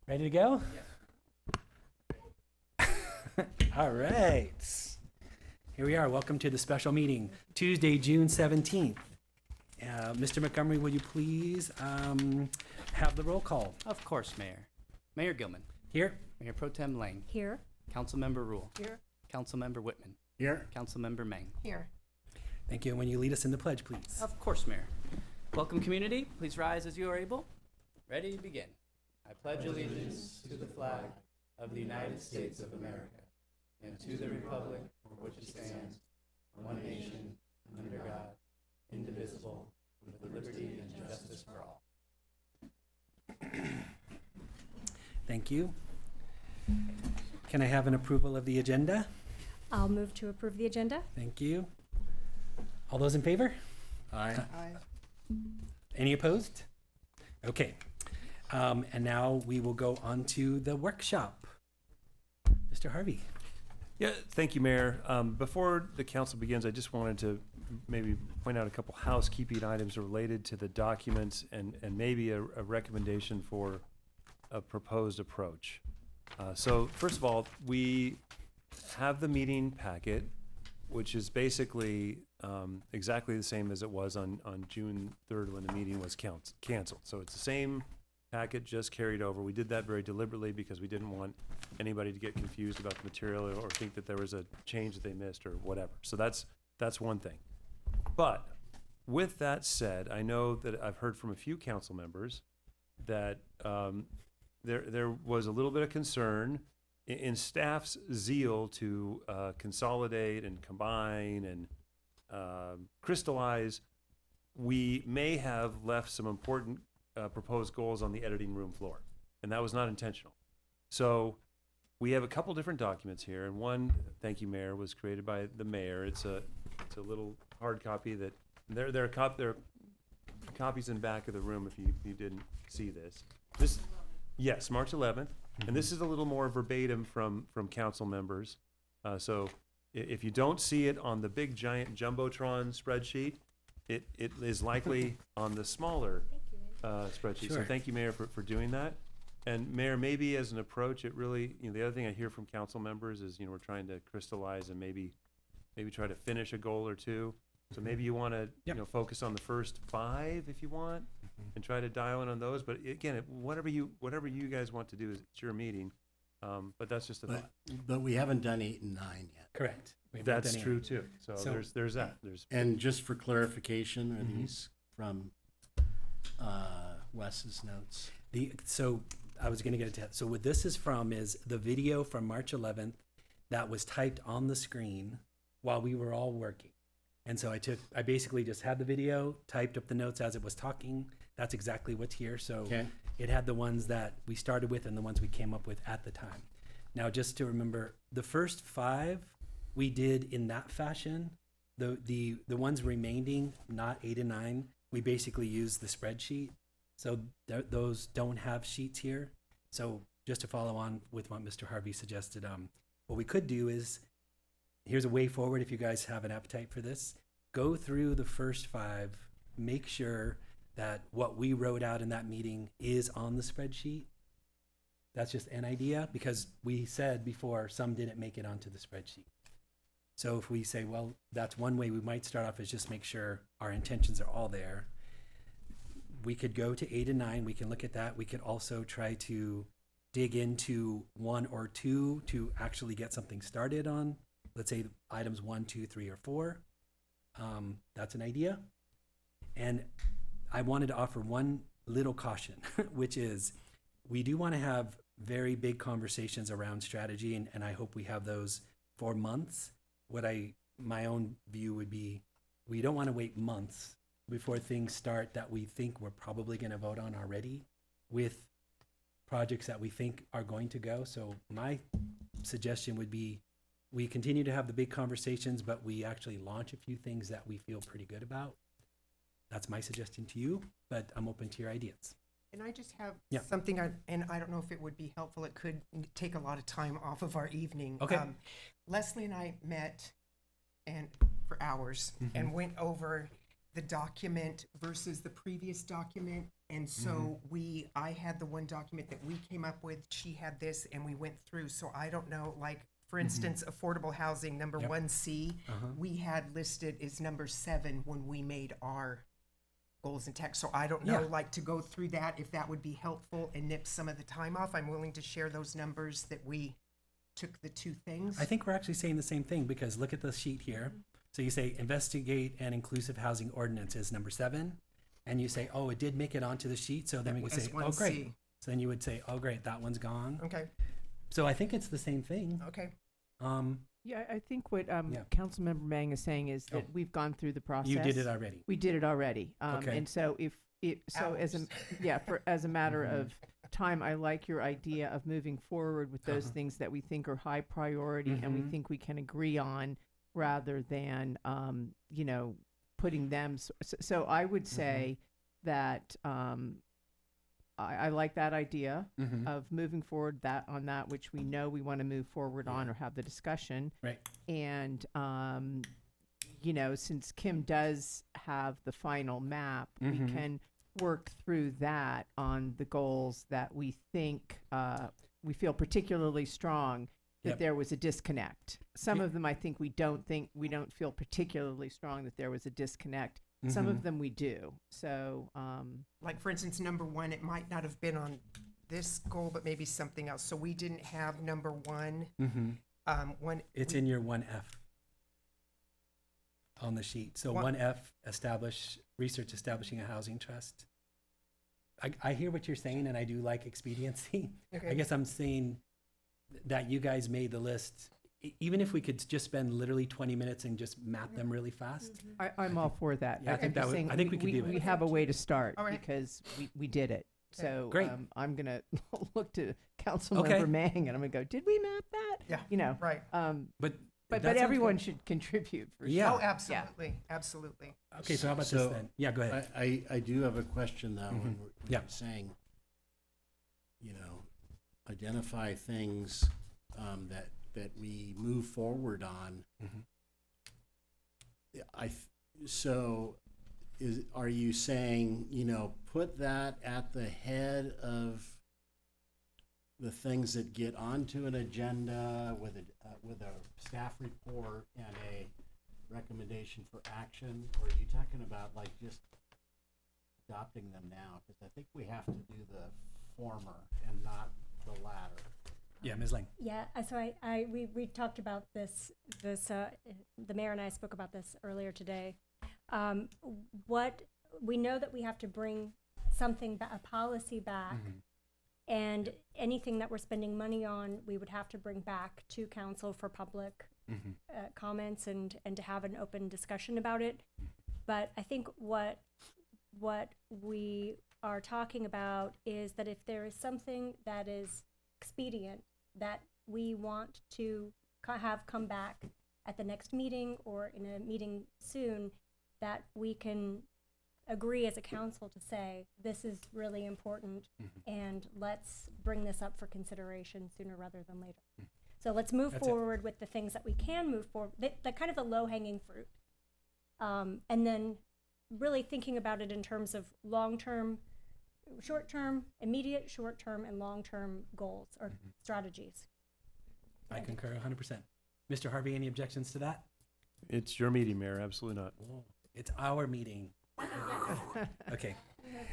Ready to go? All right. Here we are. Welcome to the special meeting, Tuesday, June 17th. Mr. Montgomery, will you please have the roll call? Of course, Mayor. Mayor Gilman. Here? Mayor Pro Tem Lang. Here. Councilmember Rule. Here. Councilmember Whitman. Here. Councilmember Mang. Here. Thank you. And when you lead us in the pledge, please. Of course, Mayor. Welcome, community. Please rise as you are able. Ready, begin. I pledge allegiance to the flag of the United States of America and to the republic for which it stands, one nation, under God, indivisible, with liberty and justice for all. Thank you. Can I have an approval of the agenda? I'll move to approve the agenda. Thank you. All those in favor? Aye. Any opposed? Okay. And now we will go on to the workshop. Mr. Harvey. Yeah, thank you, Mayor. Before the council begins, I just wanted to maybe point out a couple housekeeping items related to the documents and maybe a recommendation for a proposed approach. So first of all, we have the meeting packet, which is basically exactly the same as it was on June 3rd when the meeting was canceled. So it's the same packet, just carried over. We did that very deliberately because we didn't want anybody to get confused about the material or think that there was a change that they missed or whatever. So that's one thing. But with that said, I know that I've heard from a few council members that there was a little bit of concern in staff's zeal to consolidate and combine and crystallize. We may have left some important proposed goals on the editing room floor, and that was not intentional. So we have a couple different documents here, and one, thank you, Mayor, was created by the mayor. It's a little hard copy that there are copies in back of the room if you didn't see this. Yes, March 11th, and this is a little more verbatim from council members. So if you don't see it on the big giant Jumbotron spreadsheet, it is likely on the smaller spreadsheet. Sure. So thank you, Mayor, for doing that. And Mayor, maybe as an approach, it really, the other thing I hear from council members is, we're trying to crystallize and maybe try to finish a goal or two. So maybe you want to, Yep. focus on the first 5 if you want, and try to dial in on those. But again, whatever you guys want to do, it's your meeting. But that's just a thought. But we haven't done 8 and 9 yet. Correct. We haven't That's done true any. too. So there's that. There's And just for clarification, are Mhm. these from Wes's notes? So I was going to get to that. So what this is from is the video from March 11th that was typed on the screen while we were all working. And so I basically just had the video, typed up the notes as it was talking. That's exactly what's here. So Okay. it had the ones that we started with and the ones we came up with at the time. Now, just to remember, the first 5 we did in that fashion. The ones remaining, not 8 and 9, we basically used the spreadsheet. So those don't have sheets here. So just to follow on with what Mr. Harvey suggested, what we could do is, here's a way forward if you guys have an appetite for this. Go through the first 5, make sure that what we wrote out in that meeting is on the spreadsheet. That's just an idea, because we said before some didn't make it onto the spreadsheet. So if we say, well, that's one way we might start off, is just make sure our intentions are all there. We could go to 8 and 9. We can look at that. We could also try to dig into 1 or 2 to actually get something started on, let's say items 1, 2, 3, or 4. That's an idea. And I wanted to offer one little caution, which is we do want to have very big conversations around strategy, and I hope we have those for months. My own view would be, we don't want to wait months before things start that we think we're probably going to vote on already with projects that we think are going to go. So my suggestion would be we continue to have the big conversations, but we actually launch a few things that we feel pretty good about. That's my suggestion to you, but I'm open to your ideas. And I just have Yeah. something, and I don't know if it would be helpful. It could take a lot of time off of our evening. Okay. Leslie and I met for hours Mhm. and went over the document versus the previous document And so I had the one document that we came up with, she had this, and we went through, so I don't know, like, for instance, affordable housing, number Yep. 1C, Uh-huh. we had listed as number 7 when we made our goals and text. So I don't know, Yeah. like, to go through that, if that would be helpful and nip some of the time off. I'm willing to share those numbers that we took the two things. I think we're actually saying the same thing, because look at the sheet here. So you say investigate an inclusive housing ordinance is number 7, and you say, oh, it did make it onto the sheet, so then we could As say, oh, 1C. great. So then you would say, oh, great, that one's gone. Okay, So I think it's the same thing. okay. Yeah, I think what Yeah. Councilmember Mang is saying is that Oh. we've gone through the process. You did it already. We did it already. Okay. And so as a, Hours. yeah, as a matter Mhm. of time, I like your idea of moving forward with those Uh-huh. things that we think are high priority and we Mhm. think we can agree on, rather than, putting them. So I would say that, I like that idea Mhm. of moving forward on that which we know we want to move forward on Yeah. or have the discussion. Right. And, since Kim does have the final map, we Mhm. can work through that on the goals that we think, we feel particularly strong that Yep. there was a disconnect. Some Ye- of them, I think we don't feel particularly strong that there was a disconnect. Some of Mhm. them we do. So, Like, for instance, number 1, it might not have been on this goal, but maybe something else. So we didn't have number 1. Mhm. It's we- in your 1F on the sheet. So One- 1F, research establishing a housing trust. I hear what you're saying, and I do like expediency. Okay. I guess I'm saying that you guys made the list. Even if we could just spend literally 20 minutes and just map them really fast. I'm all for that. Yeah, I think I'm that just would- saying I think we could do it. We have a way to start All right. because we did it. So Great. I'm gonna look to Councilmember Mang and I'm gonna go, did we map that? Yeah. Right. But But that sounds everyone good. should contribute for Yeah. Oh, absolutely, absolutely. Okay, so how about So, this then? Yeah, go ahead. I do have a question though, when Mhm. we're Yeah. saying, identify things that we move forward on. Mhm. Are you saying, put that at the head of the things that get onto an agenda with a staff report and a recommendation for action? Or are you talking about like just adopting them now? Because I think we have to do the former and not the latter. Yeah, Ms. Lang. Yeah, so we talked about this, the mayor and I spoke about this earlier today. We know that we have to bring something, a policy back, Mhm. and anything that we're spending money on, we would have to bring back to council for public Mhm. comments and to have an open discussion about it. But I think what we are talking about is that if there is something that is expedient that we want to have come back at the next meeting or in a meeting soon, that we can agree as a council to say, this is really important, Mhm. and let's bring this up for consideration sooner rather than later. So let's move That's it. forward with the things that we can move forward, the kind of the low-hanging fruit. And then really thinking about it in terms of long-term, short-term, immediate, short-term, and long-term goals or Mhm. strategies. I concur 100%. Mr. Harvey, any objections to that? It's your meeting, Mayor, absolutely not. It's our meeting. Okay.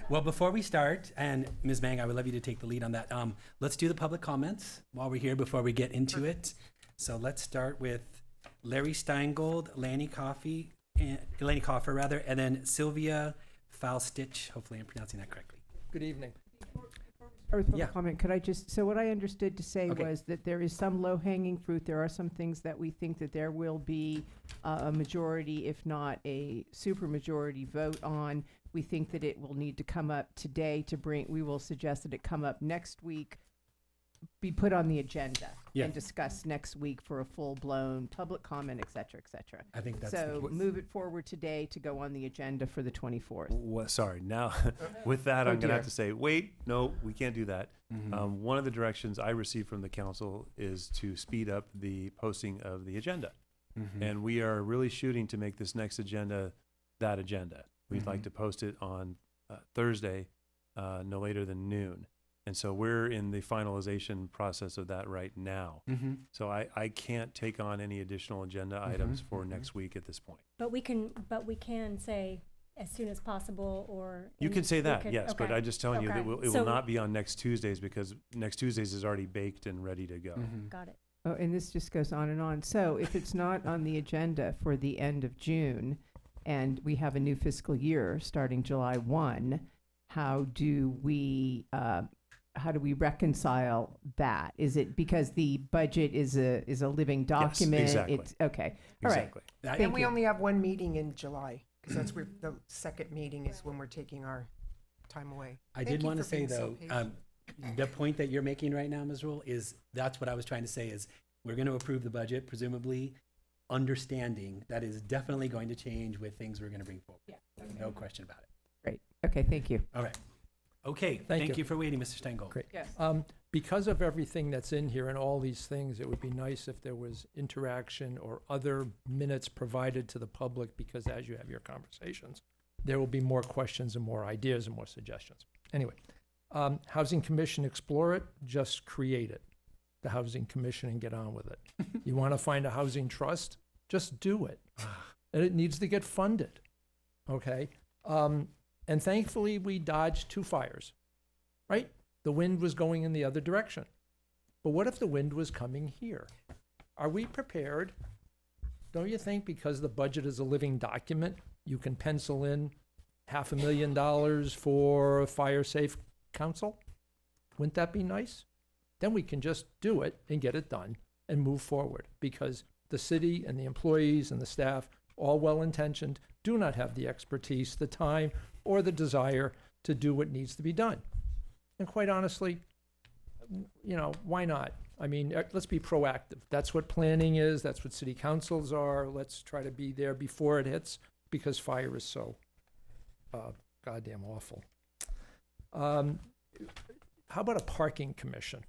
Well, before we start, and Ms. Mang, I would love you to take the lead on that. Let's do the public comments while we're here before we get into it. So let's start with Larry Steingold, Lanny Coffer, and then Sylvia Faustich. Hopefully I'm pronouncing that correctly. Good evening. Or with public Yeah. comment, could I just, so what I understood to say Okay. was that there is some low-hanging fruit. There are some things that we think that there will be a majority, if not a supermajority vote on. We think that it will need to come up today we will suggest that it come up next week, be put on the agenda Yeah. and discussed next week for a full-blown public comment, et cetera, et cetera. I think that's So the move it forward today to go on the agenda for the 24th. Sorry, now, with that, I'm going to dear. have to say, wait, no, we can't do that. Mhm. One of the directions I received from the council is to speed up the posting of the agenda. Mhm. And we are really shooting to make this next agenda that agenda. We'd like Mhm. to post it on Thursday no later than noon. And so we're in the finalization process of that right now. Mm-hmm. So I can't take on any additional agenda items for next week at this point. But we can say as soon as possible, or. You in- can say we that, could- yes, but okay. I'm just telling you that Okay. it So- will not be on next Tuesdays because next Tuesdays is already baked and ready to go. Mm-hmm. Got it. Oh, and this just goes on and on. So if it's not on the agenda for the end of June, and we have a new fiscal year starting July 1, how do we reconcile that? Is it because the budget is a living document? exactly. It's, okay, all right. Exactly. I, Thank And we you. only have one meeting in July, because that's where the second meeting is when we're taking our time away. I Thank did you want to for say being so though, patient. the point that you're making right now, Ms. Rule, is that's what I was trying to say is we're going to approve the budget, presumably understanding that is definitely going to change with things we're going to bring forward. Yeah. No question about it. Great. Okay, thank you. All right. Okay. Thank Thank you. you for waiting, Mr. Steingold. Great. Yes. Because of everything that's in here and all these things, it would be nice if there was interaction or other minutes provided to the public, because as you have your conversations, there will be more questions and more ideas and more suggestions. Anyway, Housing Commission, explore it, just create it, the Housing Commission, and get on with it. You want to find a housing trust, just do it. And it needs to get funded, okay? And thankfully, we dodged 2 fires, right? The wind was going in the other direction. But what if the wind was coming here? Are we prepared? Don't you think, because the budget is a living document, you can pencil in $500,000 for Fire Safe Council? Wouldn't that be nice? Then we can just do it and get it done and move forward, because the city and the employees and the staff, all well-intentioned, do not have the expertise, the time, or the desire to do what needs to be done. And quite honestly, you know, why not? I mean, let's be proactive. That's what planning is. That's what city councils are. Let's try to be there before it hits, because fire is so goddamn awful. How about a parking commission?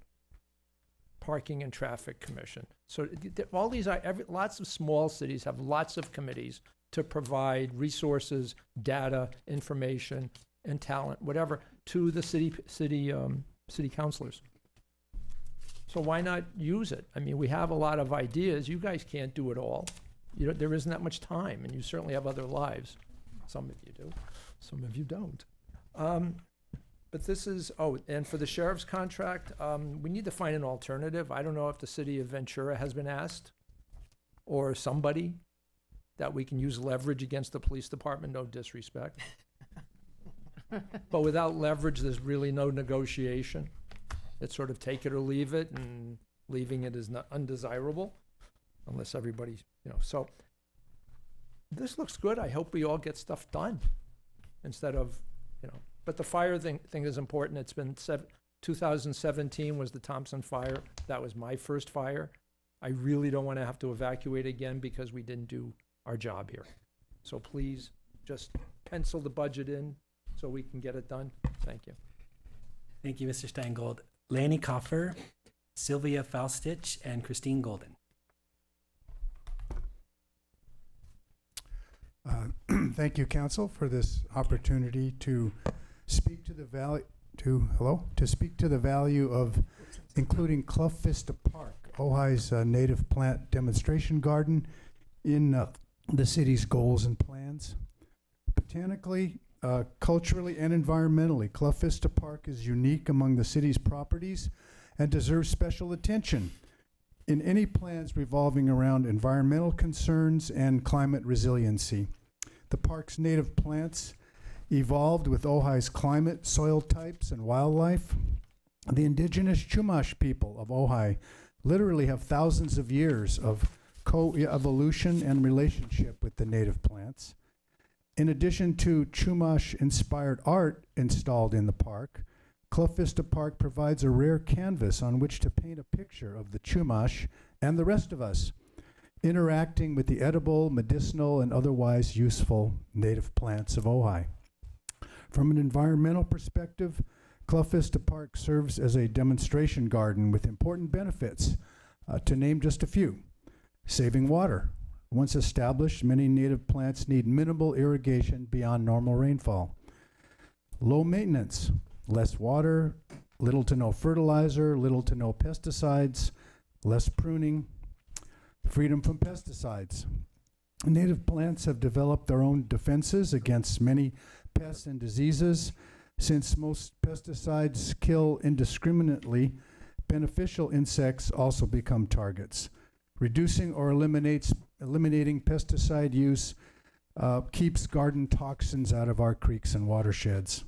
Parking and traffic commission. So all these are, lots of small cities have lots of committees to provide resources, data, information, and talent, whatever, to the city councilors. So why not use it? I mean, we have a lot of ideas. You guys can't do it all. You know, there isn't that much time, and you certainly have other lives. Some of you do, some of you don't. But this is, and for the sheriff's contract, we need to find an alternative. I don't know if the city of Ventura has been asked, or somebody, that we can use leverage against the police department, no disrespect. But without leverage, there's really no negotiation. It's sort of take it or leave it, and leaving it is not undesirable, unless everybody, you know. So this looks good. I hope we all get stuff done instead of, you know. But the fire thing is important. It's been 2017 was the Thompson fire. That was my first fire. I really don't want to have to evacuate again because we didn't do our job here. So please just pencil the budget in so we can get it done. Thank you. Thank you, Mr. Steingold. Lanny Koffer, Sylvia Faustich, and Christine Golden. Thank you, Council, for this opportunity to speak to the value of including Clough Vista Park, Ojai's native plant demonstration garden, in the city's goals and plans. Botanically, culturally, and environmentally, Clough Vista Park is unique among the city's properties and deserves special attention in any plans revolving around environmental concerns and climate resiliency. The park's native plants evolved with Ojai's climate, soil types, and wildlife. The indigenous Chumash people of Ojai literally have thousands of years of co-evolution and relationship with the native plants. In addition to Chumash-inspired art installed in the park, Clough Vista Park provides a rare canvas on which to paint a picture of the Chumash and the rest of us, interacting with the edible, medicinal, and otherwise useful native plants of Ojai. From an environmental perspective, Clough Vista Park serves as a demonstration garden with important benefits, to name just a few. Saving water. Once established, many native plants need minimal irrigation beyond normal rainfall. Low maintenance. less water, little to no fertilizer, little to no pesticides, less pruning, freedom from pesticides. Native plants have developed their own defenses against many pests and diseases. Since most pesticides kill indiscriminately, beneficial insects also become targets. Reducing or eliminating pesticide use keeps garden toxins out of our creeks and watersheds.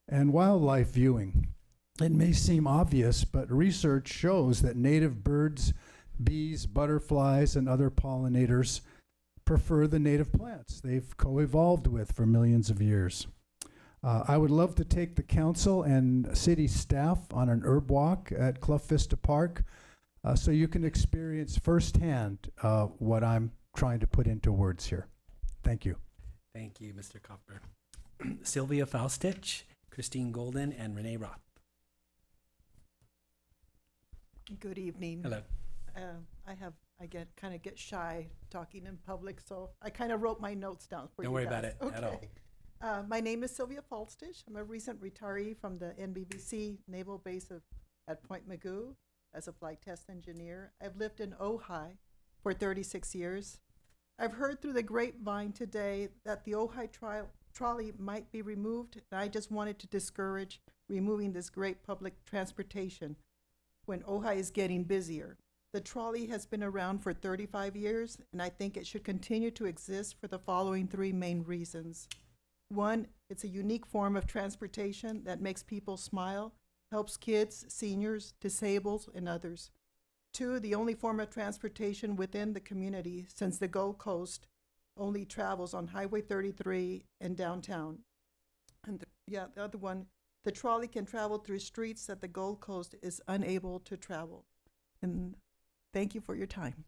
And wildlife viewing. It may seem obvious, but research shows that native birds, bees, butterflies, and other pollinators prefer the native plants they've co-evolved with for millions of years. I would love to take the council and city staff on an herb walk at Clough Vista Park so you can experience firsthand what I'm trying to put into words here. Thank you. Thank you, Mr. Kopper. Sylvia Faustich, Christine Golden, and Renee Roth. Good evening. Hello. I kind of get shy talking in public, so I kind of wrote my notes down for you Don't worry about guys. it at all. Okay. My name is Sylvia Falstich. I'm a recent retiree from the NBVC Naval Base at Point Mugu as a flight test engineer. I've lived in Ojai for 36 years. I've heard through the grapevine today that the Ojai trolley might be removed, and I just wanted to discourage removing this great public transportation when Ojai is getting busier. The trolley has been around for 35 years, and I think it should continue to exist for the following three main reasons. One, it's a unique form of transportation that makes people smile, helps kids, seniors, disabled, and others. Two, the only form of transportation within the community, since the Gold Coast only travels on Highway 33 and downtown. And the other one, the trolley can travel through streets that the Gold Coast is unable to travel. And thank you for your time.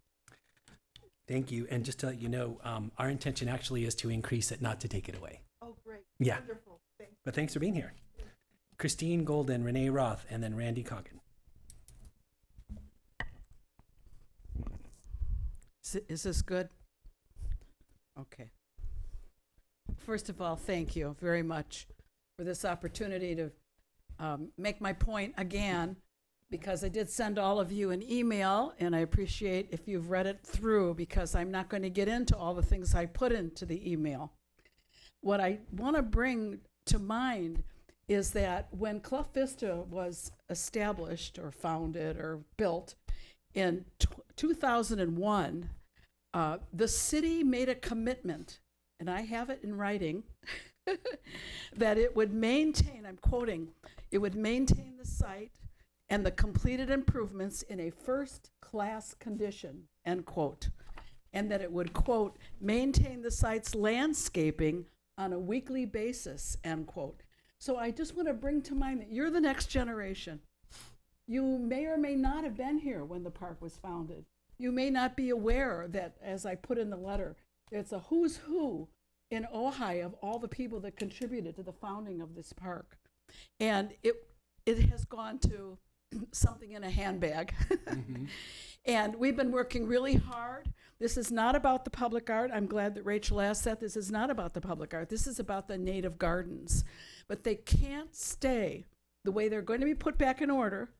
Thank you. And just to let you know, our intention actually is to increase it, not to take it away. Oh, great. Yeah. Wonderful. Thank you. But thanks for being here. Christine Golden, Renee Roth, and then Randy Coggin. Is this good? Okay. First of all, thank you very much for this opportunity to make my point again, because I did send all of you an email, and I appreciate if you've read it through, because I'm not going to get into all the things I put into the email. What I want to bring to mind is that when Clough Vista was established or founded or built in 2001, the city made a commitment, and I have it in writing, that it would maintain, I'm quoting, it would maintain the site and the completed improvements in a first-class condition, end quote, and that it would, quote, maintain the site's landscaping on a weekly basis, end quote. So I just want to bring to mind that you're the next generation. You may or may not have been here when the park was founded. You may not be aware that, as I put in the letter, it's a who's who in Ojai of all the people that contributed to the founding of this park. And it has gone to something in a handbag. Mm-hmm. And we've been working really hard. This is not about the public art. I'm glad that Rachel asked that. This is not about the public art. This is about the native gardens. But they can't stay the way they're going to be put back in order,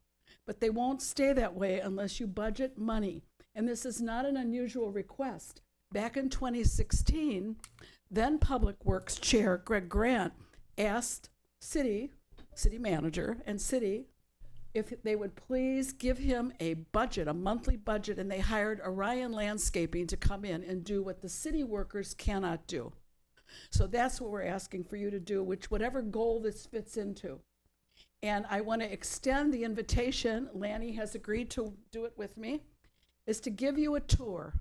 but they won't stay that way unless you budget money. And this is not an unusual request. Back in 2016, then Public Works Chair Greg Grant asked city manager and city if they would please give him a budget, a monthly budget, and they hired Orion Landscaping to come in and do what the city workers cannot do. So that's what we're asking for you to do, whatever goal this fits into. And I want to extend the invitation, Lanny has agreed to do it with me, is to give you a tour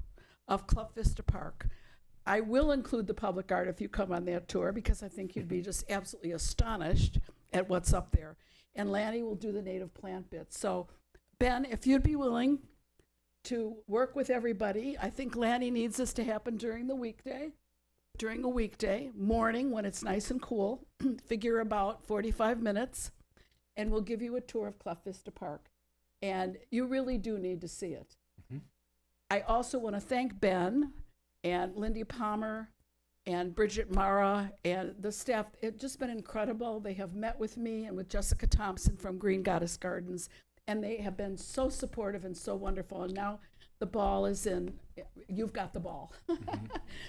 of Clough Vista Park. I will include the public art if you come on that tour, because I think you'd be just absolutely astonished at what's up there. And Lanny will do the native plant bits. So Ben, if you'd be willing to work with everybody, I think Lanny needs this to happen during a weekday morning when it's nice and cool, figure about 45 minutes, and we'll give you a tour of Clough Vista Park. And you really do need to see it. Mm-hmm. I also want to thank Ben and Lindy Palmer and Bridget Mara and the staff. It's just been incredible. They have met with me and with Jessica Thompson from Green Goddess Gardens, and they have been so supportive and so wonderful. And now the ball is in, you've got the ball.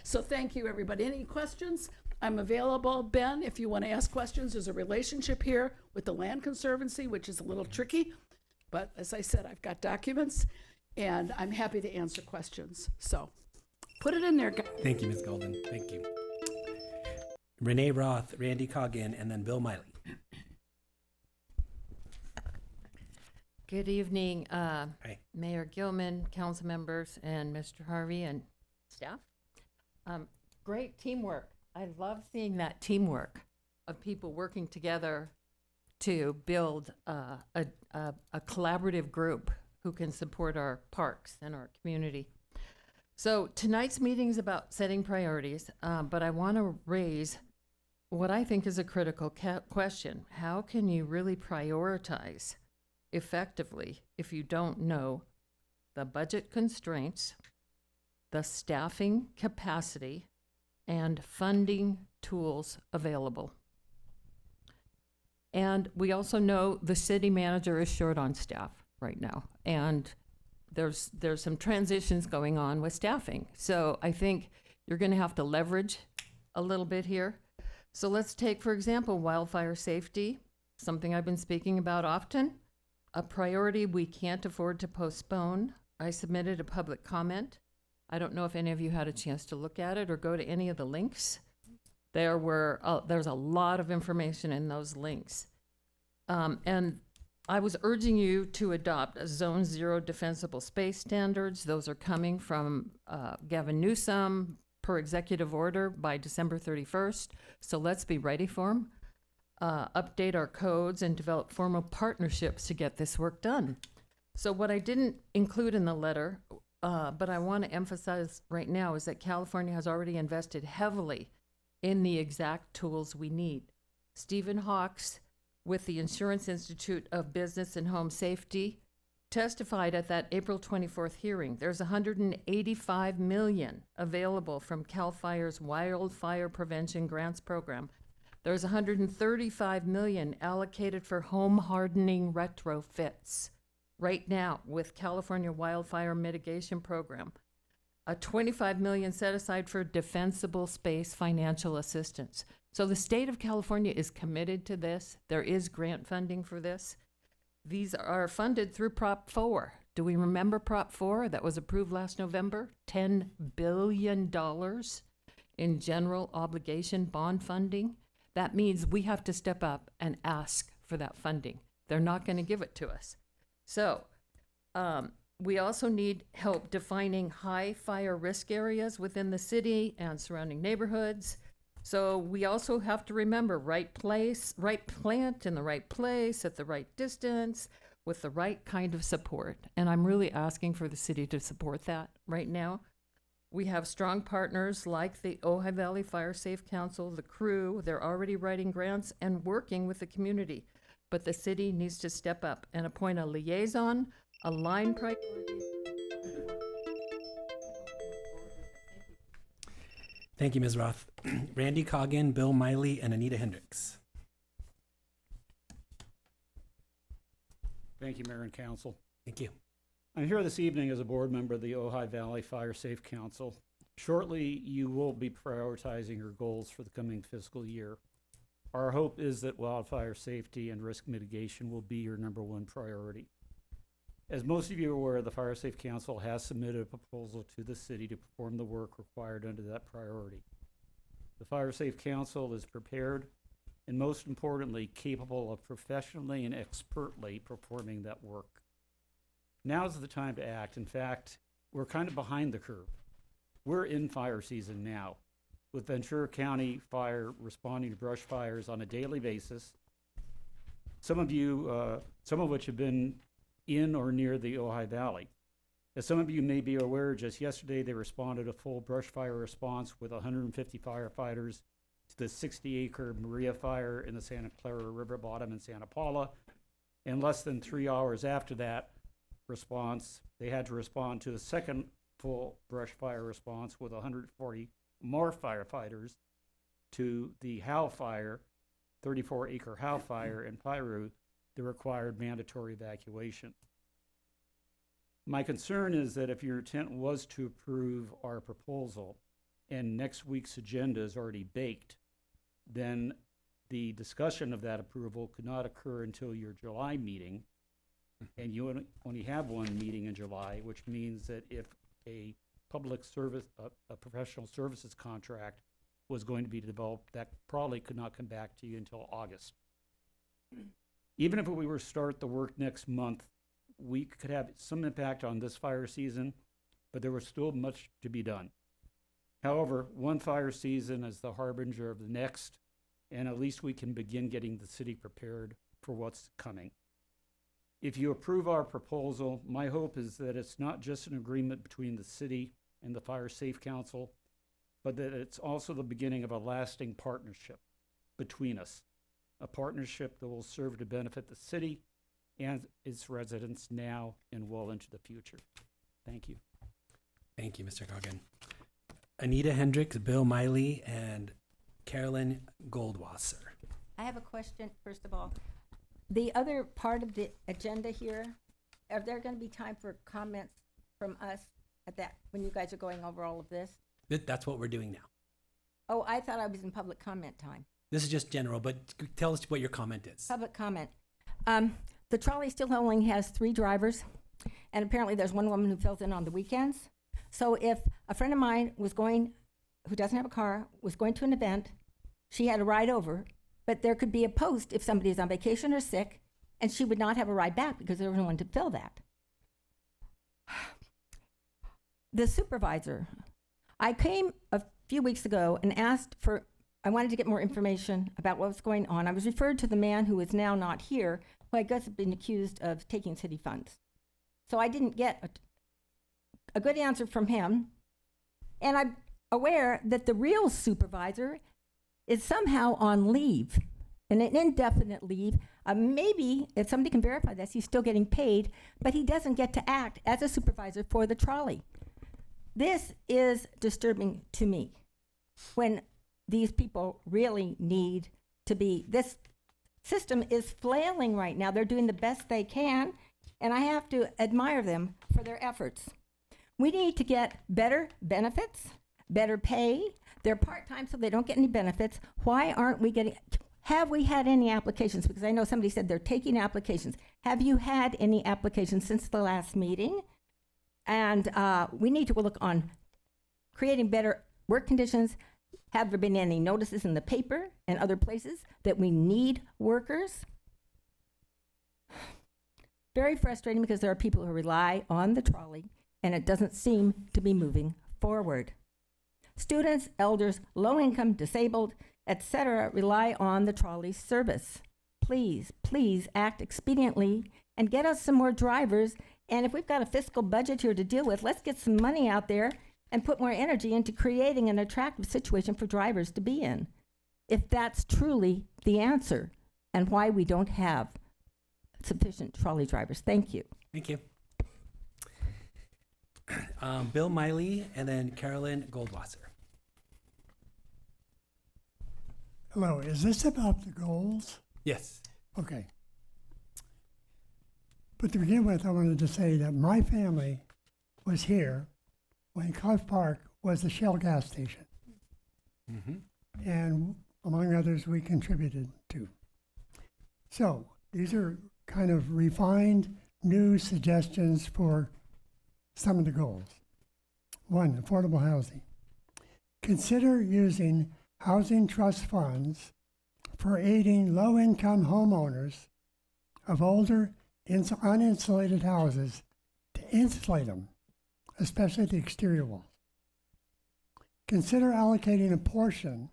So thank you, everybody. Any questions? I'm available. Ben, if you want to ask questions, there's a relationship here with the Land Conservancy, which is a little tricky. But as I said, I've got documents, and I'm happy to answer questions. So put it in there, guys. Thank you, Ms. Golden. Thank you. Renee Roth, Randy Coggin, and then Bill Miley. Good evening, Hi. Mayor Gilman, council members, and Mr. Harvey and staff. Great teamwork. I love seeing that teamwork of people working together to build a collaborative group who can support our parks and our community. So tonight's meeting is about setting priorities, but I want to raise what I think is a critical question. How can you really prioritize effectively if you don't know the budget constraints, the staffing capacity, and funding tools available? And we also know the city manager is short on staff right now, and there's some transitions going on with staffing. So I think you're going to have to leverage a little bit here. So let's take, for example, wildfire safety, something I've been speaking about often, a priority we can't afford to postpone. I submitted a public comment. I don't know if any of you had a chance to look at it or go to any of the links. There's a lot of information in those links. And I was urging you to adopt a Zone 0 defensible space standards. Those are coming from Gavin Newsom per executive order by December 31st. So let's be ready for them. Update our codes and develop formal partnerships to get this work done. So what I didn't include in the letter, but I want to emphasize right now, is that California has already invested heavily in the exact tools we need. Stephen Hawks, with the Insurance Institute of Business and Home Safety, testified at that April 24th hearing. There's $185 million available from CAL FIRE's Wildfire Prevention Grants Program. There's $135 million allocated for home hardening retrofits right now with California Wildfire Mitigation Program. A $25 million set aside for defensible space financial assistance. So the state of California is committed to this. There is grant funding for this. These are funded through Prop 4. Do we remember Prop 4 that was approved last November? $10 billion in general obligation bond funding. That means we have to step up and ask for that funding. They're not going to give it to us. So we also need help defining high fire risk areas within the city and surrounding neighborhoods. So we also have to remember right place, right plant in the right place at the right distance with the right kind of support. And I'm really asking for the city to support that right now. We have strong partners like the Ojai Valley Fire Safe Council, the crew. They're already writing grants and working with the community. But the city needs to step up and appoint a liaison, align priorities. Thank you, Ms. Roth. Randy Coggin, Bill Miley, and Anita Hendricks. Thank you, Mayor and Council. Thank you. I'm here this evening as a board member of the Ojai Valley Fire Safe Council. Shortly, you will be prioritizing your goals for the coming fiscal year. Our hope is that wildfire safety and risk mitigation will be your #1 priority. As most of you are aware, the Fire Safe Council has submitted a proposal to the city to perform the work required under that priority. The Fire Safe Council is prepared and, most importantly, capable of professionally and expertly performing that work. Now is the time to act. In fact, we're kind of behind the curve. We're in fire season now, with Ventura County Fire responding to brush fires on a daily basis. Some of which have been in or near the Ojai Valley. As some of you may be aware, just yesterday they responded a full brush fire response with 150 firefighters to the 60-acre Maria fire in the Santa Clara River bottom in Santa Paula. And less than 3 hours after that response, they had to respond to the second full brush fire response with 140 more firefighters to the Howe fire, 34-acre Howe fire in Piru, that required mandatory evacuation. My concern is that if your intent was to approve our proposal and next week's agenda is already baked, then the discussion of that approval could not occur until your July meeting. And you only have one meeting in July, which means that if a public service, a professional services contract was going to be developed, that probably could not come back to you until August. Even if we were to start the work next month, we could have some impact on this fire season, but there was still much to be done. However, one fire season is the harbinger of the next, and at least we can begin getting the city prepared for what's coming. If you approve our proposal, my hope is that it's not just an agreement between the city and the Fire Safe Council, but that it's also the beginning of a lasting partnership between us, a partnership that will serve to benefit the city and its residents now and well into the future. Thank you. Thank you, Mr. Coggin. Anita Hendricks, Bill Miley, and Carolyn Goldwasser. I have a question, first of all. The other part of the agenda here, are there going to be time for comments from us at that, when you guys are going over all of this? That's what we're doing now. Oh, I thought I was in public comment time. This is just general, but tell us what your comment is. Public comment. The trolley still only has 3 drivers, and apparently there's one woman who fills in on the weekends. So if a friend of mine was going, who doesn't have a car, was going to an event, she had a ride over, but there could be a post if somebody is on vacation or sick, and she would not have a ride back because there was no one to fill that. The supervisor. I came a few weeks ago and asked for, I wanted to get more information about what was going on. I was referred to the man who is now not here, who I guess has been accused of taking city funds. So I didn't get a good answer from him. And I'm aware that the real supervisor is somehow on leave, an indefinite leave. Maybe, if somebody can verify this, he's still getting paid, but he doesn't get to act as a supervisor for the trolley. This is disturbing to me when these people really need to be. This system is flailing right now. They're doing the best they can, and I have to admire them for their efforts. We need to get better benefits, better pay. They're part-time, so they don't get any benefits. Why aren't we getting, have we had any applications? Because I know somebody said they're taking applications. Have you had any applications since the last meeting? And we need to look on creating better work conditions. Have there been any notices in the paper and other places that we need workers? Very frustrating because there are people who rely on the trolley and it doesn't seem to be moving forward. Students, elders, low-income, disabled, etc. rely on the trolley service. Please, please act expediently and get us some more drivers. And if we've got a fiscal budget here to deal with, let's get some money out there and put more energy into creating an attractive situation for drivers to be in, if that's truly the answer and why we don't have sufficient trolley drivers. Thank you. Thank you. Bill Miley and then Carolyn Goldwasser. Hello, is this about the goals? Yes. Okay. But to begin with, I wanted to say that my family was here when Clough Park was the Shell gas station. Mm-hmm. And among others, we contributed to. So these are kind of refined, new suggestions for some of the goals. 1, affordable housing. Consider using housing trust funds for aiding low-income homeowners of older, uninsulated houses to insulate them, especially the exterior walls. Consider allocating a portion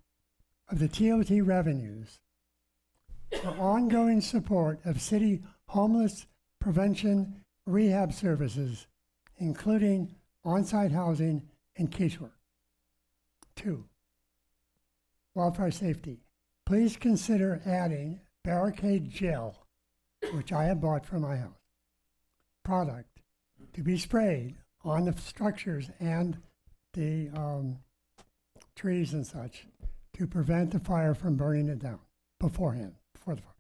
of the TOT revenues for ongoing support of city homeless prevention rehab services, including on-site housing and casework. 2, wildfire safety. Please consider adding barricade gel, which I have bought for my house, product to be sprayed on the structures and the trees and such to prevent the fire from burning it down beforehand, before the fire.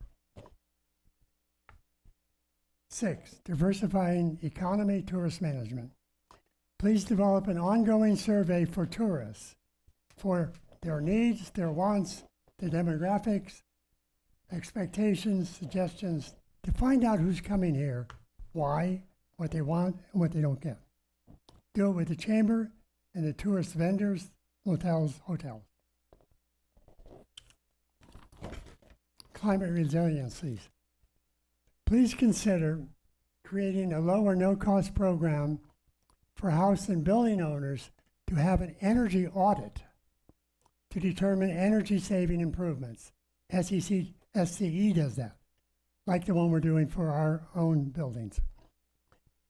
6, diversifying economy tourist management. Please develop an ongoing survey for tourists for their needs, their wants, their demographics, expectations, suggestions, to find out who's coming here, why, what they want, and what they don't get. Do it with the chamber and the tourist vendors, motels, hotels. Climate resiliencies. Please consider creating a low or no-cost program for house and building owners to have an energy audit to determine energy-saving improvements. SCE does that, like the one we're doing for our own buildings.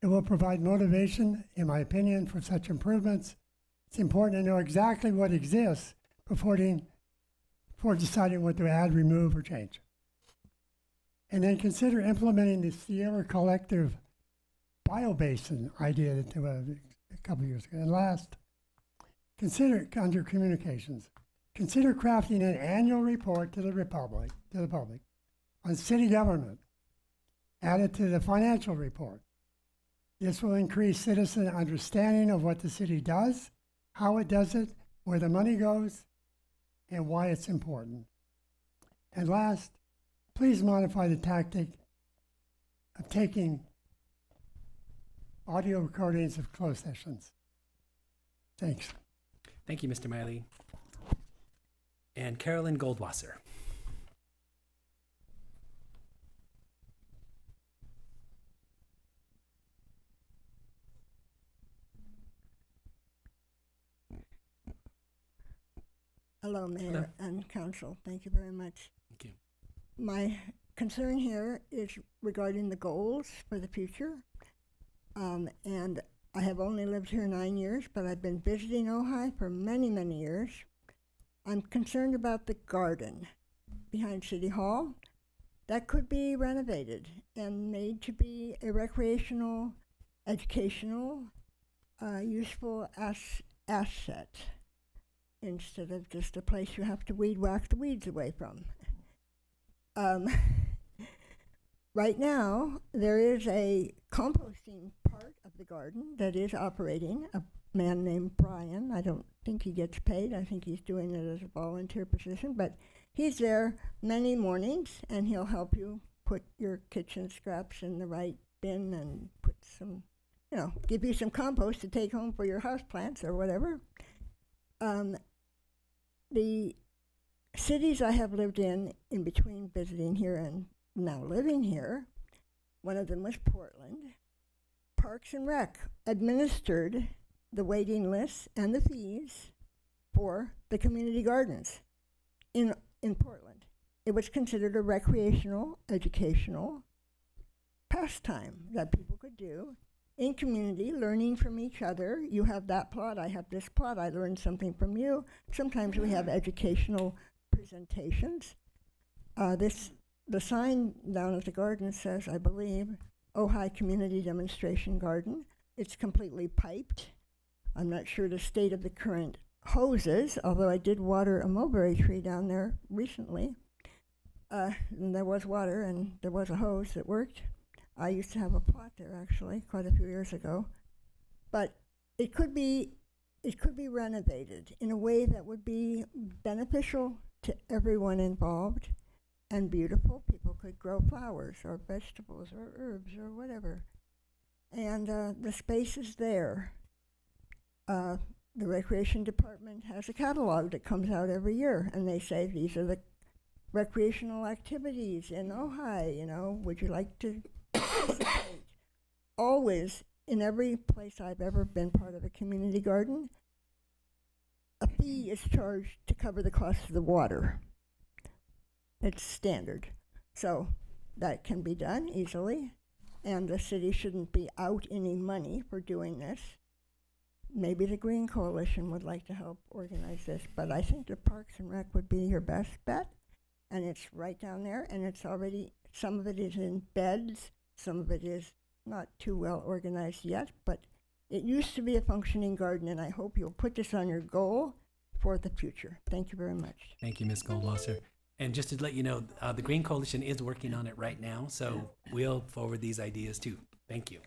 It will provide motivation, in my opinion, for such improvements. It's important to know exactly what exists before deciding what to add, remove, or change. And then consider implementing the Sierra Collective biobasin idea that a couple of years ago. And last, consider, under communications, consider crafting an annual report to the public on city government, added to the financial report. This will increase citizen understanding of what the city does, how it does it, where the money goes, and why it's important. And last, please modify the tactic of taking audio recordings of closed sessions. Thanks. Thank you, Mr. Miley. And Carolyn Goldwasser. Hello, Mayor and Council. Thank you very much. Thank you. My concern here is regarding the goals for the future. And I have only lived here 9 years, but I've been visiting Ojai for many, many years. I'm concerned about the garden behind City Hall. That could be renovated and made to be a recreational, educational, useful asset, instead of just a place you have to whack the weeds away from. Right now, there is a composting part of the garden that is operating. A man named Brian, I don't think he gets paid. I think he's doing it as a volunteer position, but he's there many mornings, and he'll help you put your kitchen scraps in the right bin and put some, give you some compost to take home for your houseplants or whatever. The cities I have lived in between visiting here and now living here, one of them was Portland. Parks and Rec administered the waiting lists and the fees for the community gardens in Portland. It was considered a recreational, educational pastime that people could do in community, learning from each other. You have that plot, I have this plot, I learned something from you. Sometimes we have educational presentations. The sign down at the garden says, I believe, Ojai Community Demonstration Garden. It's completely piped. I'm not sure the state of the current hoses, although I did water a mulberry tree down there recently. And there was water and there was a hose that worked. I used to have a plot there actually quite a few years ago. But it could be renovated in a way that would be beneficial to everyone involved and beautiful. People could grow flowers or vegetables or herbs or whatever. And the space is there. The Recreation Department has a catalog that comes out every year, and they say these are the recreational activities in Ojai, would you like to participate? Always, in every place I've ever been part of a community garden, a fee is charged to cover the cost of the water. It's standard. So that can be done easily, and the city shouldn't be out any money for doing this. Maybe the Green Coalition would like to help organize this, but I think the Parks and Rec would be your best bet, and it's right down there, and it's already, some of it is in beds, some of it is not too well organized yet, but it used to be a functioning garden, and I hope you'll put this on your goal for the future. Thank you very much. Thank you, Ms. Goldwasser. And just to let you know, the Green Coalition is working on it right now, so we'll forward these ideas too. Thank you.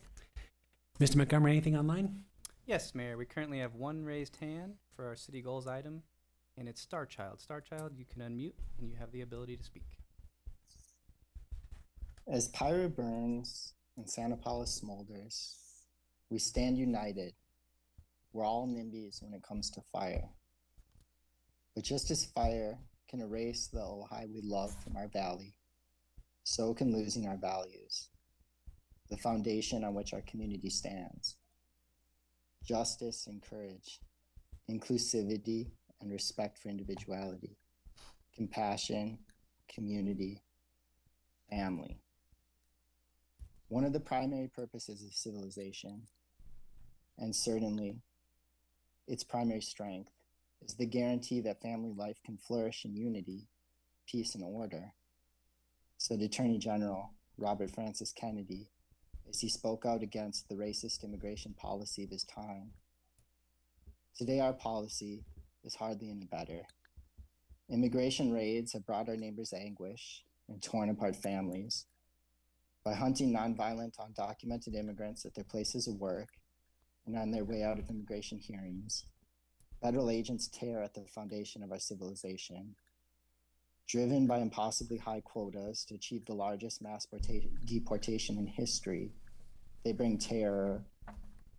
Mr. Montgomery, anything online? Yes, Mayor, we currently have one raised hand for our city goals item, and it's Star Child. Star Child, you can unmute and you have the ability to speak. As pyre burns and Santa Paula smolders, we stand united. We're all NIMBYs when it comes to fire. But just as fire can erase the Ojai we love from our valley, so can losing our values, the foundation on which our community stands. Justice and courage, inclusivity and respect for individuality, compassion, community, family. One of the primary purposes of civilization, and certainly its primary strength, is the guarantee that family life can flourish in unity, peace, and order, said Attorney General Robert Francis Kennedy as he spoke out against the racist immigration policy of his time. Today, our policy is hardly any better. Immigration raids have brought our neighbors anguish and torn apart families. By hunting nonviolent, undocumented immigrants at their places of work and on their way out of immigration hearings, federal agents tear at the foundation of our civilization. Driven by impossibly high quotas to achieve the largest mass deportation in history, they bring terror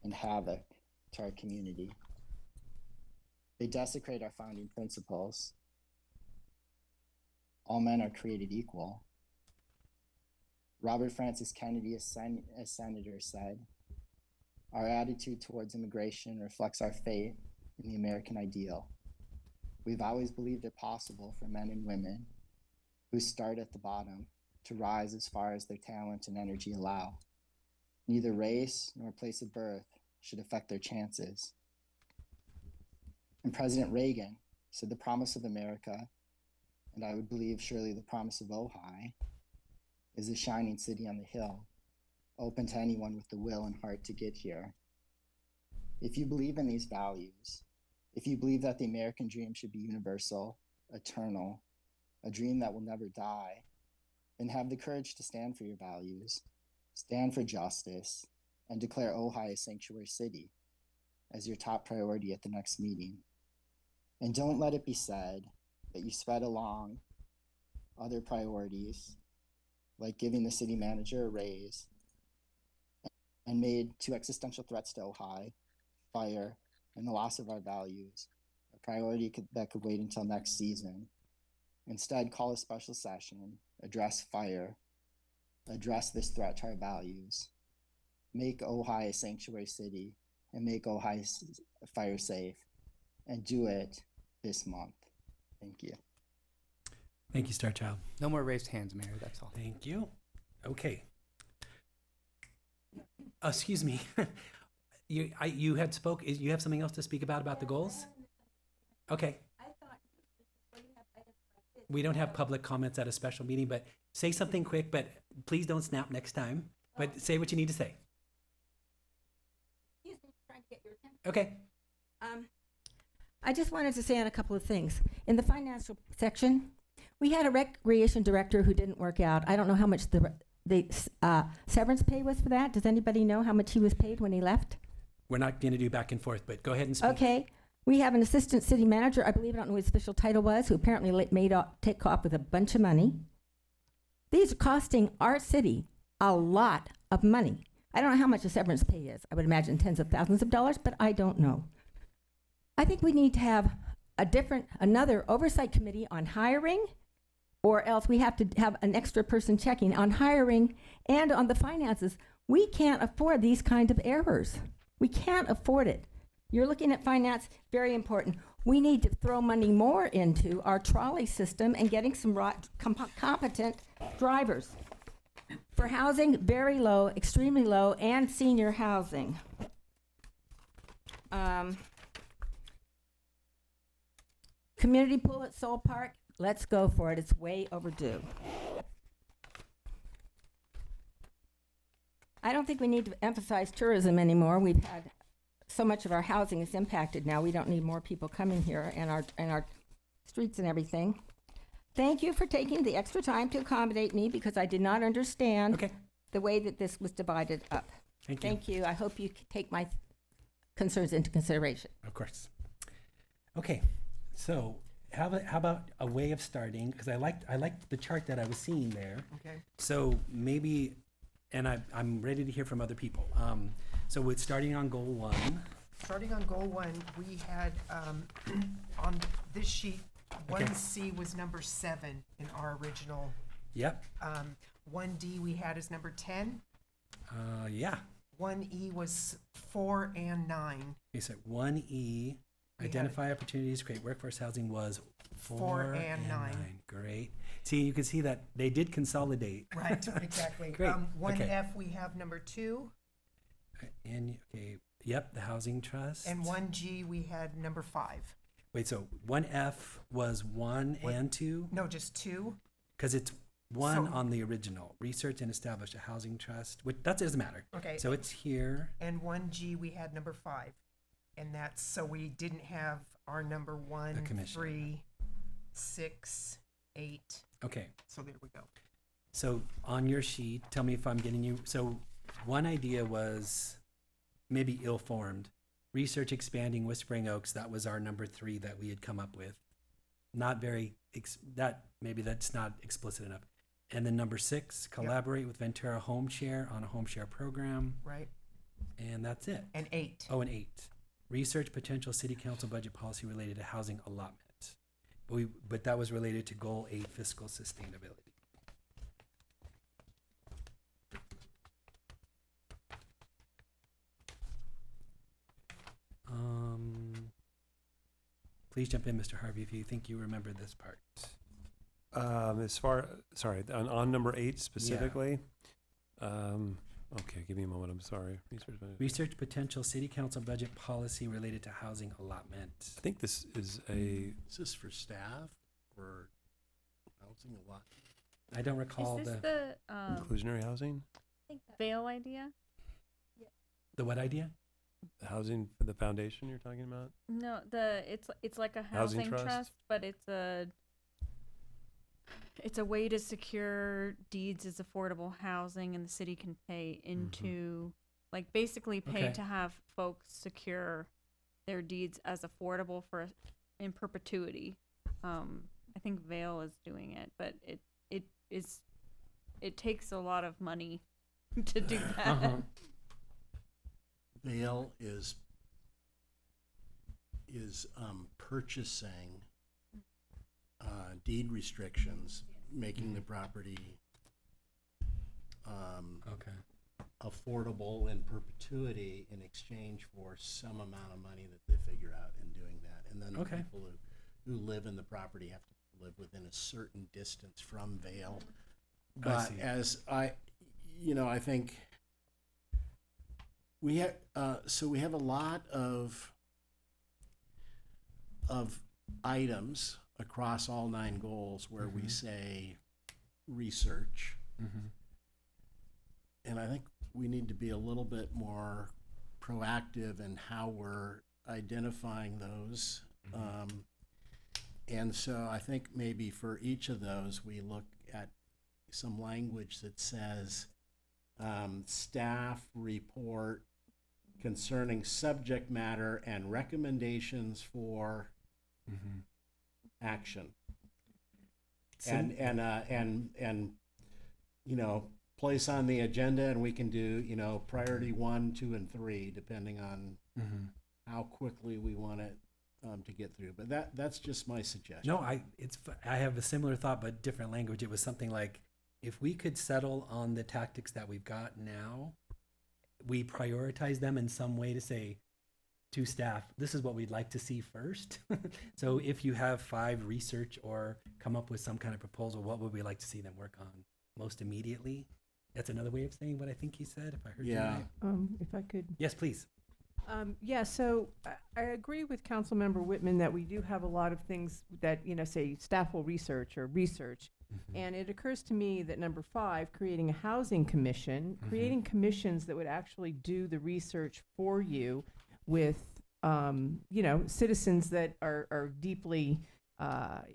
and havoc to our community. They desecrate our founding principles. All men are created equal. Robert Francis Kennedy, as senator, said, "Our attitude towards immigration reflects our faith in the American ideal. We've always believed it possible for men and women who start at the bottom to rise as far as their talent and energy allow. Neither race nor place of birth should affect their chances." And President Reagan said the promise of America, and I would believe surely the promise of Ojai, is a shining city on the hill, open to anyone with the will and heart to get here. If you believe in these values, if you believe that the American dream should be universal, eternal, a dream that will never die, then have the courage to stand for your values, stand for justice, and declare Ojai a sanctuary city as your top priority at the next meeting. And don't let it be said that you sped along other priorities, like giving the city manager a raise, and made two existential threats to Ojai, fire, and the loss of our values, a priority that could wait until next season. Instead, call a special session, address fire, address this threat to our values, make Ojai a sanctuary city, and make Ojai fire safe, and do it this month. Thank you. Thank you, Star Child. No more raised hands, Mayor, that's all. Thank you. Okay. Excuse me. You had spoke. You have something else to speak about the goals? Okay. We don't have public comments at a special meeting, but say something quick, but please don't snap next time. But say what you need to say. Okay. I just wanted to say on a couple of things. In the financial section, we had a recreation director who didn't work out. I don't know how much the severance pay was for that. Does anybody know how much he was paid when he left? We're not going to do back and forth, but go ahead and speak. Okay. We have an assistant city manager, I believe, I don't know what his official title was, who apparently take off with a bunch of money. These are costing our city a lot of money. I don't know how much the severance pay is. I would imagine tens of thousands of dollars, but I don't know. I think we need to have another oversight committee on hiring, or else we have to have an extra person checking on hiring and on the finances. We can't afford these kinds of errors. We can't afford it. You're looking at finance, very important. We need to throw money more into our trolley system and getting some competent drivers. For housing, very low, extremely low, and senior housing. Community pool at Soul Park, let's go for it. It's way overdue. I don't think we need to emphasize tourism anymore. We've had so much of our housing is impacted now. We don't need more people coming here and our streets and everything. Thank you for taking the extra time to accommodate me because I did not understand the way that this was divided up. Thank you. Thank you. I hope you take my concerns into consideration. Of course. Okay, so how about a way of starting? Because I liked the chart that I was seeing there. Okay. So maybe, and I'm ready to hear from other people. So with starting on goal 1. Starting on goal 1, we had on this sheet, 1C was number 7 in our original. Yep. 1D we had as number 10. Yeah. 1E was 4 and 9. Okay, so 1E, identify opportunities to create workforce housing was 4 and 9. Great. See, you can see that they did consolidate. Right, exactly. Great. 1F we have number 2. And yep, the housing trust. And 1G we had number 5. Wait, so 1F was 1 and 2? No, just 2. Because it's 1 So- on the original. Research and establish a housing trust. Which, that doesn't matter. Okay. So it's here. And 1G we had number 5. And that's, so we didn't have our number 1, commission. 3, 6, 8. Okay. So there we go. So on your sheet, tell me if I'm getting you. So one idea was maybe ill-formed. Research expanding Whispering Oaks. That was our number 3 that we had come up with. Not very, maybe that's not explicit enough. And then number 6, collaborate with Ventura Home Share on a home share program. Right. And that's it. And 8. Oh, and 8. Research potential city council budget policy related to housing allotment. But that was related to goal 8, fiscal sustainability. Please jump in, Mr. Harvey, if you think you remember this part. On number 8 specifically. Okay, give me a moment. I'm sorry. Research potential city council budget policy related to housing allotment. I think this is Is this for staff or housing allotment? I don't recall Is this the inclusionary housing, Vail idea? what idea? the housing for the foundation you're talking about. No, it's like a Housing housing trust? trust, but it's a way to secure deeds as affordable housing, and the city can pay into like basically pay Okay. to have folks secure their deeds as affordable in perpetuity. I think Vail is doing it, but it takes a lot of money to do that. Vail is purchasing deed restrictions, making the property affordable in perpetuity in exchange for some amount of money that they figure out in doing that. And then the people who live in the property have to live within a certain distance from Vail. But as I think we have, we have a lot of items across all 9 goals where we say research. And I think we need to be a little bit more proactive in how we're identifying those. And so I think maybe for each of those, we look at some language that says staff report concerning subject matter and recommendations for action. And place on the agenda, and we can do priority 1, 2, and 3 depending on how quickly we want it to get through. But that's just my suggestion. No, I have a similar thought, but different language. It was something like, if we could settle on the tactics that we've got now, we prioritize them in some way to say to staff, this is what we'd like to see first. So if you have 5 research or come up with some kind of proposal, what would we like to see them work on most immediately? That's another way of saying what I think he said, if I heard you right. If I could. Yes, please. So I agree with Councilmember Whitman that we do have a lot of things that, say staff will research or research. And it occurs to me that number 5, creating a housing commission, creating commissions that would actually do the research for you with, citizens that are deeply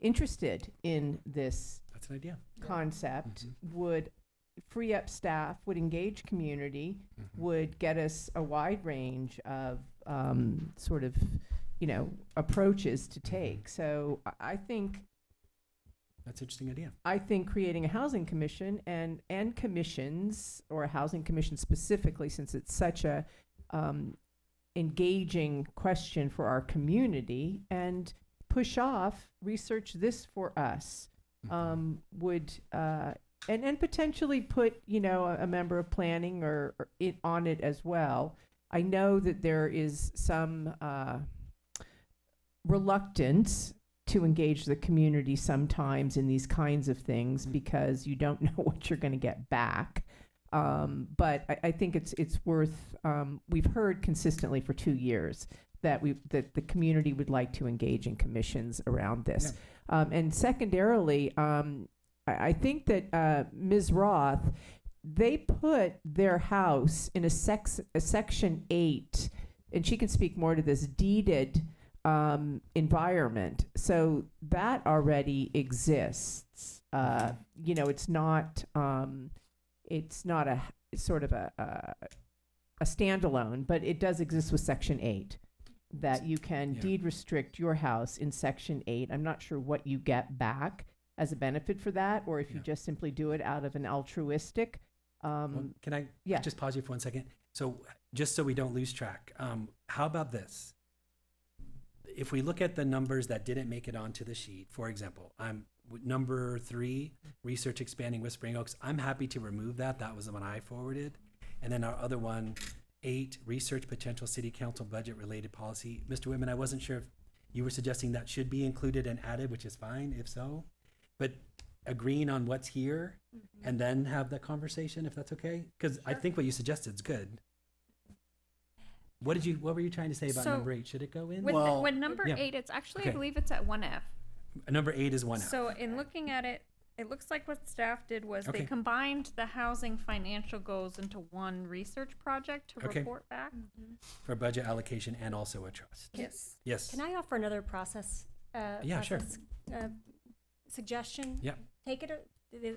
interested in this That's an idea. concept, would free up staff, would engage community, would get us a wide range of sort of, approaches to take. So I think That's an interesting idea. I think creating a housing commission and commissions, or a housing commission specifically, since it's such a engaging question for our community, and push off, research this for us, would and potentially put a member of planning or it on it as well. I know that there is some reluctance to engage the community sometimes in these kinds of things because you don't know what you're going to get back. But I think it's worth. We've heard consistently for 2 years that the community would like to engage in commissions around this. And secondarily, I think that Ms. Roth, they put their house in a Section 8, and she can speak more to this, deeded environment. So that already exists. It's not a sort of a standalone, but it does exist with Section 8, that you can deed restrict your house in Section 8. I'm not sure what you get back as a benefit for that, or if you just simply do it out of an altruistic. Well, can I just pause you for 1 second? So just so we don't lose track, how about this? If we look at the numbers that didn't make it onto the sheet, for example, number 3, research expanding Whispering Oaks, I'm happy to remove that. That was the one I forwarded. And then our other one, 8, research potential city council budget related policy. Mr. Whitman, I wasn't sure if you were suggesting that should be included and added, which is fine if so, but agreeing on what's here and then have the conversation, if that's okay? Because I think what you suggested is good. What were you trying to say about number 8? Should it go in? With number 8, it's actually, I believe it's at 1F. Number 8 is 1F. So in looking at it, it looks like what staff did was they combined the housing financial goals into one research project to report back. For budget allocation and also a trust. Yes. Yes. Can I offer another process? Sure. Suggestion? Yeah. Take it,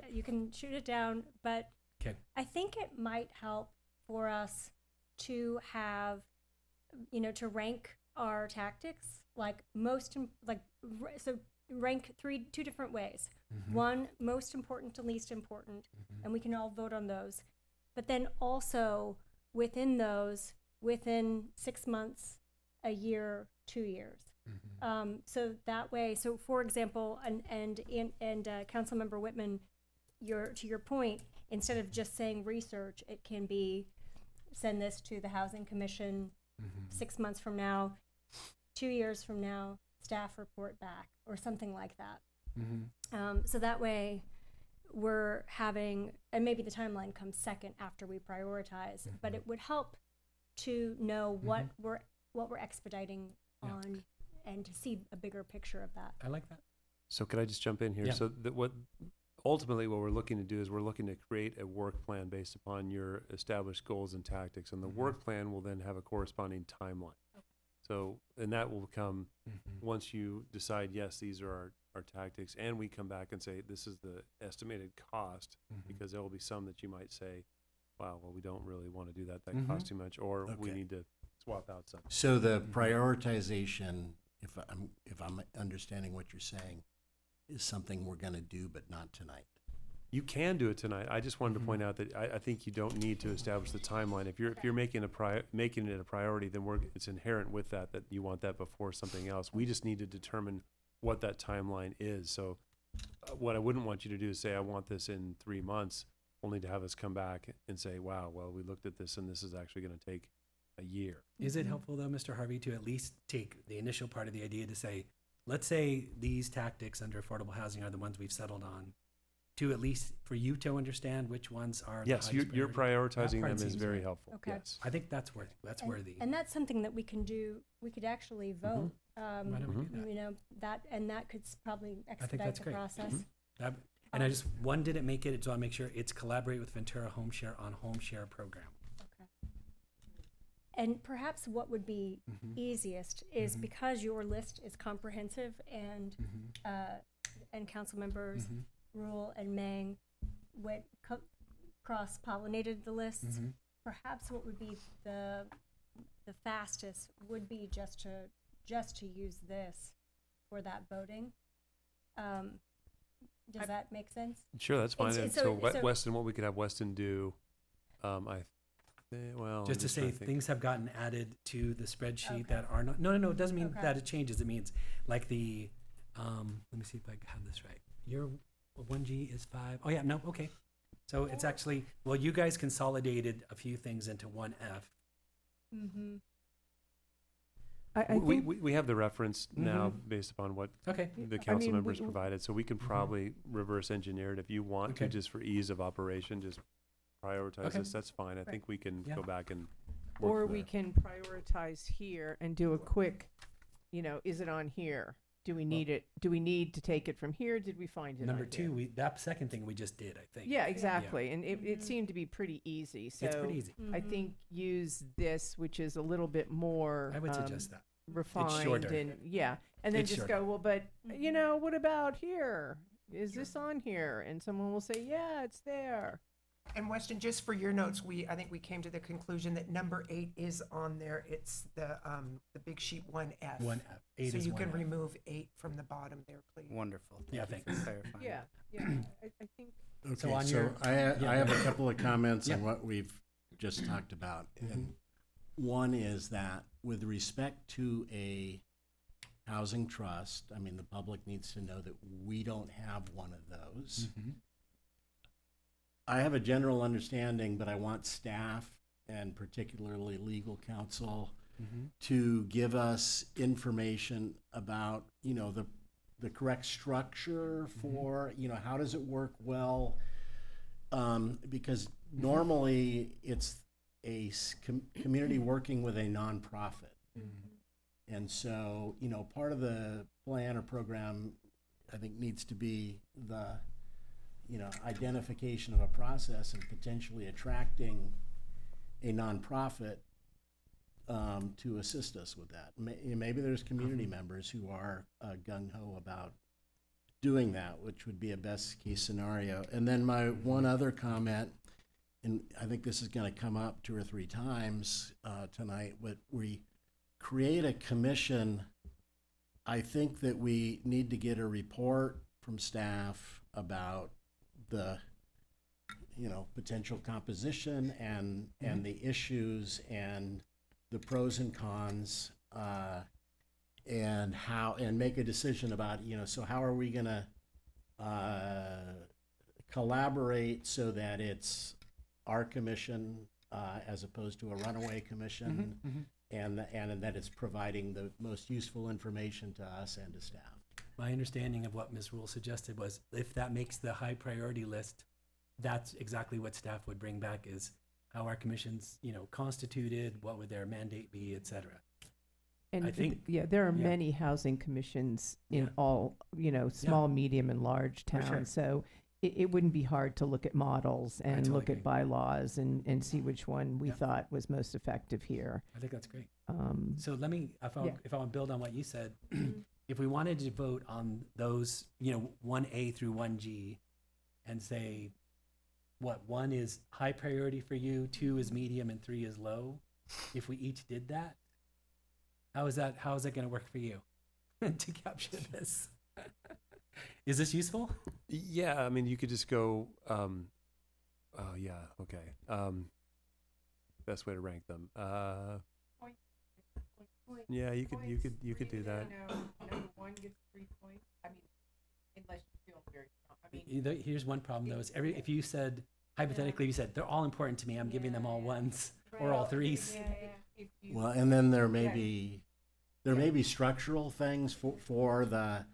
you can shoot it down, but I think it might help for us to have, to rank our tactics, so rank two different ways. One, most important to least important, and we can all vote on those. But then also within those, within 6 months, a year, 2 years. So that way, so for example, and Councilmember Whitman, to your point, instead of just saying research, it can be send this to the Housing Commission 6 months from now, 2 years from now, staff report back, or something like that. So that way we're having, and maybe the timeline comes second after we prioritize, but it would help to know what we're expediting on and to see a bigger picture of that. I like that. So could I just jump in here? Yeah. So ultimately what we're looking to do is we're looking to create a work plan based upon your established goals and tactics, and the work plan will then have a corresponding timeline. So, and that will come once you decide, yes, these are our tactics, and we come back and say, this is the estimated cost, because there will be some that you might say, wow, well, we don't really want to do that. That costs too much, or we need to swap out some. So the prioritization, if I'm understanding what you're saying, is something we're going to do, but not tonight. You can do it tonight. I just wanted to point out that I think you don't need to establish the timeline. If you're making it a priority, then it's inherent with that you want that before something else. We just need to determine what that timeline is. So what I wouldn't want you to do is say, I want this in 3 months, only to have us come back and say, wow, well, we looked at this and this is actually going to take a year. Is it helpful though, Mr. Harvey, to at least take the initial part of the idea to say, let's say these tactics under affordable housing are the ones we've settled on, to at least for you to understand which ones are the Yes, highest you're priority? prioritizing That part them is seems very right. helpful. Okay. Yes. I think that's worthy. And that's something that we can do. We could actually vote. Why don't we do that? That could probably I think expedite that's the great. process. And I just, one didn't make it, so I make sure it's collaborate with Ventura Home Share on Home Share program. And perhaps what would be Mhm. easiest is Mhm. because your list is comprehensive and council members Mhm. Rule and Mang went cross-pollinated the lists. Mhm. Perhaps what would be the fastest would be just to use this for that voting. Does that make sense? Sure, that's fine. It's- And so- so so- Weston, what we could have Weston do, well. Just to say, trying to think. things have gotten added to the spreadsheet that are not, no, it doesn't mean Okay. that it changes. It means like the, let me see if I have this right. Your 1G is 5. Oh, yeah, no, okay. So it's actually, well, you guys consolidated a few things into 1F. Mm-hmm. I We, think we have the reference now Mhm. based upon what Okay. the council mean, members we- provided, so we can Mhm. probably reverse engineer it if you want to, Okay. just for ease of operation, just prioritize Okay. this, that's fine. I think we can Yeah. go back and work or from we there. can prioritize here and do a quick, is it on here? Do we need it? Do we need to take it from here? Did we find it Number on 2, here? that second thing we just did, I think. Yeah, exactly. And it Mhm. seemed to be pretty easy. So It's pretty easy. I think use this, which is a little bit more I would suggest that. refined shorter. and and then It's just shorter. go, well, but what about here? Is this on here? And someone will say, yeah, it's there. And Weston, just for your notes, I think we came to the conclusion that number 8 is on there. It's the big sheet 1F. 1F. 8 So is you can 1F. remove 8 from the bottom there, please. Wonderful. Yeah, Thank you thanks. for clarifying. Yeah, I think. Okay, on so your- I yeah, have go a ahead. couple of comments on Yeah. what we've just talked about. Mhm. And one is that with respect to a housing trust, I mean, the public needs to know that we don't have one of those. Mhm. I have a general understanding, but I want staff and particularly legal counsel Mhm. to give us information about, the correct structure for, how does it work well? Because normally it's a community working with a nonprofit. And so, part of the plan or program, I think, needs to be the, identification of a process and potentially attracting a nonprofit to assist us with that. Maybe there's community members who are gung-ho about doing that, which would be a best case scenario. And then my one other comment, and I think this is going to come up 2 or 3 times tonight, but we create a commission. I think that we need to get a report from staff about the potential composition and the issues and the pros and cons, and make a decision about, so how are we gonna collaborate so that it's our commission as opposed to a runaway commission, and that it's providing the most useful information to us and to staff. My understanding of what Ms. Rule suggested was if that makes the high priority list, that's exactly what staff would bring back is how our commission's, constituted, what would their mandate be, et cetera. And I think- there are yeah. many housing commissions in Yeah. all, small, medium, and large For sure. towns. So it wouldn't be hard to look at models and totally look at agree. bylaws and see which one we Yeah. thought was most effective here. I think that's great. So let me, if I want to build on what you said, if we wanted to vote on those, 1A through 1G and say, what, 1 is high priority for you, 2 is medium, and 3 is low, if we each did that, how is that going to work for you to capture this? Is this useful? Yeah, I mean, you could just go, yeah, okay. Best way to rank them. Yeah, you could do that. Number 1 gets 3 points. I mean, unless you feel very strong. I mean, Here's one problem though, is if you said, hypothetically, you said, they're all important to me, I'm giving them all 1s or all 3s. Well, and then there may be structural things for the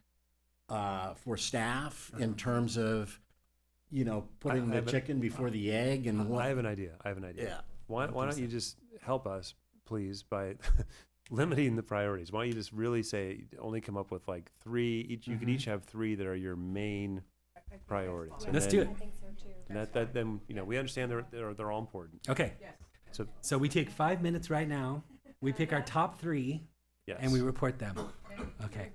for staff in terms of putting I the have chicken before the egg and what. I have an idea. Yeah. Why don't you just help us, please, by limiting the priorities? Why don't you just really say, only come up with like 3 each? You could each have 3 that are your main priorities. And Let's do then- it. I think so too. And that then we understand they're all important. Okay. So we take 5 minutes right now. We pick our top 3 Yes. and we report them. Okay.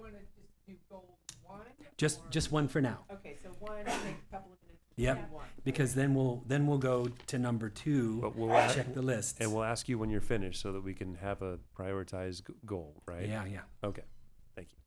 Just one for now. Okay, so one, take a couple of minutes. Yep. Because then we'll go to number 2. But we'll check the list. And we'll ask you when you're finished so that we can have a prioritized goal, right? Yeah. Okay, thank you.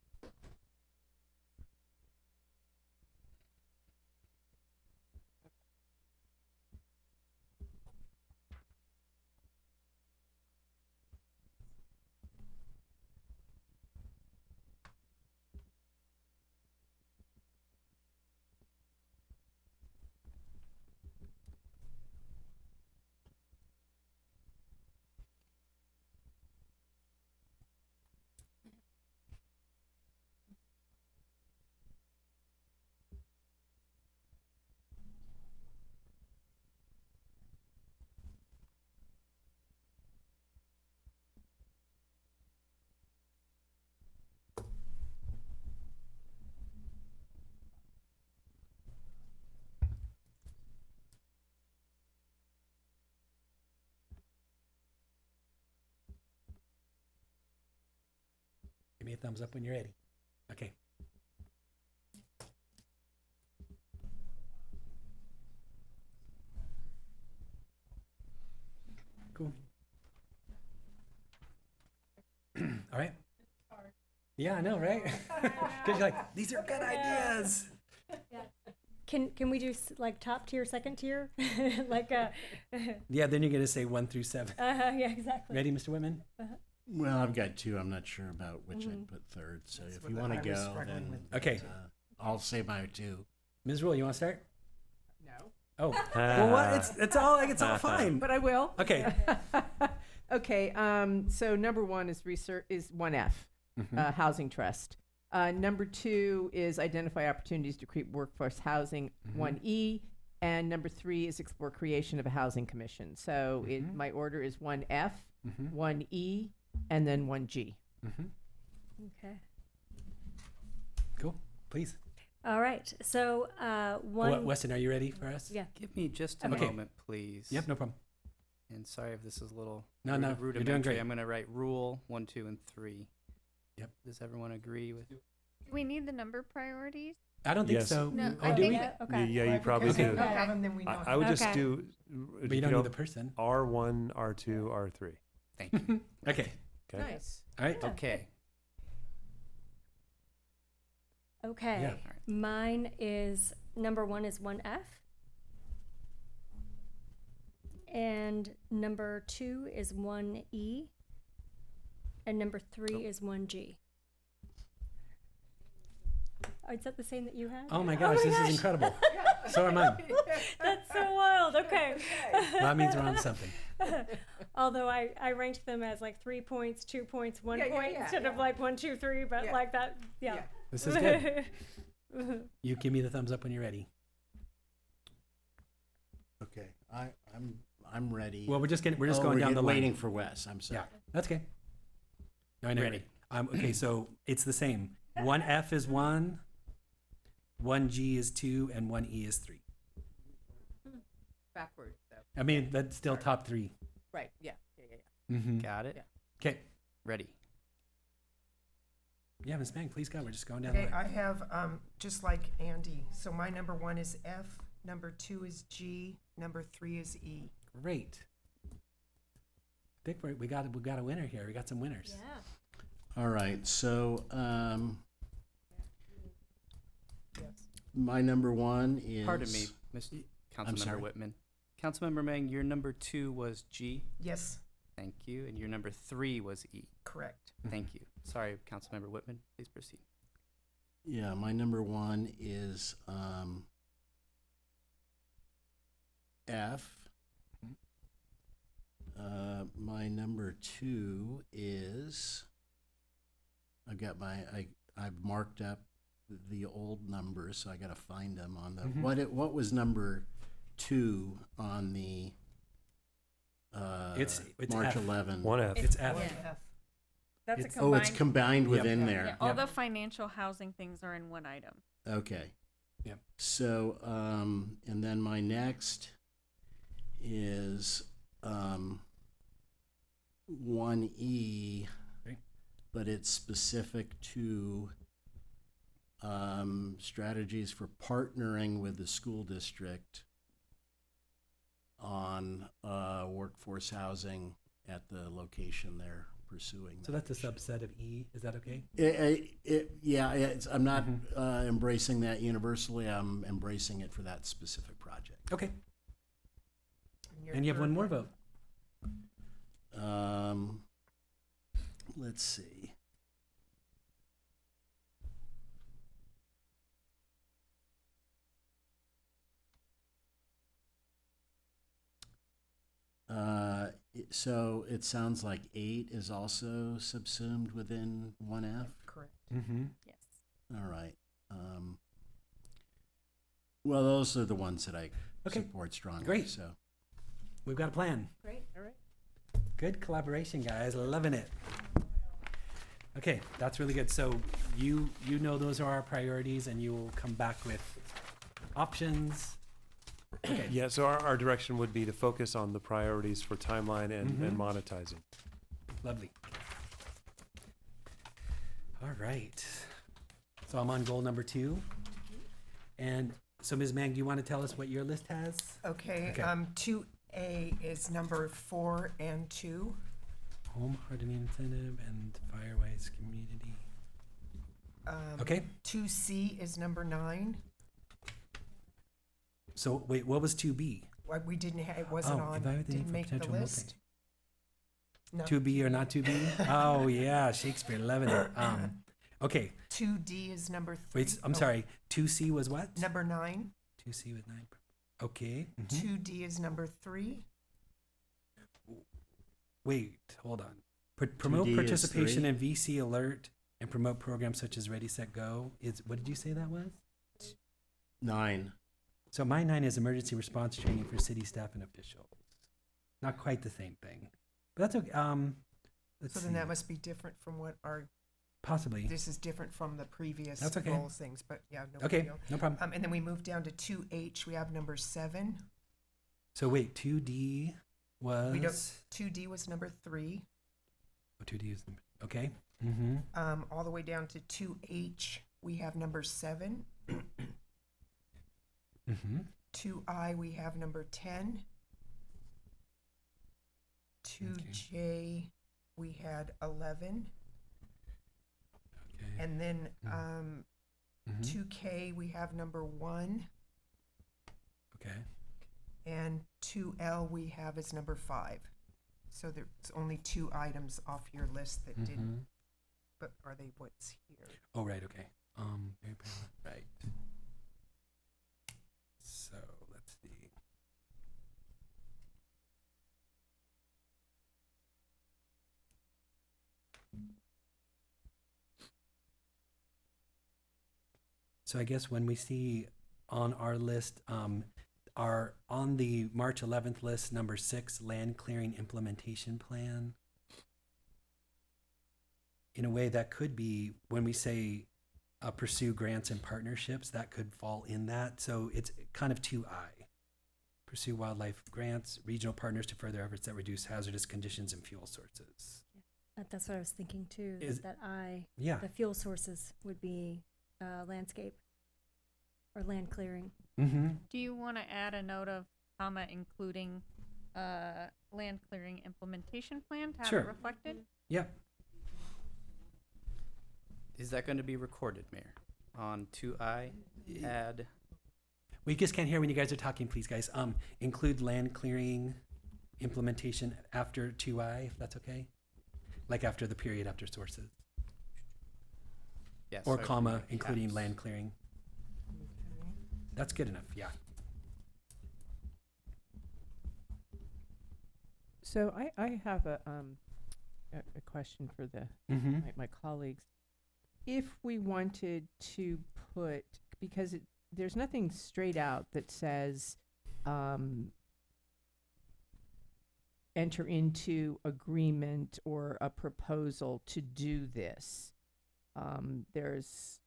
Give me a thumbs up when you're ready. Okay. Cool. All right. Yeah, I know, right? Because you're like, these are good ideas. Can we do like top tier, second tier? Like Yeah, then you're going to say 1 through 7. yeah, exactly. Ready, Mr. Whitman? Well, I've got 2. I'm not sure about which Mhm. I'd put third. So That's if what you I want to was go, struggling then with. Okay. I'll say my 2. Ms. Rule, you want to start? No. Oh, well, what? It's all fine. But I will. Okay. Okay, so number 1 is research, is 1F, Mhm. Housing Trust. Number 2 is identify opportunities to create workforce housing, Mhm. 1E. And number 3 is explore creation of a housing commission. So Mhm. my order is 1F, Mhm. 1E, and then 1G. Mhm. Okay. Cool. Please. All right. So one. Weston, are you ready for us? Yeah. Give me just a Okay. moment, please. Yep, no problem. And sorry if this is a little No, no, you're doing rudimentary. great. I'm going to write rule 1, 2, and 3. Yep. Does everyone agree with? Do we need the number priorities? I don't think Yes. so. No, Oh, I do think we? that- Okay. Yeah, you probably Okay. do. If we don't have them, then we know. I would just Okay. do. But you don't need the person. R1, R2, R3. Thank you. Okay. Okay. Nice. All right. Okay. Okay. Yeah. Mine is number 1 is 1F. And number 2 is 1E. And number 3 is 1G. Oh, is that the same that you had? Oh my gosh, this is incredible. So am I. That's so wild. Okay. Well, that means we're on something. Although I ranked them as like 3 points, 2 points, 1 Yeah, yeah, point yeah, instead of yeah. like 1, 2, 3, but Yeah. like that. Yeah. Yeah. This is good. You give me the thumbs up when you're ready. Okay. I'm ready. Well, we're just going we're down the line. waiting for Wes. I'm sorry. Yeah, that's okay. No, I know. Ready. Okay, so it's the same. 1F is 1, 1G is 2, and 1E is 3. Backwards, though. I mean, that's still top 3. Right, yeah. Mm-hmm. Got it? Yeah. Okay. Ready. Yeah, Ms. Bang, please go. We're just going down the Okay, line. I have, just like Andy, so my number 1 is F, number 2 is G, number 3 is E. Great. I think we got a winner here. We got some winners. Yeah. All right. So my number 1 is. Pardon me, Mr. Councilmember sorry. Whitman. Councilmember Mang, your number 2 was G. Yes, Thank you. And your number 3 was E. correct. Thank you. Sorry, Councilmember Whitman. Please proceed. Yeah, my number 1 is F. My number 2 is. I've marked up the old numbers, so I got to find them on the. Mhm. What was number 2 on the? It's March F. 11. 1F. It's F. F. That's It's- a Oh, combined. it's combined Yep. within Yeah. there. Yeah, all Yep. the financial housing things are in one item. Okay. Yep. So, and then my next is 1E, Okay. but it's specific to strategies for partnering with the school district on workforce housing at the location they're pursuing. So that's a subset of E. Is that okay? I'm not embracing that universally. I'm embracing it for that specific project. Okay. your And you have third one more vote. Let's see. So it sounds like 8 is also subsumed within 1F. Correct. Mm-hmm. Yes. All right. Well, those are the ones that I Okay. support strongly. Great. So We've got a plan. Great. All right. Good collaboration, guys. Loving it. Okay, that's really good. So you know those are our priorities, and you will come back with options. Okay. Yeah, so our direction would be to focus on the priorities for timeline and Mhm. monetizing. Lovely. All right. So I'm on goal number 2. And so Ms. Mang, do you want to tell us what your list has? Okay, Okay. 2A is number 4 and 2. Home hardening incentive and Firewise community. Okay. 2C is number 9. So wait, what was 2B? We didn't have, it wasn't on, evaluate the need didn't for make the potential list. No. 2B or not 2B? Oh yeah, Shakespeare, loving it. Okay. 2D is number 3. Wait, I'm sorry. 2C was what? Number 9. 2C with 9. Okay. mhm. 2D is number 3. Wait, hold on. Promote 2D is participation 3. in VC Alert and promote programs such as Ready, Set, Go. Is what did you say that was? 9. So my 9 is emergency response training for city staff and officials. Not quite the same thing, but that's okay. Let's So see. then that must be different from what our, Possibly. this is different from the previous That's okay. goals things, but yeah, no big Okay, deal. no problem. And then we move down to 2H, we have number 7. So wait, 2D was. We don't, 2D was number 3. Oh, 2D is okay. Mm-hmm. All the way down to 2H, we have number 7. Mm-hmm. 2I, we have number 10. 2J, we had 11. Okay. And then Mhm. 2K, we have number 1. Okay. And 2L, we have as number 5. So there's only 2 items off your list that didn't, Mhm. but are they what's here? Oh, right. Okay. Right. So let's see. So I guess when we see on our list, our on the March 11th list, number 6, land clearing implementation plan. In a way, that could be when we say pursue grants and partnerships, that could fall in that. So it's kind of 2I. Pursue wildlife grants, regional partners to further efforts that reduce hazardous conditions and fuel sources. That's what I was thinking too. Is- Yeah. The fuel sources would be landscape or land clearing. Mm-hmm. Do you want to add a note of comma including land clearing implementation plan to have Sure. it reflected? Yep. Is that going to be recorded, Mayor? On 2I, add, We just can't hear when you guys are talking, please, guys. Include land clearing implementation after 2I, if that's okay. Like after the period after sources. yes. Or so comma, everything including caps. land clearing. That's good enough, yeah. So I have a question for the Mm-hmm. my colleagues. If we wanted to put, because there's nothing straight out that says enter into agreement or a proposal to do this. There's,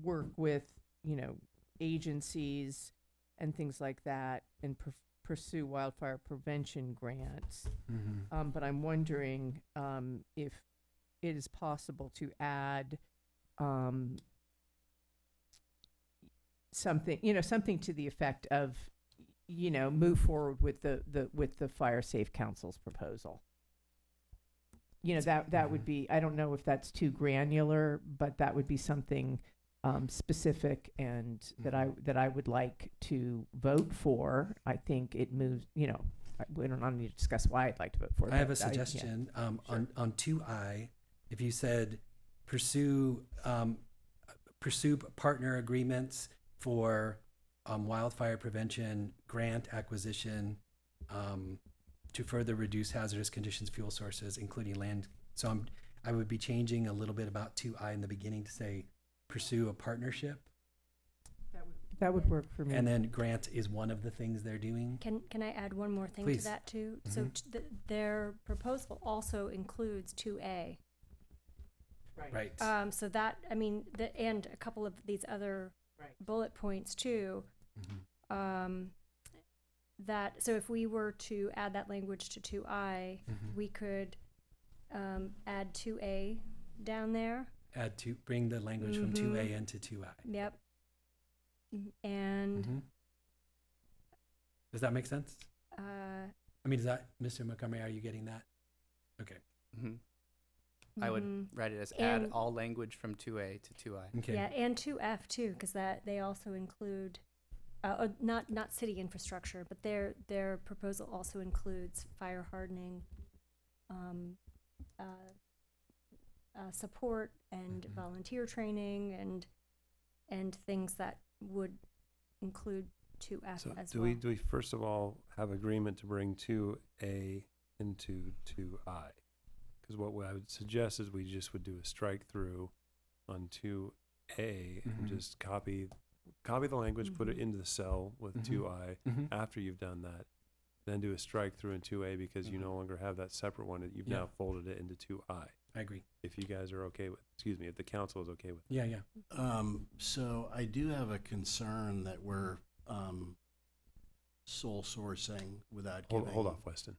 work with, agencies and things like that, and pursue wildfire prevention grants. But I'm wondering if it is possible to add something to the effect of, move forward with the Fire Safe Council's proposal. That would be, I don't know if that's too granular, but that would be something specific and that I would like to vote for. I think it moves, we don't need to discuss why I'd like to vote for it. I have a but suggestion. On 2I, if you said pursue partner agreements for wildfire prevention, grant acquisition, to further reduce hazardous conditions, fuel sources, including land. So I would be changing a little bit about 2I in the beginning to say pursue a partnership. That would work for me. And then grant is one of the things they're doing. Can I add one more thing Please. to that too? So their proposal also includes 2A. Right. So that, and a couple of these other bullet points too. That, so if we were to add that language to 2I, we could add 2A down there. Bring the language from 2A into 2I. Yep. And does that make sense? Is that, Mr. Montgomery, are you getting that? Okay. I would write it as add all language from 2A to 2I. Okay. Yeah, and 2F too, because that they also include, not city infrastructure, but their proposal also includes fire hardening, support and volunteer training and things that would include 2F So as do well. we first of all have agreement to bring 2A into 2I? Because what I would suggest is we just would do a strike through on 2A and just copy the language, put it into the cell with 2I. After you've done that, then do a strike through in 2A because you no longer have that separate one. You've now folded it into 2I. I agree. If you guys are okay with, if the council is okay with. Yeah. So I do have a concern that we're sole sourcing without giving, Hold off, Weston.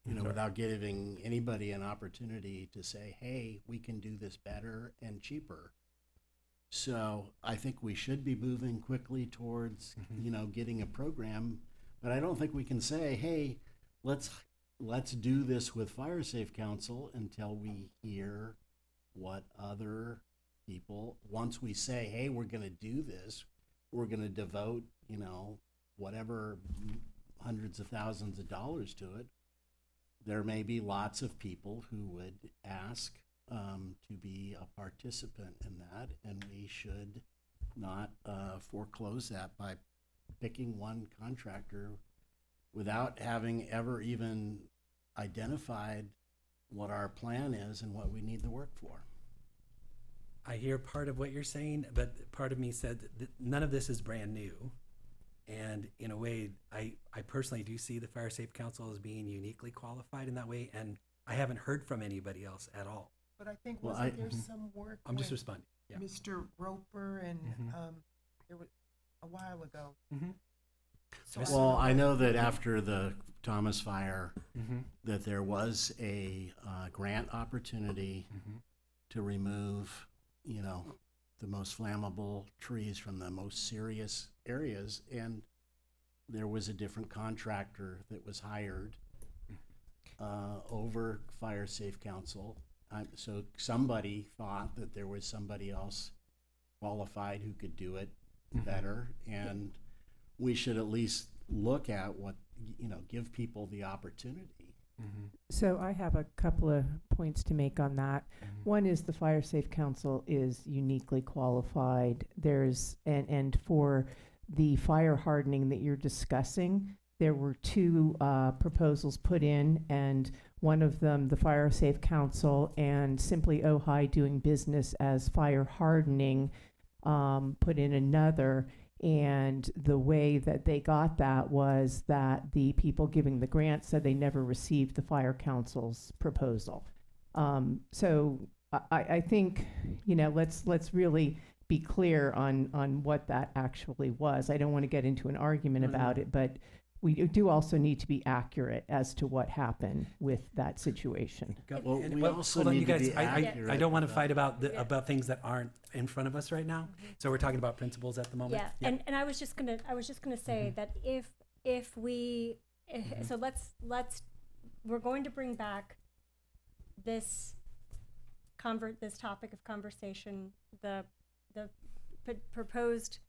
without giving anybody an opportunity to say, hey, we can do this better and cheaper. So I think we should be moving quickly towards, getting a program, but I don't think we can say, hey, let's do this with Fire Safe Council until we hear what other people, once we say, hey, we're going to do this, we're going to devote, whatever hundreds of thousands of dollars to it. There may be lots of people who would ask to be a participant in that, and we should not foreclose that by picking one contractor without having ever even identified what our plan is and what we need the work for. I hear part of what you're saying, but part of me said that none of this is brand new. And in a way, I personally do see the Fire Safe Council as being uniquely qualified in that way, and I haven't heard from anybody else at all. But I think Well, wasn't there some work I'm just with responding. Yeah. Mr. Roper and there was a while ago. So I Well, don't I know that after the Thomas fire, Mm-hmm. that there was a grant opportunity to remove, the most flammable trees from the most serious areas, and there was a different contractor that was hired over Fire Safe Council. So somebody thought that there was somebody else qualified who could do it better, and we should at least look at what, give people the opportunity. So I have a couple of points to make on that. One is the Fire Safe Council is uniquely qualified. And for the fire hardening that you're discussing, there were two proposals put in, and one of them, the Fire Safe Council and Simply Ojai doing business as fire hardening, put in another. And the way that they got that was that the people giving the grant said they never received the Fire Council's proposal. So I think, let's really be clear on what that actually was. I don't want to get into an argument about it, but we do also need to be accurate as to what happened with that situation. Well, we Well, also hold on, need you to guys. be I accurate don't want to about- fight about things that aren't in front of us right now. So we're talking about principles at the moment. Yeah, and I was just gonna say that if we so let's we're going to bring back this this topic of conversation, the proposed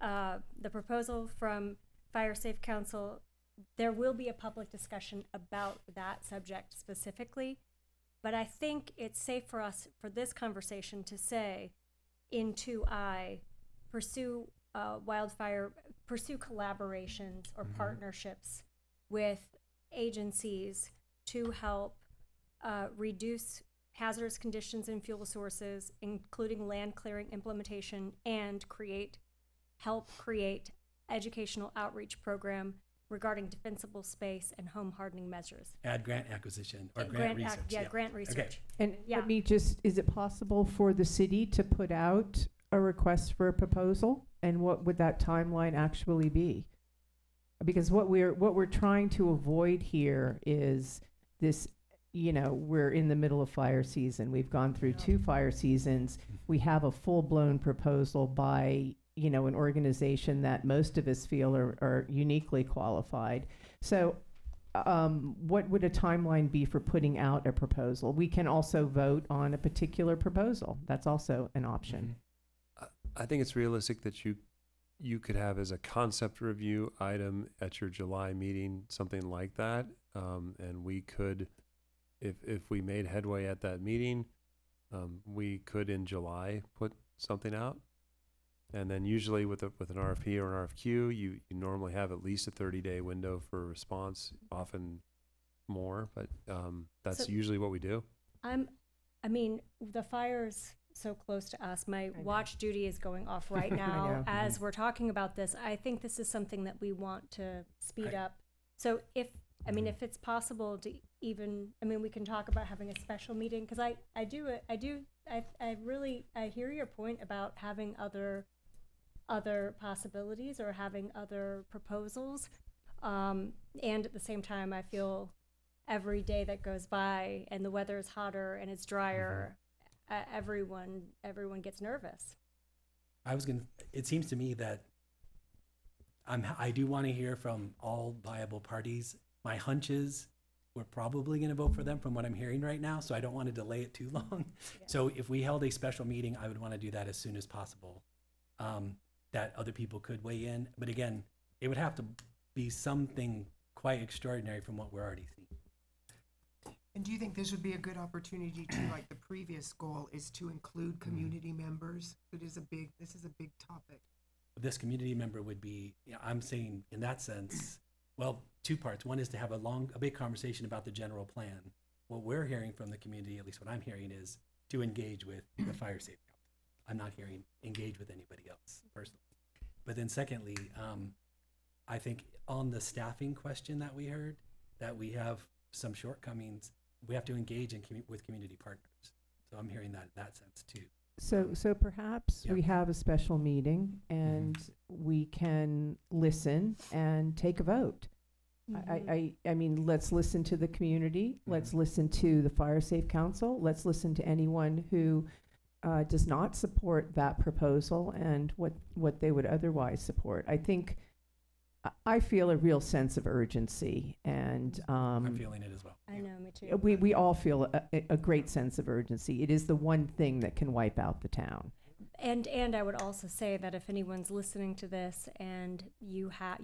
the proposal from Fire Safe Council. There will be a public discussion about that subject specifically, but I think it's safe for us for this conversation to say in 2I, pursue pursue collaborations or partnerships with agencies to help reduce hazardous conditions and fuel sources, including land clearing implementation, and help create educational outreach program regarding defensible space and home hardening measures. Add grant acquisition or grant research. Grant research. And Yeah. let me just, is it possible for the city to put out a request for a proposal? And what would that timeline actually be? Because what we're trying to avoid here is this, we're in the middle of fire season. We've gone through 2 fire seasons. We have a full-blown proposal by an organization that most of us feel are uniquely qualified. So what would a timeline be for putting out a proposal? We can also vote on a particular proposal. That's also an option. I think it's realistic that you could have as a concept review item at your July meeting, something like that. And we could, if we made headway at that meeting, we could in July put something out. And then usually with an RFP or an RFQ, you normally have at least a 30-day window for response, often more, but that's So- usually what we do. The fire's so close to us. My watch duty is going off right I now know. as we're talking about this. I think this is something that we want to speed up. So if it's possible to we can talk about having a special meeting, because I hear your point about having other possibilities or having other proposals. And at the same time, I feel every day that goes by and the weather is hotter and it's drier, everyone gets nervous. It seems to me that I do want to hear from all viable parties. My hunch is we're probably going to vote for them from what I'm hearing right now, so I don't want to delay it too long. Yeah. So if we held a special meeting, I would want to do that as soon as possible, that other people could weigh in. But again, it would have to be something quite extraordinary from what we're already seeing. And do you think this would be a good opportunity to, like the previous goal, is to include community members? This is a big topic. This community member would be, I'm saying in that sense, well, 2 parts. One is to have a big conversation about the general plan. What we're hearing from the community, at least what I'm hearing, is to engage with the Fire Safe Council. I'm not hearing engage with anybody else personally. But then secondly, I think on the staffing question that we heard, that we have some shortcomings, we have to engage with community partners. So I'm hearing that in that sense too. So perhaps we have a special meeting and we can listen and take a vote. I mean, let's listen to the community. Let's listen to the Fire Safe Council. Let's listen to anyone who does not support that proposal and what they would otherwise support. I feel a real sense of urgency, and I'm feeling it as well. I know, me too. we all feel a great sense of urgency. It is the one thing that can wipe out the town. And I would also say that if anyone's listening to this and you have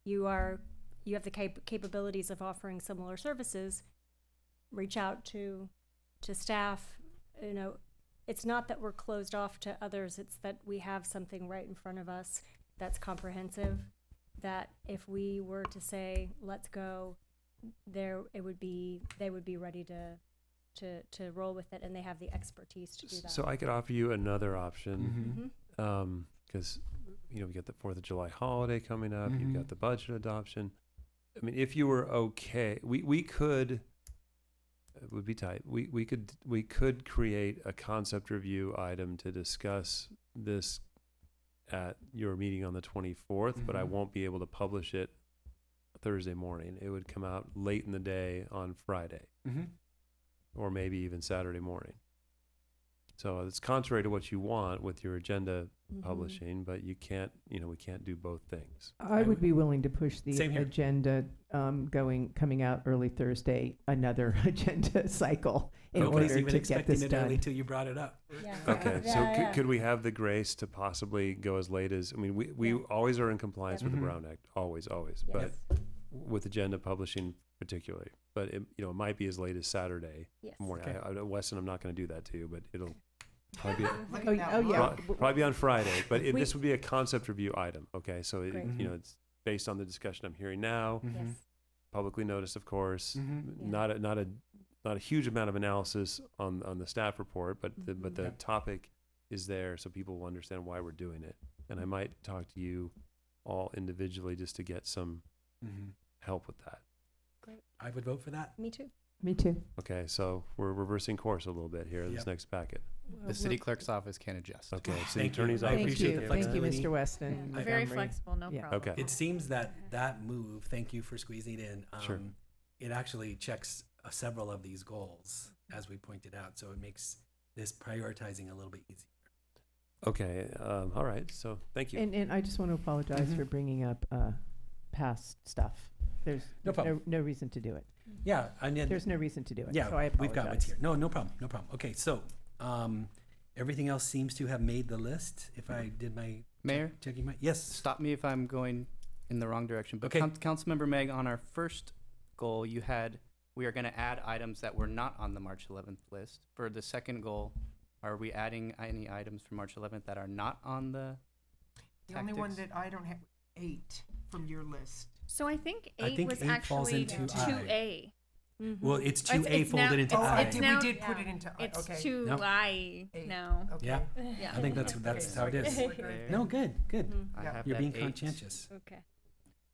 the capabilities of offering similar services, reach out to staff. It's not that we're closed off to others, it's that we have something right in front of us that's comprehensive, that if we were to say let's go, they would be ready to roll with it, and they have the expertise to do that. So I could offer you another option, because we got the 4th of July holiday coming up. You've got the budget adoption. I mean, if you were okay, we could It would be tight. We could create a concept review item to discuss this at your meeting on the 24th, but I Mhm. won't be able to publish it Thursday morning. It would come out late in the day on Friday, Mm-hmm. or maybe even Saturday morning. So it's contrary to what you want with your agenda publishing, but you can't, we can't do both things. I would be willing to push the Same here. agenda coming out early Thursday, another agenda cycle in Nobody's order even to get expecting this it done. early till you brought it up. Yeah. Okay, so Yeah. could we have the grace to possibly go as late as, we Yeah. always are in compliance with the Mhm. Brown Act, always, Yes. but with agenda publishing particularly. But it might be as late as Saturday Yes. morning. Okay. Weston, I'm not going to do that to you, but it'll probably be, Look Oh, at that oh, yeah. look. probably be on Friday. But We- this would be a concept review item, okay? So, Great. it's based on the discussion I'm hearing now, Mm-hmm. Yes. publicly noticed, of course, Mhm. Yeah. not a huge amount of analysis on the staff report, but the Yeah. topic is there so people will understand why we're doing it. And I might talk to you all individually just to get some Mm-hmm. help with that. I would vote for that. Me too. Me too. Okay, so we're reversing course a little bit here. This Yep. next packet. The city clerk's office can adjust. Okay, city Thank you. attorney's I office. Thank appreciate you. the Thank you, flexibility. Mr. Weston. Ms. Very Emery. flexible, no Yeah. problem. Okay. It seems that move, thank you for squeezing in. Sure. It actually checks several of these goals, as we pointed out. So it makes this prioritizing a little bit easier. Okay, all right. So thank you. And I just want to apologize Mhm. for bringing up past stuff. There's No problem. no reason to do it. Yeah, and then There's no reason to do it. yeah, so I we've got what's apologize. here. No problem, no problem. Okay, so everything else seems to have made the list. If I did my Mayor, checking my yes. stop me if I'm going in the wrong direction. But Okay. Councilmember Meg, on our first goal, we are going to add items that were not on the March 11th list. For the second goal, are we adding any items from March 11th that are not on the The only one tactics? that I don't have, 8 from your list. So I think I 8 think was 8 falls actually into 2A. Well, it's It's- 2A it's folded now- into Oh, I. it's we now- did put yeah. it into, It's okay. 2I Eight. now. Okay. Yeah. Yeah. I think that's how it is. There. No, good. I Yeah. have You're that being 8. conscientious. Okay.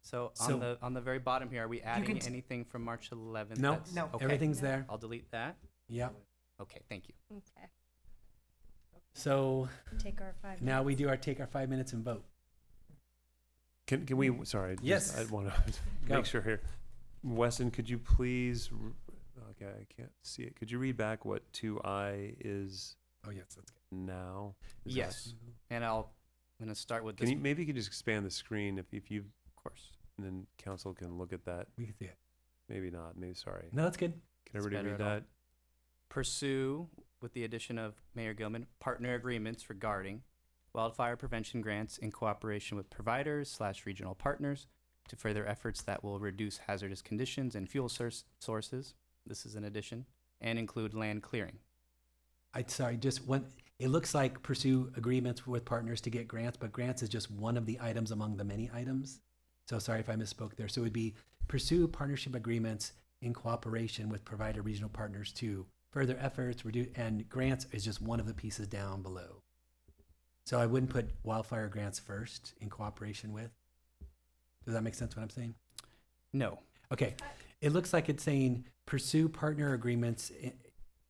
So So- on the very bottom here, are we adding can t- anything from March 11th? No, that's- No. Okay. everything's there. I'll delete that. Yeah. Okay, thank you. Okay. So Take our 5 now we do take our 5 minutes and vote. Can we? Sorry. Yes. I want to Go. make sure here. Weston, could you please? Okay, I can't see it. Could you read back what 2I is Oh yes, that's good. now? Is Yes. And I'm going to start with Can this. you maybe you could just expand the screen if you, Of course. and then council can look at that. We can see it. Maybe not. Maybe sorry. No, that's good. Can everybody better read at all. that? Pursue, with the addition of Mayor Gilman, partner agreements regarding wildfire prevention grants in cooperation with providers/regional partners to further efforts that will reduce hazardous conditions and fuel sources. This is an addition, and include land clearing. Just one. It looks like pursue agreements with partners to get grants, but grants is just one of the items among the many items. So sorry if I misspoke there. So it would be pursue partnership agreements in cooperation with provider regional partners to further efforts, reduce, and grants is just one of the pieces down below. So I wouldn't put wildfire grants first in cooperation with. Does that make sense what I'm saying? No. Okay. It looks like it's saying pursue partner agreements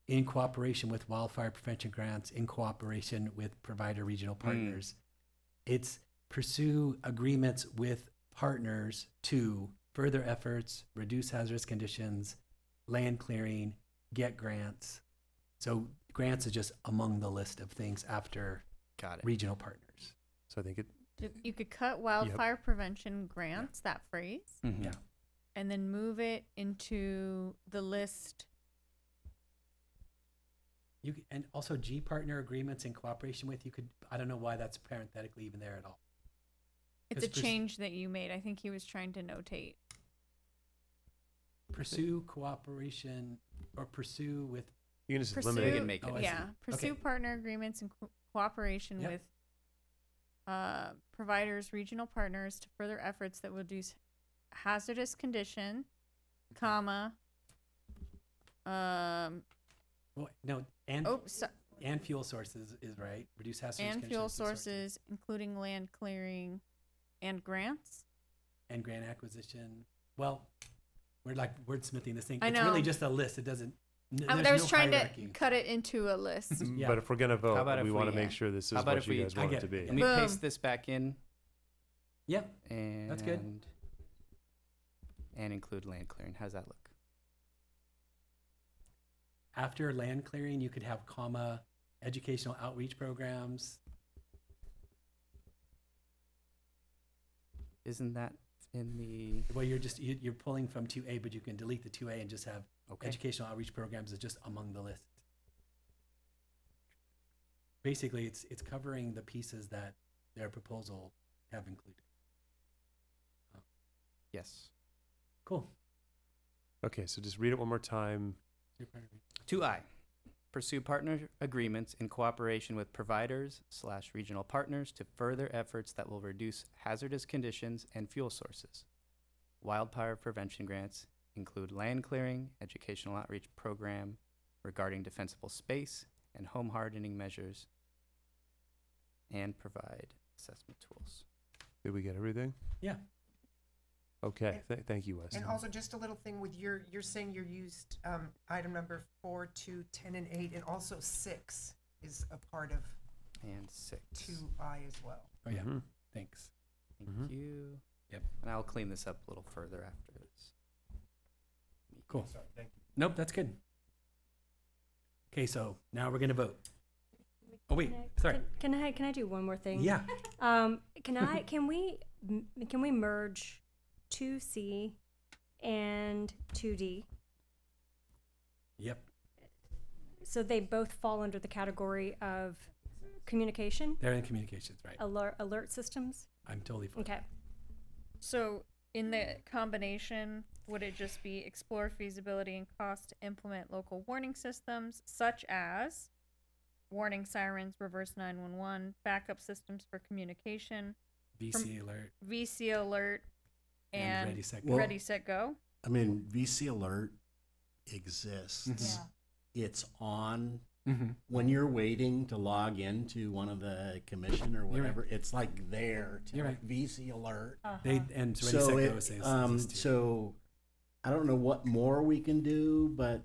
in cooperation with wildfire prevention grants in cooperation with provider regional partners. It's pursue agreements with partners to further efforts, reduce hazardous conditions, land clearing, get grants. So grants is just among the list of things after Got it. regional partners. So I think it. You could cut wildfire prevention grants, that phrase, Mhm. Yeah. and then move it into the list. And also G partner agreements in cooperation with, I don't know why that's parenthetically even there at all. It's a Just change that you made. I think he was trying to notate. Pursue cooperation or pursue with, You can just Pursue, eliminate it. can make it. Oh, I yeah, see. pursue Okay. partner agreements in cooperation Yep. with providers, regional partners to further efforts that will reduce hazardous condition, comma, well, no, and and fuel sources is right. Reduce hazardous and conditions fuel and sources, including land clearing and grants. and grant acquisition. Well, we're like wordsmithing this thing. I It's really know. just a list. It doesn't. I There's was no trying hierarchy. to cut it into a list. Yeah. But if we're gonna How vote, about we if want to we- make sure this is How about what if you we- guys I want it get to it. be. Let me Boom. paste this back in Yep, and That's good. And include land clearing. How's that look? after land clearing, you could have comma, educational outreach programs. Isn't that in the Well, you're pulling from 2A, but you can delete the 2A and just have okay? educational outreach programs is just among the list. Basically, it's covering the pieces that their proposal have included. Yes. Cool. Okay, so just read it one more time. 2I, pursue partner agreements in cooperation with providers/regional partners to further efforts that will reduce hazardous conditions and fuel sources. Wildfire prevention grants include land clearing, educational outreach program regarding defensible space, and home hardening measures, and provide assessment tools. Did we get everything? Yeah. Okay, thank you, Wes. And also, just a little thing with you're saying you used item number 4, 2, 10, and 8, and also 6 is a part of And 6. 2I as well. Oh, yeah. Mhm. Thanks. Thank Mhm. you. Yep. And I'll clean this up a little further after this. Cool. Nope, that's good. Okay, so now we're gonna vote. Oh wait, sorry. Can I do one more thing? Yeah. Can we merge 2C and 2D? Yep. So they both fall under the category of communication, They're in communications, right? alert systems. I'm totally fine. Okay. So in the combination, would it just be explore feasibility and cost to implement local warning systems such as warning sirens, reverse 911, backup systems for communication, VC alert. VC alert, And and Ready, Set, Go. Ready, Set, Go? I mean, VC Alert exists. Mhm. It's on Mm-hmm. when you're waiting to log into one of the commission or You're right. whatever. It's like there to You're right. VC Alert. They and Ready, So Set, Go it, says this too. so I don't know what more we can do, but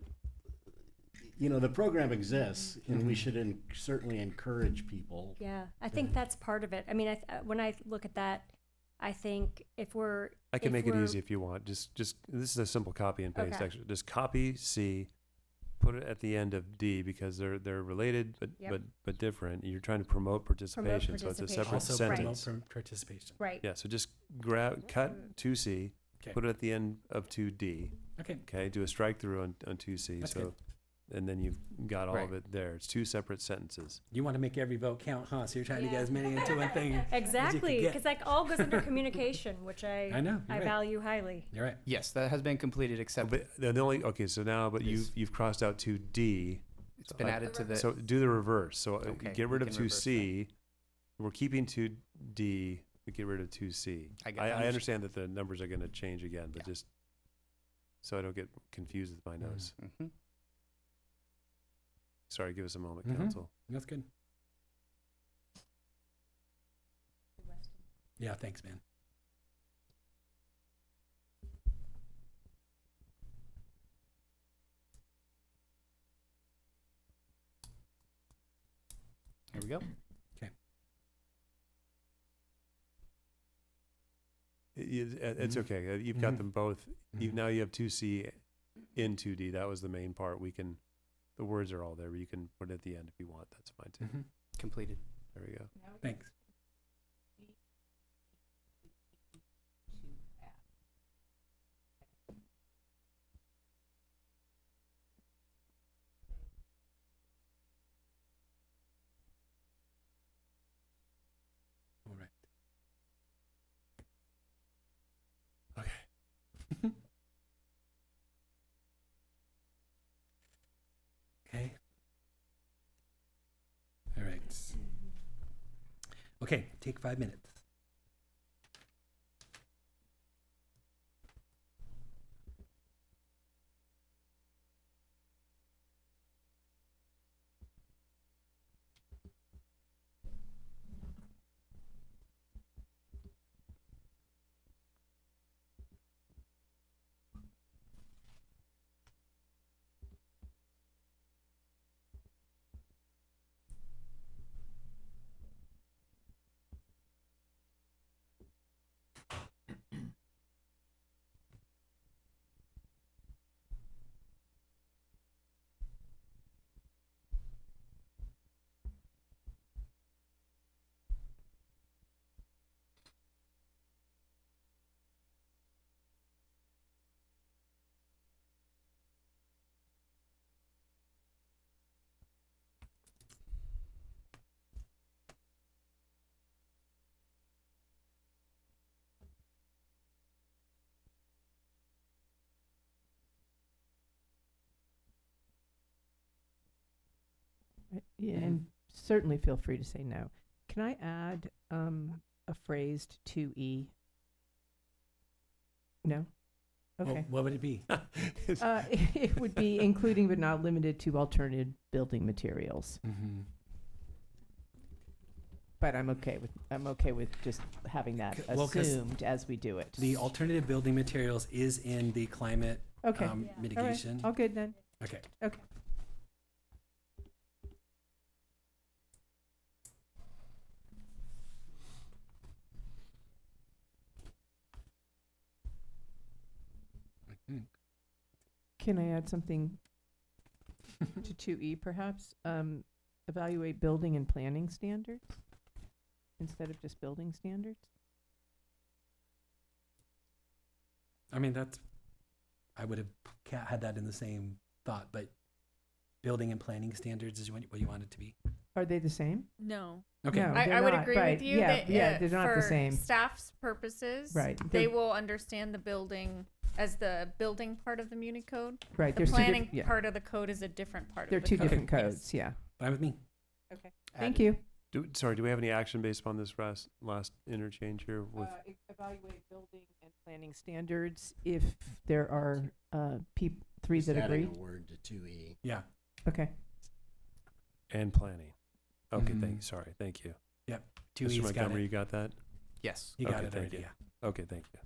you know the program exists, and we Mhm. should certainly encourage people. Yeah, I think that's part of it. I mean, when I look at that, I think if we're I can if make it we're- easy if you want. Just this is a simple copy and paste. Okay. Actually, just copy C, put it at the end of D because they're related Yep. but different. You're trying to promote participation, so it's a separate participation. Also promote sentence. participation. Right. Yeah, so just cut 2C, Okay. put it at the end of 2D. Okay. Okay, do a strike through on 2C. That's so, good. and then you've got all of Right. it there. It's two separate sentences. You want to make every vote count, huh? So you're trying to get as many into one thing. Exactly, get. because that all goes under communication, which I know, you're I right. value highly. You're right. Yes, that has been completed except But the only so now, but Yes. you've crossed out 2D. it's been added to the So do the reverse. So Okay, get rid we of can reverse 2C. We're keeping 2D. We get rid of 2C. I understand that the numbers are going to change again, but just so I don't get confused with my notes. Mhm. Sorry, give us a moment, Mhm. council. That's good. Yeah, thanks, man. Here we go. Okay. It's Mhm. okay. You've got Mhm. them both. Mhm. Now you have 2C in 2D. That was the main part. The words are all there, but you can put it at the end if you want. That's fine too. Mhm. Completed. There we go. Thanks. All right. Okay. Okay. All right. Okay, take 5 minutes. And certainly feel free to say no. Can I add a phrase to 2E? No? Okay. What would it be? It would be including but not limited to alternative building materials. Mm-hmm. But I'm okay with just having that Well, 'cause assumed as we do it. The alternative building materials is in the climate Okay. All right. mitigation. All good then. Okay. Okay. I think. Can I add something to 2E perhaps? Evaluate building and planning standards instead of just building standards? I mean, I would have had that in the same thought, but building and planning standards is what you want it to be. Are they the same? No. Okay. No, I they're would not, agree right. with you Yeah, that yeah, they're not the for same. staff's purposes, Right. they They're- will understand the building as the building part of the Muni code. Right, The there's two planning different- yeah. part of the code is a different part They're of the two code. different Yes. codes, yeah. Fine with me. Okay. Thank you. Do we have any action based upon this last interchange here with? Evaluate building and planning standards if there are three Just that adding agree. a word to 2E. Yeah. Okay. And planning. Okay, Mhm. thank you. Yep. Mr. 2E's got Montgomery, it. you got that? Yes. You got Okay, it thank already, you. yeah. Okay, thank you.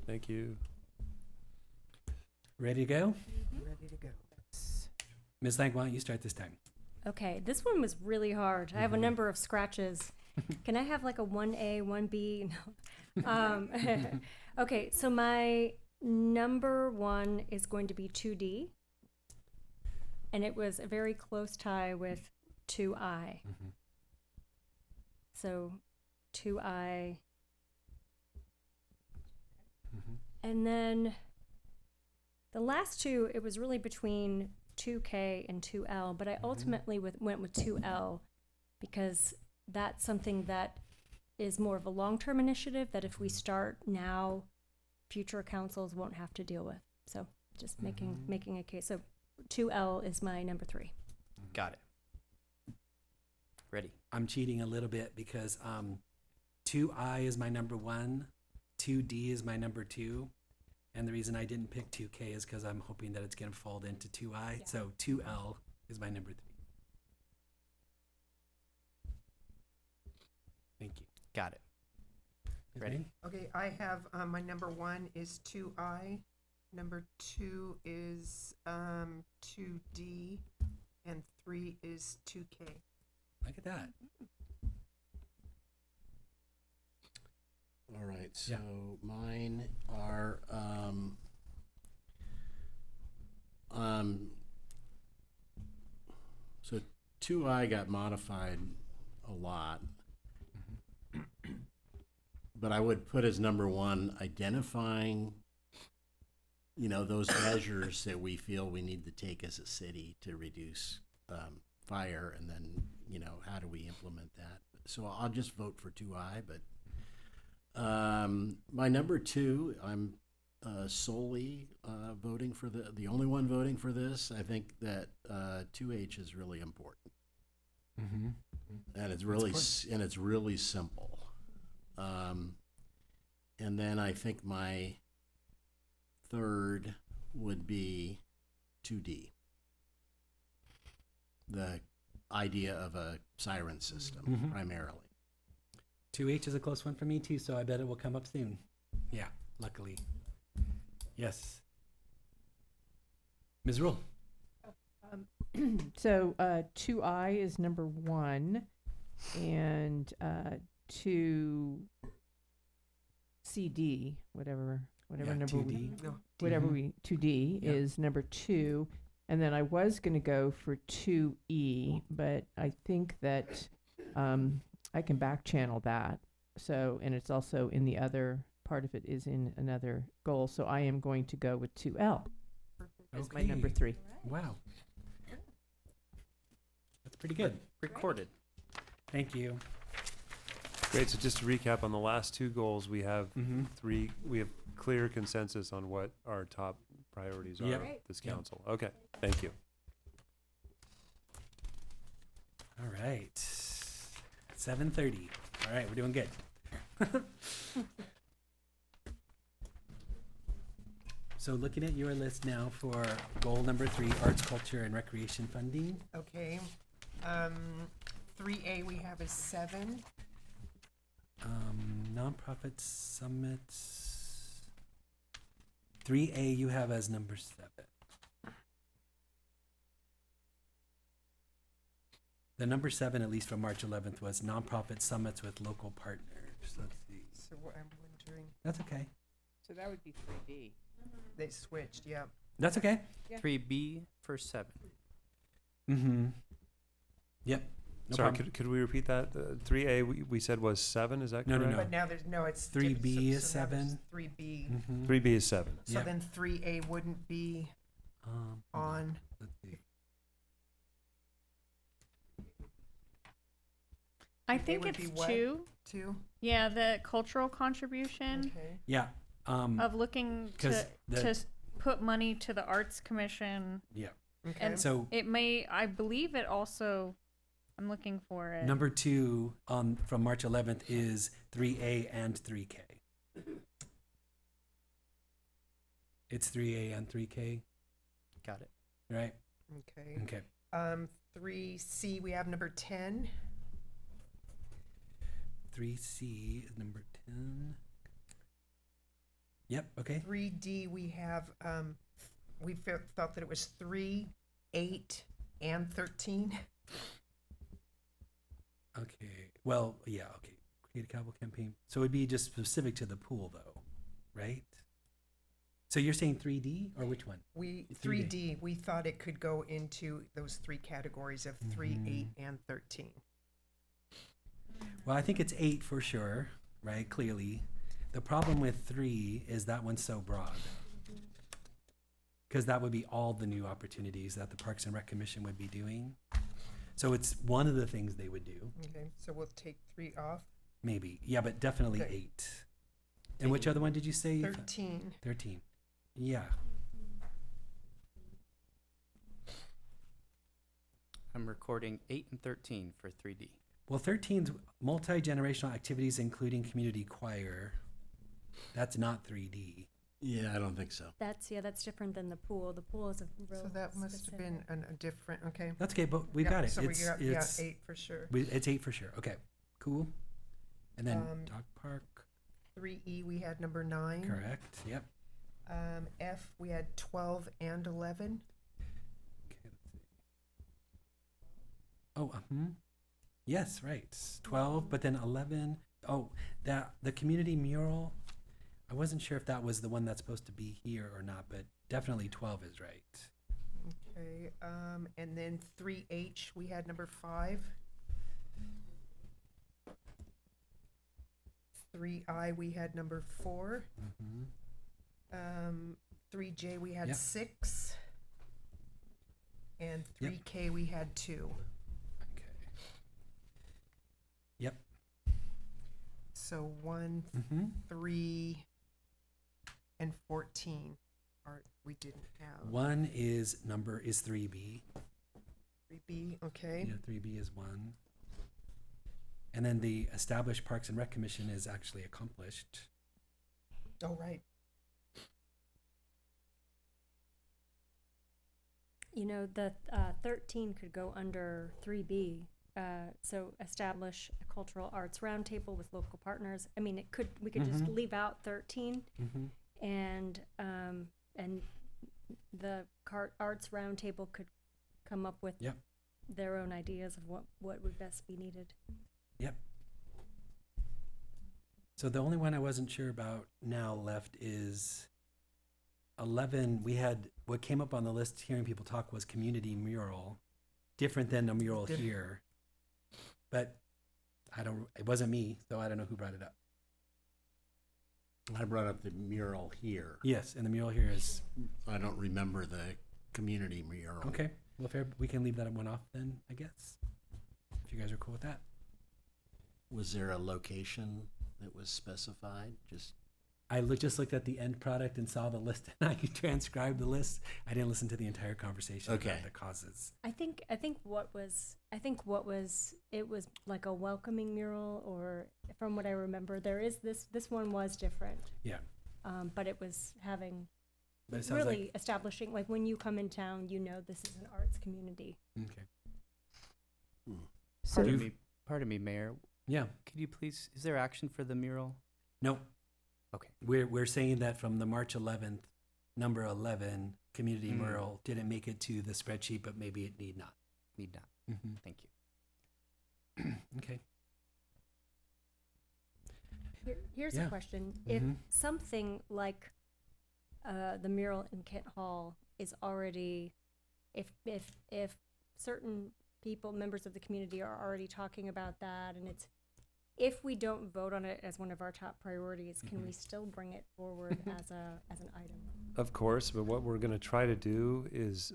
Thank you. Ready to go? Ready to go. Ms. Lang, why don't you start this time? Okay, this one was really hard. I have a Mhm. number of scratches. Can I have like a 1A, 1B? No. Okay, so my number 1 is going to be 2D. And it was a very close tie with 2I. Mm-hmm. So 2I. Mm-hmm. And then the last two, it was really between 2K and 2L, but I ultimately went with 2L because that's something that is more of a long-term initiative that if we start now, future councils won't have to deal with. So just making a case. So 2L is my number 3. Got it. Ready. I'm cheating a little bit because 2I is my number 1, 2D is my number 2, and the reason I didn't pick 2K is because I'm hoping that it's going to fold into 2I. Yeah. So 2L is my number 3. Thank you. Got it. Ms. Ready? May? Okay, I have my number 1 is 2I, number 2 is 2D, and 3 is 2K. Look at that. All right, so Yeah. mine are so 2I got modified a lot. But I would put as number 1 identifying, those measures that we feel we need to take as a city to reduce fire, and then, how do we implement that? So I'll just vote for 2I, but my number 2, I'm solely voting for the only one voting for this. I think that 2H is really important, Mm-hmm. and it's really simple. And then I think my third would be 2D. The idea of a siren system, Mhm. primarily. 2H is a close one for me too, so I bet it will come up soon. Yeah, luckily. Yes. Ms. Rule. So 2I is number 1, and 2CD, whatever Yeah, number 2D. whatever we 2D Yeah. is number 2, and then I was going to go for 2E, but I think that I can back channel that. So, and it's also in the other part of it is in another goal. So I am going to go with 2L as my number Okay. 3. Wow. That's pretty good. Recorded. Thank you. Great. So just to recap on the last 2 goals, we have Mm-hmm. we have clear consensus on what our top priorities are Yep. of this Yep. council. Okay. Thank you. All right. 7:30. All right, we're doing good. So looking at your list now for goal number 3, arts, culture, and recreation funding. Okay. 3A we have is 7. Nonprofit summits. 3A you have as number 7. The number 7, at least from March 11th, was nonprofit summits with local partners. Let's see. So what I'm wondering, That's okay. So that would be 3D. they switched, yeah. That's okay. 3B for 7. Mm-hmm. Yep. No Sorry, problem. could we repeat that? 3A we said was 7, is that No, no, correct? no. But now it's 3B is so now there's 7. 3B. Mm-hmm. 3B is 7. So Yeah. then 3A wouldn't be on. Let's see. I 3A think would it's be what? 2. 2. Yeah, the cultural contribution Okay. Yeah. of looking 'cause to put money to the Arts Commission. Yeah. Okay. And So it may, I believe it also, I'm looking for it. number 2 from March 11th is 3A and 3K. It's 3A and 3K, Got it. right? Okay. Okay. 3C we have number 10. 3C is number 10. Yep. Okay. 3D we have we felt that it was 3, 8, and 13. Okay. Well, yeah. Okay. Create a capital campaign. So it'd be just specific to the pool, though, right? So you're saying 3D or which one? 3D we thought it could go into those 3 categories of 3, 8, and 13. Well, I think it's 8 for sure, right? Clearly. The problem with 3 is that one's so broad. Because that would be all the new opportunities that the Parks and Rec Commission would be doing. So it's one of the things they would do. Okay, so we'll take 3 off. Maybe. Yeah, but definitely Okay. 8. And which other one did you say? 13. 13. Yeah. I'm recording 8 and 13 for 3D. Well, 13's multi-generational activities, including community choir. That's not 3D. Yeah, I don't think so. That's different than the pool. The pool is a real So that must have specific. been a different, okay. That's okay, but we've Yeah, got it. So It's, we got, it's, 8 for sure. it's 8 for sure. Okay, cool. And then dog park. 3E we had number 9. Correct. Yep. F we had 12 and 11. Okay, let's see. Oh, yes, right. 12, but then 11. Oh, the community mural. I wasn't sure if that was the one that's supposed to be here or not, but definitely 12 is right. Okay, and then 3H we had number 5. 3I we had number 4. 3J we had Yep. 6. And 3K we had 2. Okay. Yep. So 1, 3, and 14 we didn't have. 1 is 3B. 3B, okay. Yeah, 3B is 1. And then the established Parks and Rec Commission is actually accomplished. Oh, right. You know, the 13 could go under 3B. So establish a cultural arts roundtable with local partners. I mean, we could just leave out 13, and the arts roundtable could come up with their own ideas of what would best be needed. Yep. So the only one I wasn't sure about now left is 11. We had what came up on the list hearing people talk was community mural, different than a mural here. But it wasn't me, so I don't know who brought it up. I brought up the mural here. Yes, and the mural here is. I don't remember the community mural. Okay, well, we can leave that one off then, I guess. If you guys are cool with that. Was there a location that was specified? Just just looked at the end product and saw the list, and I could transcribe the list. I didn't listen to the entire conversation Okay. about the causes. I think what was it was like a welcoming mural, or from what I remember, there is this one was different. Yeah. But it was having But it sounds really like establishing, like, when you come in town, you know this is an arts community. okay. So Pardon me, Mayor. Yeah. Could you please, is there action for the mural? No. Okay. We're saying that from the March 11th, number 11 community Mm. mural didn't make it to the spreadsheet, but maybe it need not. Need not. Mm-hmm. Thank you. Okay. Here's Yeah. a question: If Mhm. something like the mural in Kent Hall is already, if certain people, members of the community, are already talking about that, and if we don't vote on it as one of our top priorities, can we still bring it forward as an item? Of course, but what we're going to try to do is,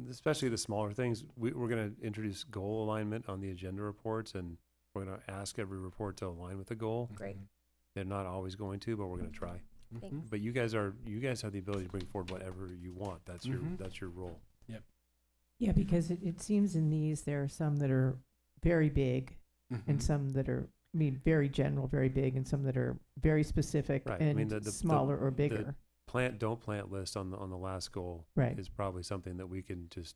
especially the smaller things, we're going to introduce goal alignment on the agenda reports, and we're going to ask every report to align with the goal. Great. They're not always going to, but we're going to try. Thanks. But you guys have the ability to bring forward whatever you want. That's your role. Yep. yeah, because it seems in these there are some that are very big, Mm-hmm. and some that are, I mean, very general, very big, and some that are very specific Right. I and mean, the smaller or bigger. Don't plant list on the last goal Right. is probably something that we can just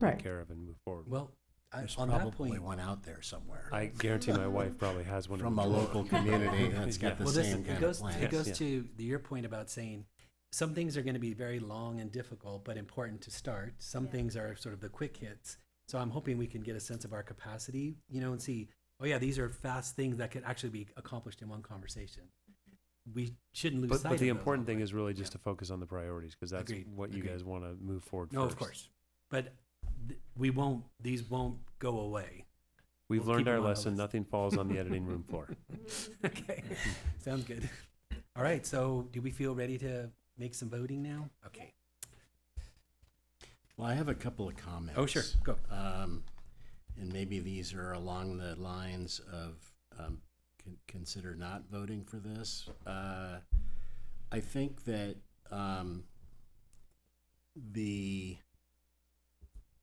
Right. take care of and move forward. Well, There's on that probably point, one out there somewhere. I guarantee my wife probably has one From in a the drawer. local community that's got the well, same kind of plan. It goes Yes. to your point about saying some things are going to be very long and difficult, but important to start. Some things are sort of the quick hits. So I'm hoping we can get a sense of our capacity, and see, oh yeah, these are fast things that could actually be accomplished in one conversation. We shouldn't lose sight But of the those important thing along is really just to focus on the priorities, because that's Agreed. what you Agreed. guys want to move forward No, first. of course. But these won't go away. We've We'll learned keep our them on the lesson. list. Nothing falls on the editing room floor. Okay, sounds good. All right, so do we feel ready to make some voting now? Okay. Well, I have a couple of comments. Oh, sure, go. And maybe these are along the lines of consider not voting for this. I think that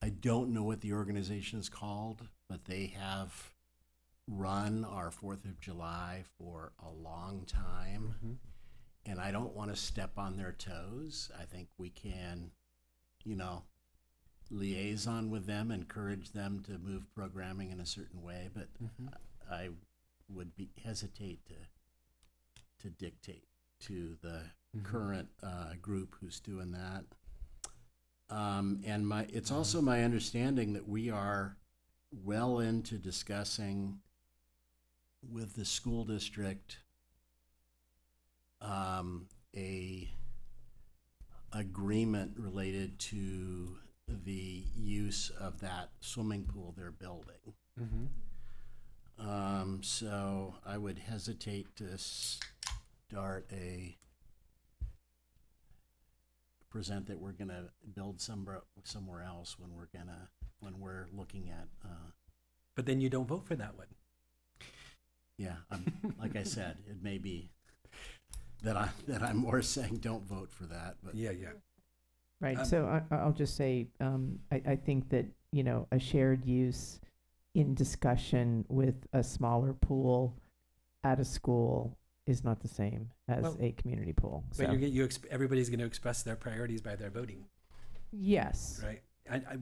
I don't know what the organization is called, but they have run our 4th of July for a long time. Mm-hmm. And I don't want to step on their toes. I think we can, liaison with them, encourage them to move programming in a certain way, but I would hesitate to dictate to the current group who's doing that. And it's also my understanding that we are well into discussing with the school district a agreement related to the use of that swimming pool they're building. So I would hesitate to present that we're gonna build somewhere else when we're looking at. But then you don't vote for that one. Yeah, like I said, it may be that I'm more saying don't vote for that, but Yeah. Right. So I'll just say, I think that, a shared use in discussion with a smaller pool at a school is not the same as Well, a community pool. But So, everybody's going to express their priorities by their voting, yes. right?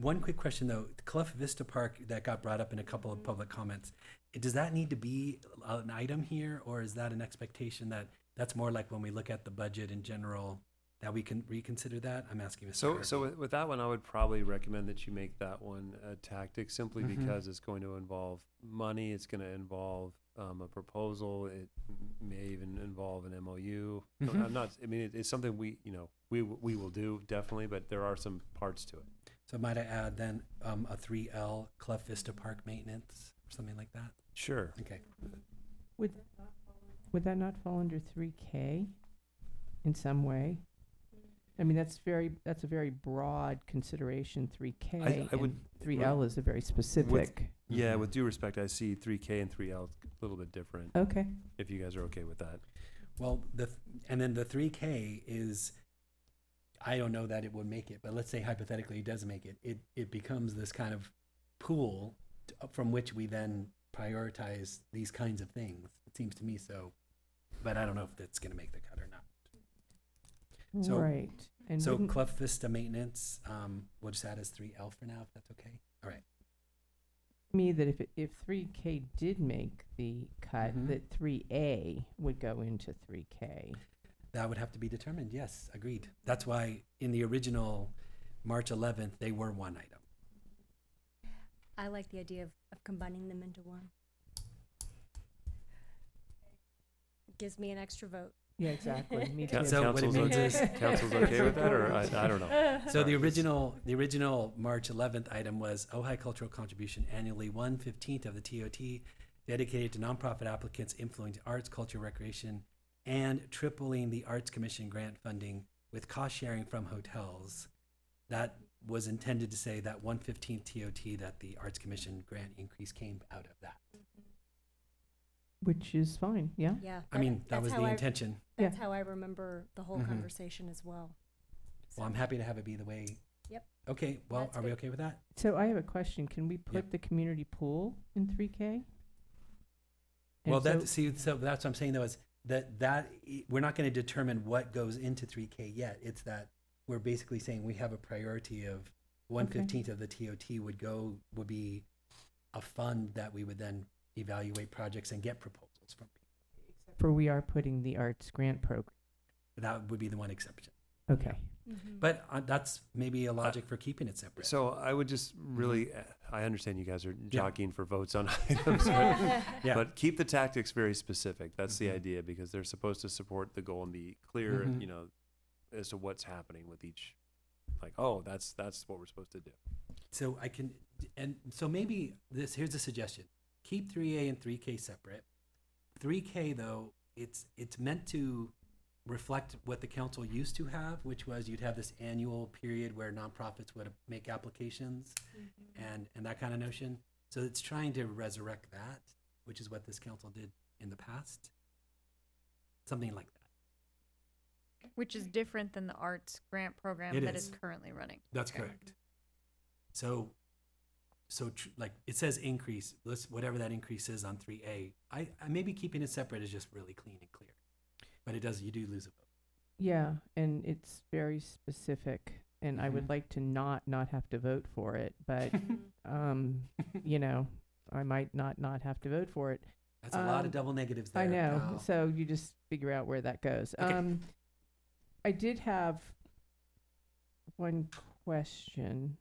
One quick question though, Clough Vista Park that got brought up in a couple of public comments, does that need to be an item here, or is that an expectation that's more like when we look at the budget in general, that we can reconsider that? I'm asking Mr. So with that one, I would probably recommend that you make that one a tactic, simply Mhm. because it's going to involve money. It's going to involve a proposal. It may even involve an MOU. Mhm. It's something we will do definitely, but there are some parts to it. So might I add then a 3L Clough Vista Park maintenance or something like that? Sure. Okay. Would that not fall under 3K in some way? I mean, that's a very broad consideration, 3K. I would- and 3L is a very specific. Yeah, with due respect, I see 3K and 3L a little bit different. Okay. If you guys are okay with that. Well, and then the 3K is, I don't know that it would make it, but let's say hypothetically it does make it. It becomes this kind of pool from which we then prioritize these kinds of things. It seems to me so, but I don't know if that's going to make the cut or not. So, Right. And so wouldn't- Clough Vista maintenance, we'll just add as 3L for now, if that's okay. All right. me that if 3K did make the cut, Mhm. that 3A would go into 3K. That would have to be determined. Yes, agreed. That's why in the original March 11th, they were one item. I like the idea of combining them into one. Gives me an extra vote. Yeah, exactly. Me Coun- too. So what it means is Council's okay with that, or I don't know. So the original March 11th item was Ojai cultural contribution annually 1/15 of the TOT dedicated to nonprofit applicants influencing arts, culture, recreation, and tripling the Arts Commission grant funding with cost sharing from hotels. That was intended to say that 1/15 TOT that the Arts Commission grant increase came out of that. Which is fine, yeah? Yeah. I mean, that that's was how the I- intention. That's Yeah. how I remember the whole Mhm. conversation as well. Well, I'm happy to have it be the way. Yep. Okay, well, That's are we good. okay with that? So I have a question. Can we put Yep. the community pool in 3K? And Well, so- so that's what I'm saying though, is we're not going to determine what goes into 3K yet. It's that we're basically saying we have a priority of 1/15 of the TOT would be a fund that we would then evaluate projects and get proposals from. For we are putting the arts grant program. That would be the one exception. Okay. But that's maybe a logic for keeping it separate. So I would just really, I understand you guys are Yeah. jockeying for votes on items, but, Yeah. but keep the tactics very specific. That's the Mhm. idea, because they're supposed to support the goal and be clear, Mhm. you know, as to what's happening with each. Like, oh, that's what we're supposed to do. So so maybe here's a suggestion. Keep 3A and 3K separate. 3K though, it's meant to reflect what the council used to have, which was you'd have this annual period where nonprofits would make applications and that kind of notion. So it's trying to resurrect that, which is what this council did in the past. Something like that. Which is different than the arts grant program It that is. is currently running. That's Okay. correct. So like it says increase, whatever that increase is on 3A. I maybe keeping it separate is just really clean and clear. But you do lose a vote. Yeah, and it's very specific, and I would Mhm. like to not have to vote for it, but, you know, I might not have to vote for it. That's a lot of Um, double negatives there. I know, pal. so you just figure out where that goes. Okay. I did have one question.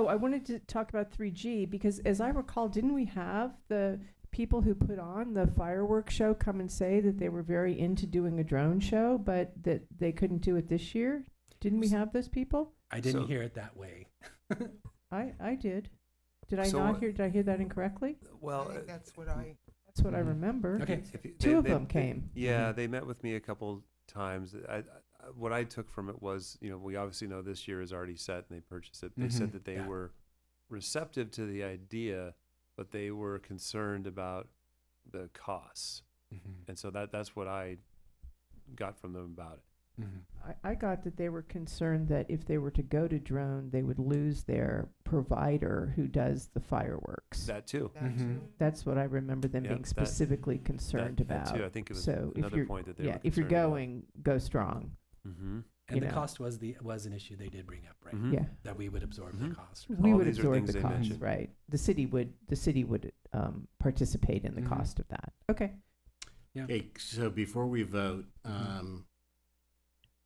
I wanted to talk about 3G because as I recall, didn't we have the people who put on the fireworks show come and say that they were very into doing a drone show, but that they couldn't do it this year? Didn't we have those people? I didn't So- hear it that way. I did. Did I So not what- hear? Did I hear that incorrectly? Well, I think that's what I. That's what I Mhm. remember. Okay. Two of them came. Yeah, they met with me a couple times. What I took from it was, you know, we obviously know this year is already set and they purchased it. They said Mhm. that they Yeah. were receptive to the idea, but they were concerned about the costs. And so that's what I got from them about it. I got that they were concerned that if they were to go to drone, they would lose their provider who does the fireworks. That too. That's what I remember them Yeah, being that- specifically concerned that about. too. I think it was So if another you're- point that they yeah, were if you're concerned about. going, go strong. Mm-hmm. And you the know. cost was an issue they did bring up, right? Mhm. Yeah. That we would absorb the cost. We All would these are absorb things the they cost, mentioned. right? The city would participate in the Mhm. cost of that. Okay. Yeah. Hey, so before we vote,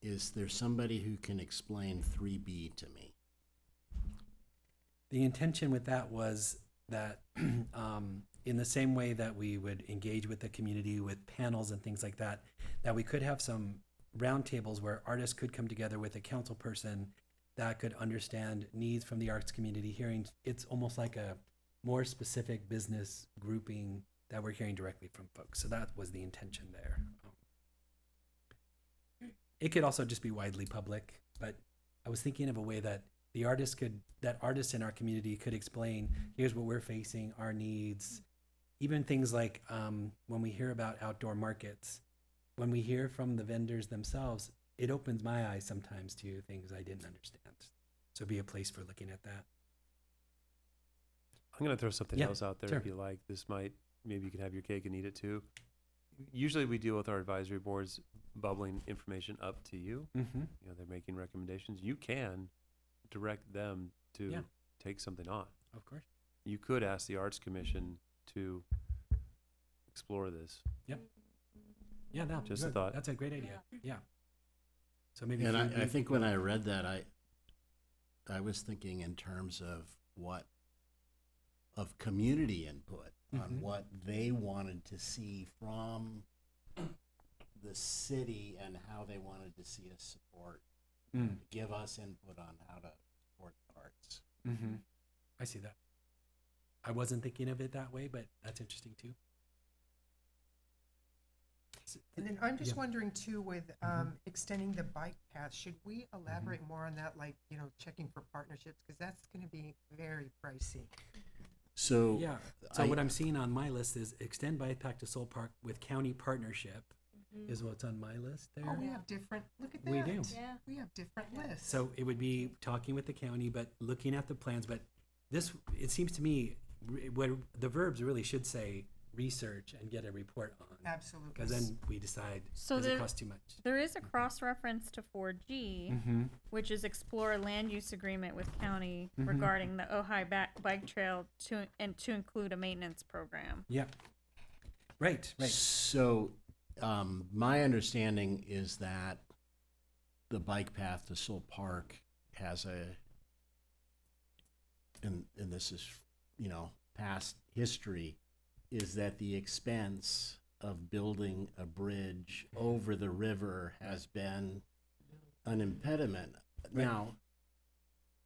is there somebody who can explain 3B to me? The intention with that was that in the same way that we would engage with the community with panels and things like that, that we could have some roundtables where artists could come together with a council person that could understand needs from the arts community hearing. It's almost like a more specific business grouping that we're hearing directly from folks. So that was the intention there. It could also just be widely public, but I was thinking of a way that artists in our community could explain, here's what we're facing, our needs, even things like when we hear about outdoor markets, when we hear from the vendors themselves, it opens my eyes sometimes to things I didn't understand. So it'd be a place for looking at that. I'm going to throw something Yeah, else out there sure. if you like. Maybe you can have your cake and eat it too. Usually we deal with our advisory boards bubbling information up to you. Mm-hmm. You know, they're making recommendations. You can direct them to Yeah. take something on. Of course. You could ask the Arts Commission to explore this. Yep. Yeah, no, Just a good. thought. That's a great idea. Yeah. So maybe. And if you- I think when I read that, I was thinking in terms of community input on Mhm. what they wanted to see from the city and how they wanted to see us support, Mm. give us input on how to support the arts. Mm-hmm. I see that. I wasn't thinking of it that way, but that's interesting too. And then I'm just Yeah. wondering too, with Mhm. extending the bike path, should we elaborate more on that, like, checking for partnerships? Because that's going to be very pricey. So Yeah. So what I'm seeing on my list is extend bike path to Soul Park with county partnership is what's on my list there. Oh, we have different, look at that. We do. Yeah. We have different lists. So it would be talking with the county, but looking at the plans. But this, it seems to me, what the verbs really should say research and get a report on. Absolutely. Because then we decide, So does it there- cost too much? There is a cross-reference to 4G, Mm-hmm. which is explore a land use agreement with county Mhm. regarding the Ojai bike trail to include a maintenance program. Yeah. Right, right. So, my understanding is that the bike path to Soul Park has and this is, past history, is that the expense of building a bridge over the river has been an impediment. Right. Now,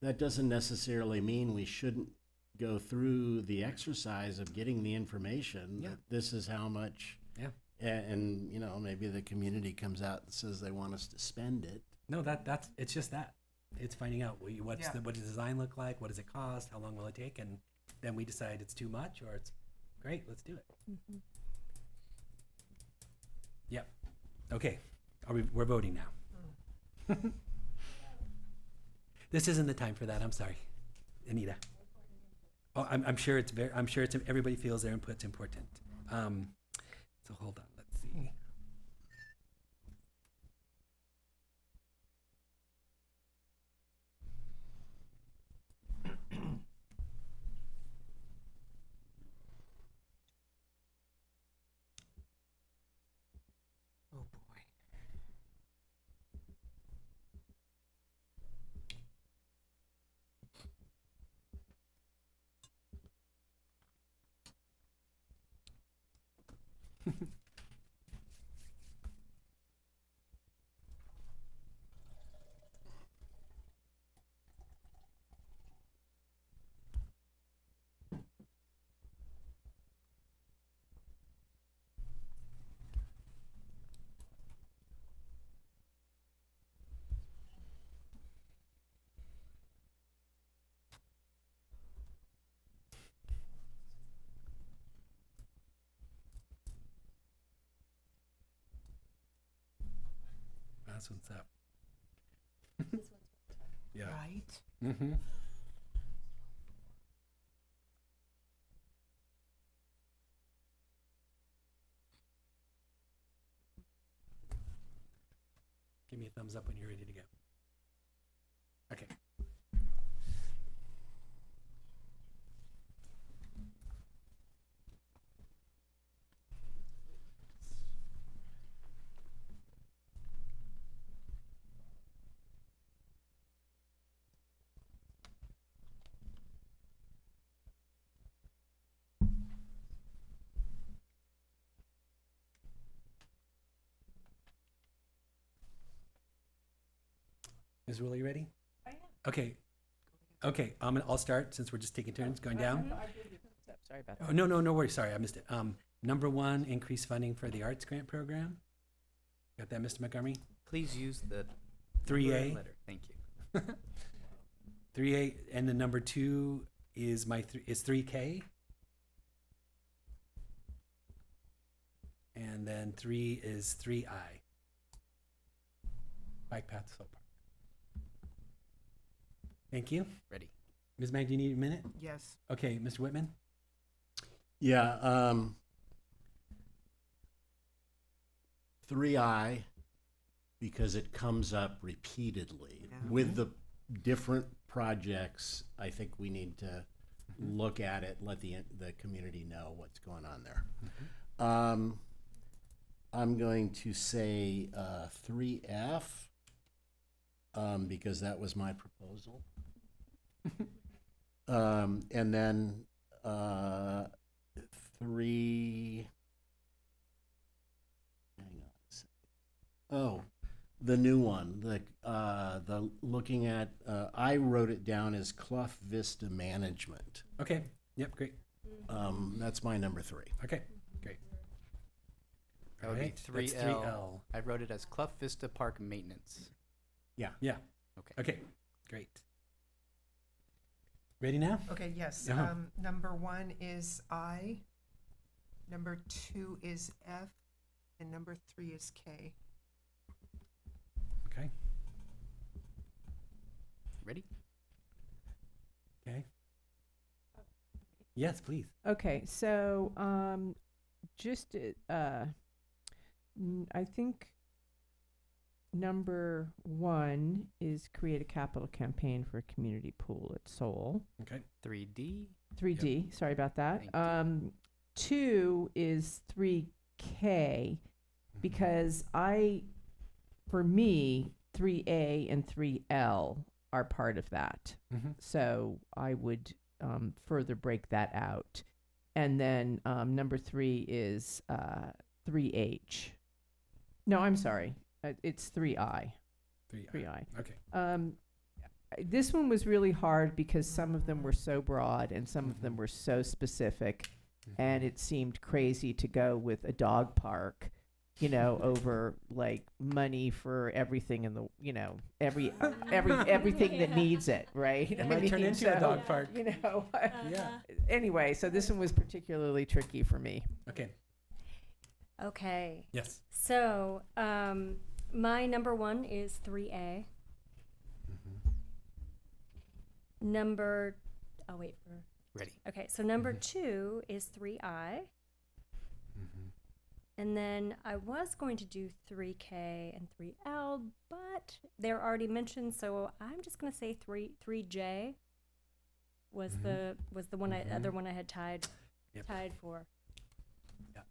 that doesn't necessarily mean we shouldn't go through the exercise of getting the information Yeah. that this is how much. Yeah. And maybe the community comes out and says they want us to spend it. No, that's it's just that. It's finding out what Yeah. does the design look like, what does it cost, how long will it take, and then we decide it's too much or it's great, let's do it. Mm-hmm. Yep. Okay. We're voting now. This isn't the time for that. I'm sorry, Anita. Oh, I'm sure it's everybody feels their input's important. So hold on. Let's see. Oh, boy. That's what's up. Yeah. Right? Mm-hmm. Give me a thumbs up when you're ready to go. Okay. Is Willie ready? I am. Okay. Okay, I'll start since we're just taking turns going down. Sorry about Oh, no worries. Sorry, I missed it. Number 1, increase funding for the arts grant program. Got that, Mr. Montgomery? Please use the 3A. letter. Thank you. 3A, and then number 2 is is 3K. And then 3 is 3I. Bike path to Slope Park. Thank you. Ready. Ms. Mag, do you need a minute? Yes. Okay, Mr. Whitman? Yeah, 3I, because it comes up repeatedly. Yeah. With the different projects, I think we need to look at it, let the community know what's going on there. I'm going to say 3F, because that was my proposal. And then 3. Hang on a second. Oh, the new one. The looking at. I wrote it down as Clough Vista Management. Okay. Yep, great. That's my number 3. Okay, great. That would be Alright, 3L. that's 3L. I wrote it as Clough Vista Park Maintenance. Yeah. Yeah. Okay. Okay, great. Ready now? Okay, yes. Uh-huh. Number 1 is I. Number 2 is F. And number 3 is K. Okay. Ready? Okay. Yes, please. Okay, so just I think number 1 is create a capital campaign for a community pool at Seoul. Okay. 3D. 3D, sorry about that. Thank 2 is 3K because for me, 3A and 3L are part of that. Mhm. So I would further break that out. And then number 3 is 3H. No, I'm sorry. It's 3I. 3I. Okay. This one was really hard because some of them were so broad and some of them were so specific, and it seemed crazy to go with a dog park, over like money for everything in the, everything that needs it, right? It might turn into a dog park. Uh-huh. Anyway, so this one was particularly tricky for me. Okay. Okay. Yes. So, my number 1 is 3A. Oh, wait. Ready. Okay, so number 2 is 3I. And then I was going to do 3K and 3L, but they're already mentioned, so I'm just going to say 3J was the one other one I had tied for. Yeah.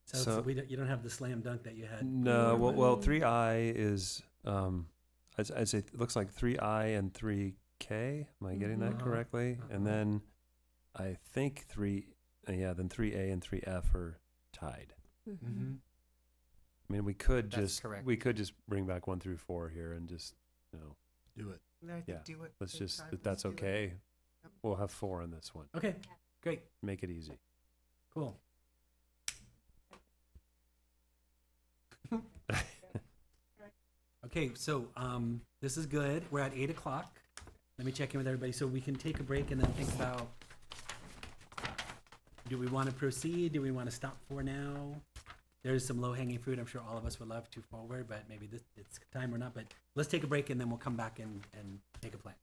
So you don't have the slam dunk that you had. No, well, 3I is, I'd say it looks like 3I and 3K. Am I getting that correctly? And then I think then 3A and 3F are tied. Mm-hmm. I mean, we could That's correct. just bring back 1 through 4 here and just, Do it. I think yeah. do it. Let's Take just, time. if that's Let's do it. okay, Yep. we'll have 4 on this one. Okay, great, Make it easy. cool. Okay, so this is good. We're at 8 o'clock. Let me check in with everybody so we can take a break and then think about, do we want to proceed? Do we want to stop for now? There's some low-hanging fruit I'm sure all of us would love to forward, but maybe it's time or not. But let's take a break and then we'll come back and make a plan.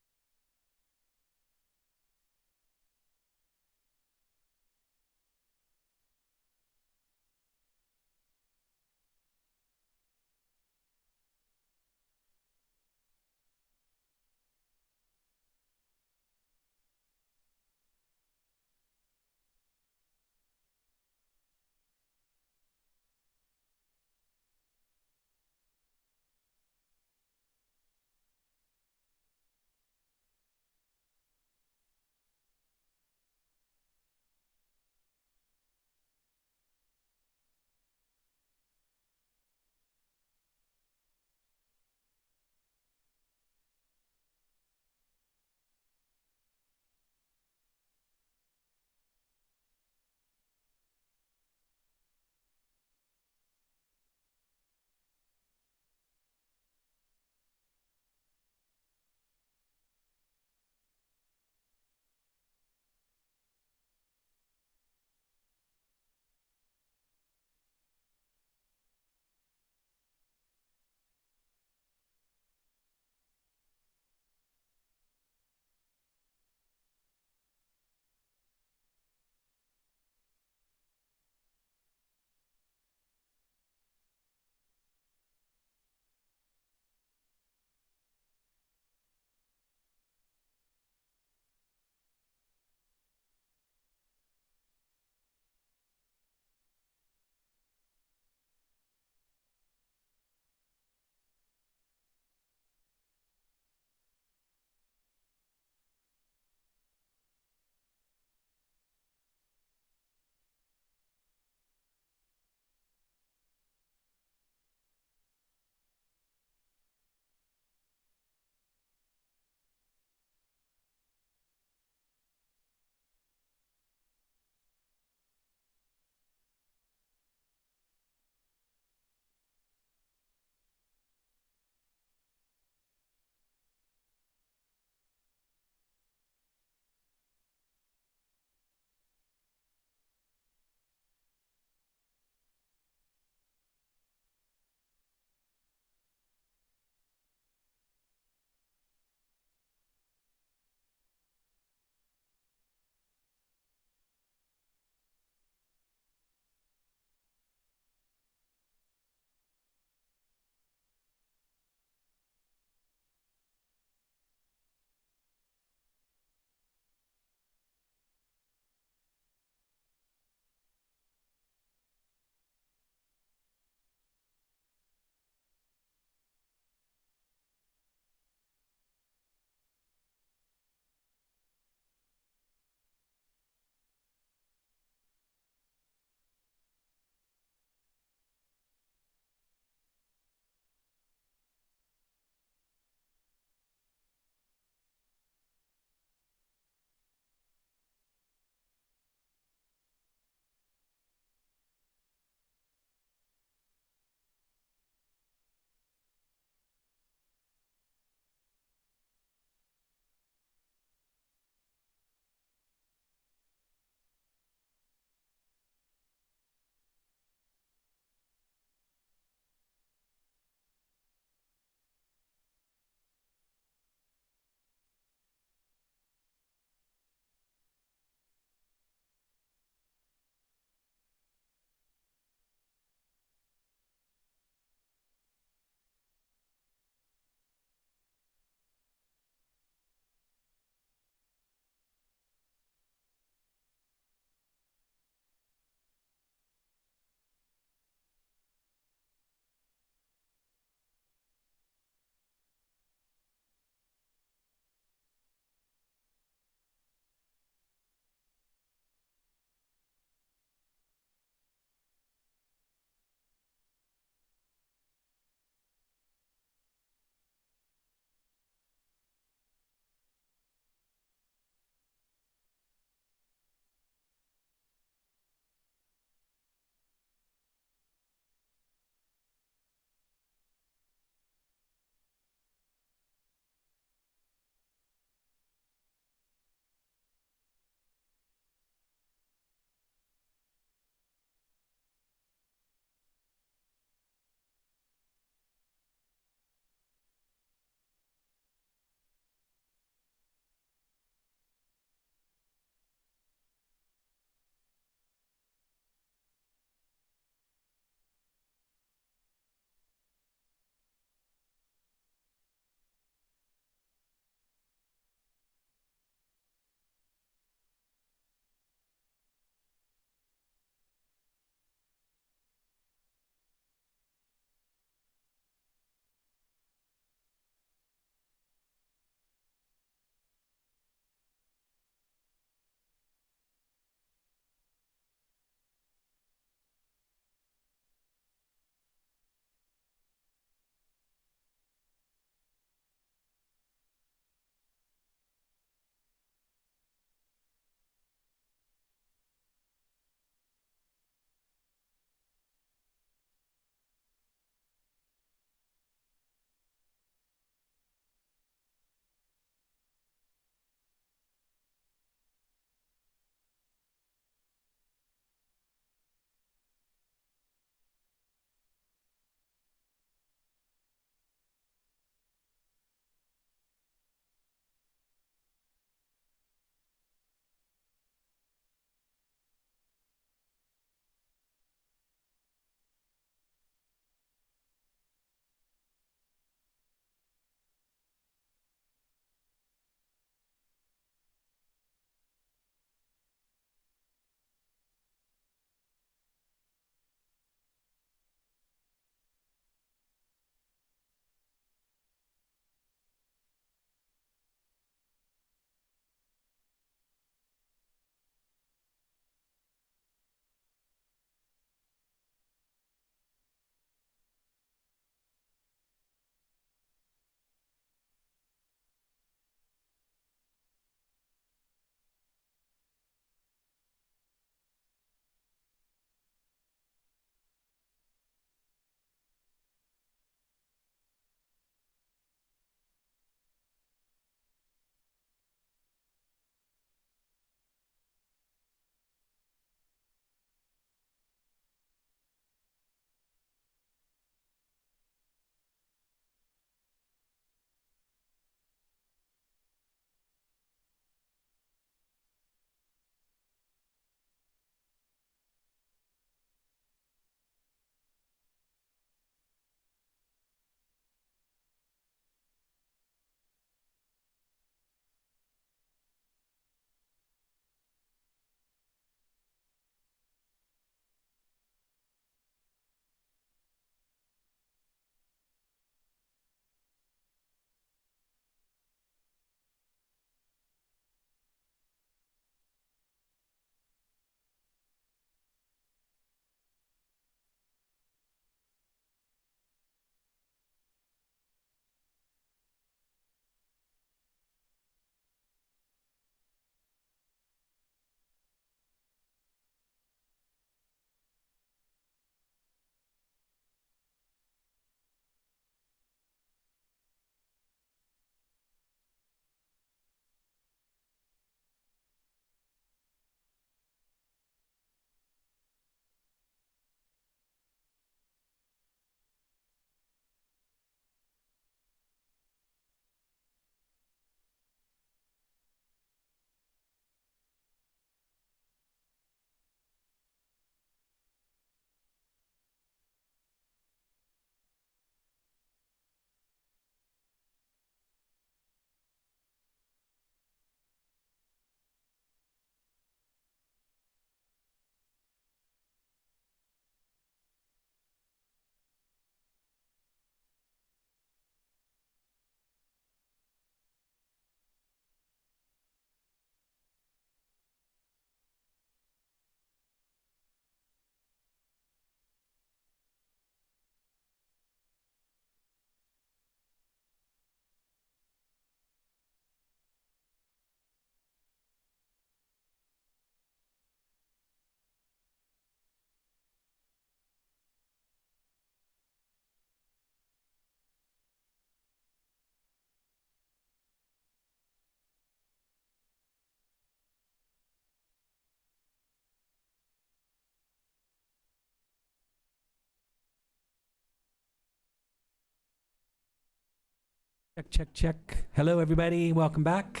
Check, check, check. Hello, everybody. Welcome back.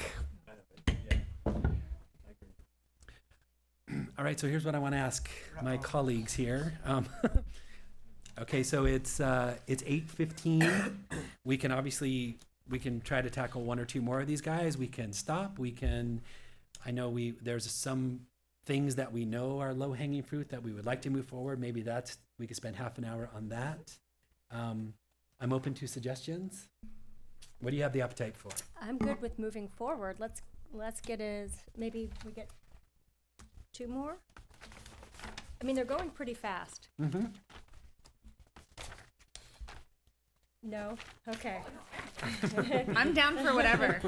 All right, so here's what I want to ask my colleagues here. Okay, so it's 8:15. We can try to tackle one or two more of these guys. We can stop. I know there's some things that we know are low-hanging fruit that we would like to move forward. Maybe we could spend half an hour on that. I'm open to suggestions. What do you have the appetite for? I'm good with moving forward. Let's maybe we get two more. I mean, they're going pretty fast. Mm-hmm. No? Okay. I'm down for whatever.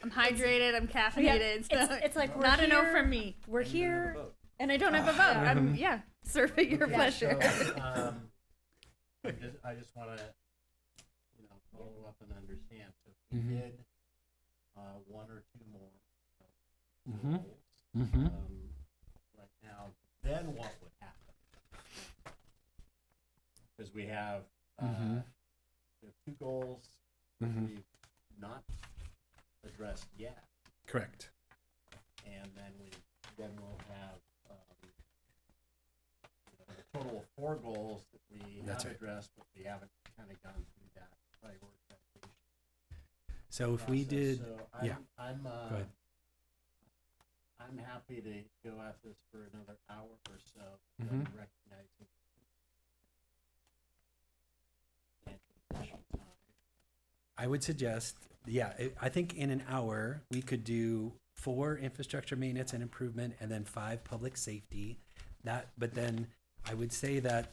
I'm hydrated, I'm caffeinated, so it's like we're not a no here- from me. We're here. And I don't have a vote. I'm, serve at your pleasure. I just want to, follow up and understand. So if we Mhm. did one or two more Mhm. goals Mhm. right now, then what would happen? Because we have Mhm. two goals that Mhm. we've not addressed yet, Correct. and then we'll have a total of 4 goals that we That's have right. addressed, but we haven't kind of gone through that prioritization. So if we process. did, So yeah. I'm Go ahead. I'm happy to go at this for another hour or so, Mhm. recognizing time. I would suggest, I think in an hour, we could do 4 infrastructure maintenance and improvement and then 5 public safety. But then I would say that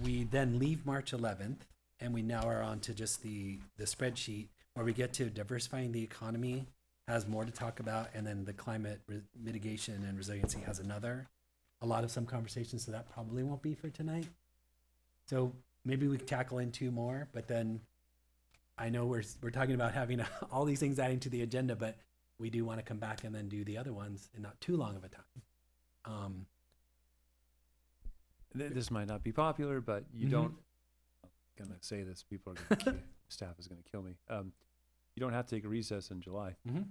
we then leave March 11th and we now are on to just the spreadsheet where we get to diversifying the economy has more to talk about, and then the climate mitigation and resiliency has a lot of some conversations, so that probably won't be for tonight. So maybe we can tackle in 2 more, but then I know we're talking about having all these things adding to the agenda, but we do want to come back and then do the other ones in not too long of a time. This might not be popular, but you Mhm. don't. I'm gonna say this. People are gonna. Staff is gonna kill me. You don't have to take a recess in July. Mm-hmm.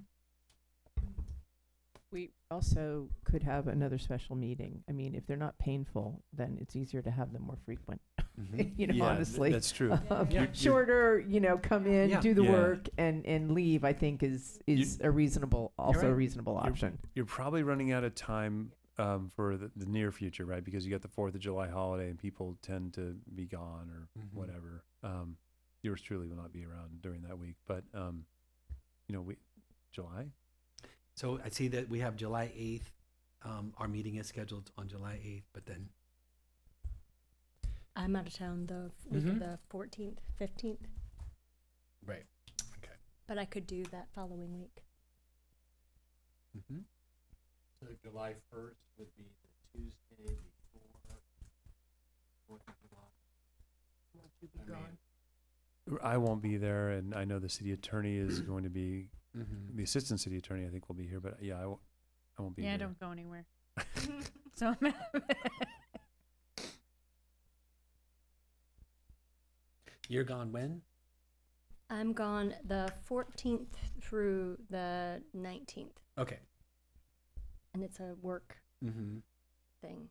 We also could have another special meeting. I mean, if they're not painful, then it's easier to have them more frequent. Mhm. Yeah, honestly. that's true. Yeah. Shorter, come in, Yeah. do the Yeah. work, and leave. I think is a reasonable, right. a reasonable option. You're probably running out of time for the near future, right? Because you got the 4th of July holiday and people tend to be gone or Mhm. whatever. Yours truly will not be around during that week, but July. So I see that we have July 8th. Our meeting is scheduled on July 8th, but then I'm out of town the week Mhm. of the 14th, 15th, right. Okay. but I could do that following week. Mm-hmm. So July 1st would be the Tuesday before 4th of July. Won't you be I mean, gone? I won't be there, and I know the city attorney is going to be. Mm-hmm. The assistant city attorney, I think, will be here, but I won't be Yeah, I here. don't go anywhere. So I'm You're gone when? I'm gone the 14th through the 19th, Okay. and it's a work Mm-hmm. thing.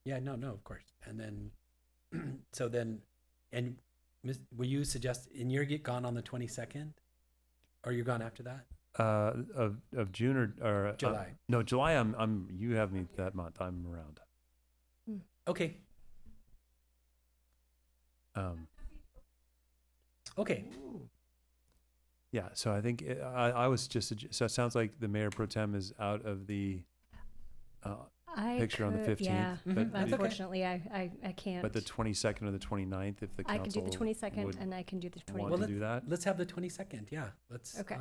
Yeah, no, of course. And then, will you suggest, and you're gone on the 22nd? Or you're gone after that? Of June or July. No, July. You have me that month. I'm around. Okay. Okay. Yeah. So I think I was just. So it sounds like the mayor pro tem is out of the picture on the 15th. Yeah, Mhm. That's okay. unfortunately, I can't. But the 22nd or the 29th, if the council I can do the 22nd, would and I can do the want 20th. to do that. Let's have the 22nd. Yeah. Let's. Okay.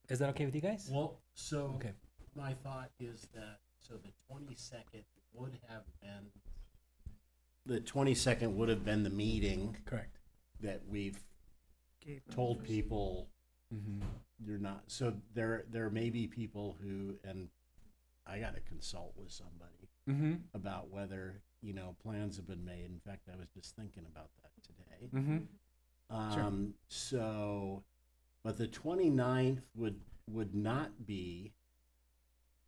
Is that okay with you guys? Well, so Okay. my thought is that, so the 22nd would have been, the meeting Correct. that we've Gave told notice. people Mm-hmm. you're not, so there may be people who, and I gotta consult with somebody Mm-hmm. about whether, plans have been made. In fact, I was just thinking about that today. Mm-hmm. So, but the 29th would not be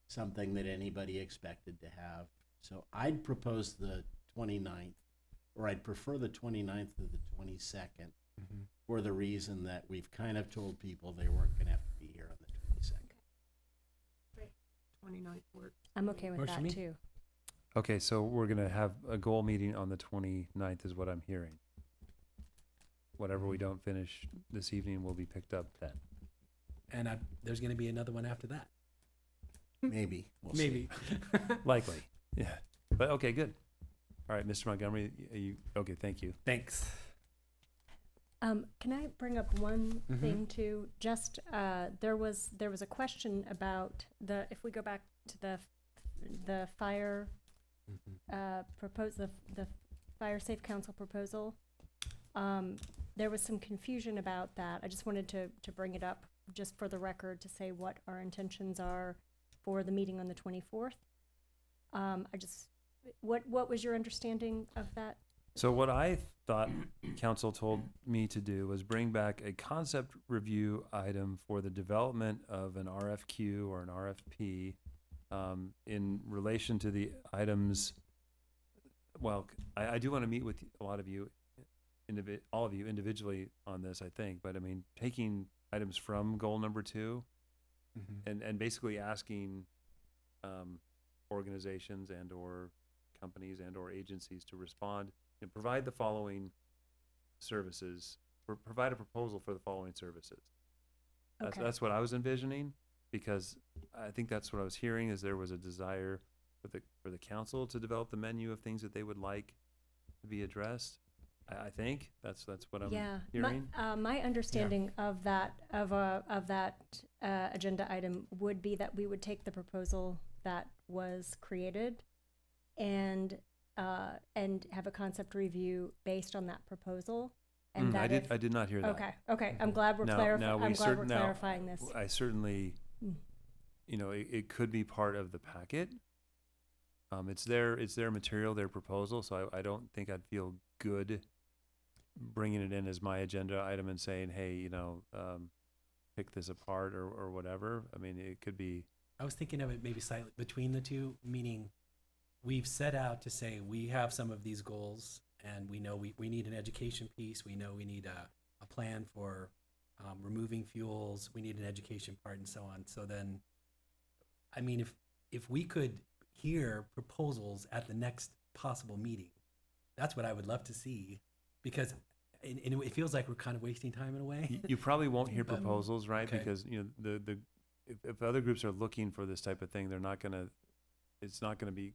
something that anybody expected to have. So I'd propose the 29th, or I'd prefer the 29th to the 22nd for the reason that we've kind of told people they weren't going to have to be here on the 22nd. 29th work. I'm okay with Works for that me. too. Okay, so we're gonna have a goal meeting on the 29th is what I'm hearing. Whatever we don't finish this evening will be picked up then. And there's going to be another one after that. Maybe. We'll Maybe. see. Likely, yeah. But okay, good. All right, Mr. Montgomery, okay, thank you. Thanks. Can I bring up one Mhm. thing too? Just there was a question about if we go back to the fire the fire safe council proposal. There was some confusion about that. I just wanted to bring it up just for the record to say what our intentions are for the meeting on the 24th. What was your understanding of that? So what I thought council told me to do was bring back a concept review item for the development of an RFQ or an RFP in relation to the items. Well, I do want to meet with a lot of you, all of you individually on this, I think. But I mean, taking items from goal number 2 and basically asking organizations and or companies and or agencies to respond and provide the following services, or provide a proposal for the following services. Okay. That's what I was envisioning, because I think that's what I was hearing, is there was a desire for the council to develop the menu of things that they would like to be addressed. I think that's what I'm hearing. My understanding of that agenda item would be that we would take the proposal that was created and have a concept review based on that proposal. And I did not hear that. Okay. I'm glad we're clarifying this. I certainly, it could be part of the packet. It's their material, their proposal. So I don't think I'd feel good bringing it in as my agenda item and saying, hey, pick this apart or whatever. I mean, it could be. I was thinking of it maybe slightly between the two, meaning we've set out to say we have some of these goals and we know we need an education piece. We know we need a plan for removing fuels. We need an education part and so on. So then, I mean, if we could hear proposals at the next possible meeting, that's what I would love to see, because it feels like we're kind of wasting time in a way. You probably won't hear proposals, right? Okay. Because if other groups are looking for this type of thing, it's not gonna be.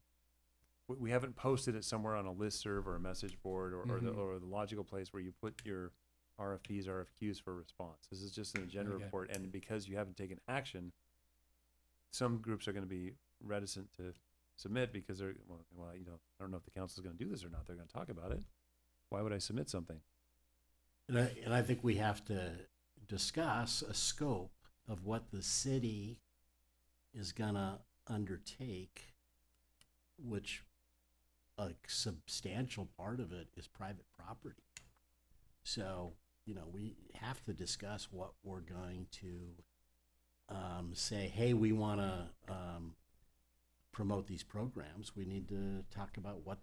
We haven't posted it somewhere on a listserv or a message board or the logical place where you put your RFPs, RFQs for response. This is just an agenda report, and because you haven't taken action, some groups are going to be reticent to submit because they're I don't know if the council is going to do this or not. They're going to talk about it. Why would I submit something? And I think we have to discuss a scope of what the city is gonna undertake, which a substantial part of it is private property. So, we have to discuss what we're going to say, hey, we want to promote these programs. We need to talk about what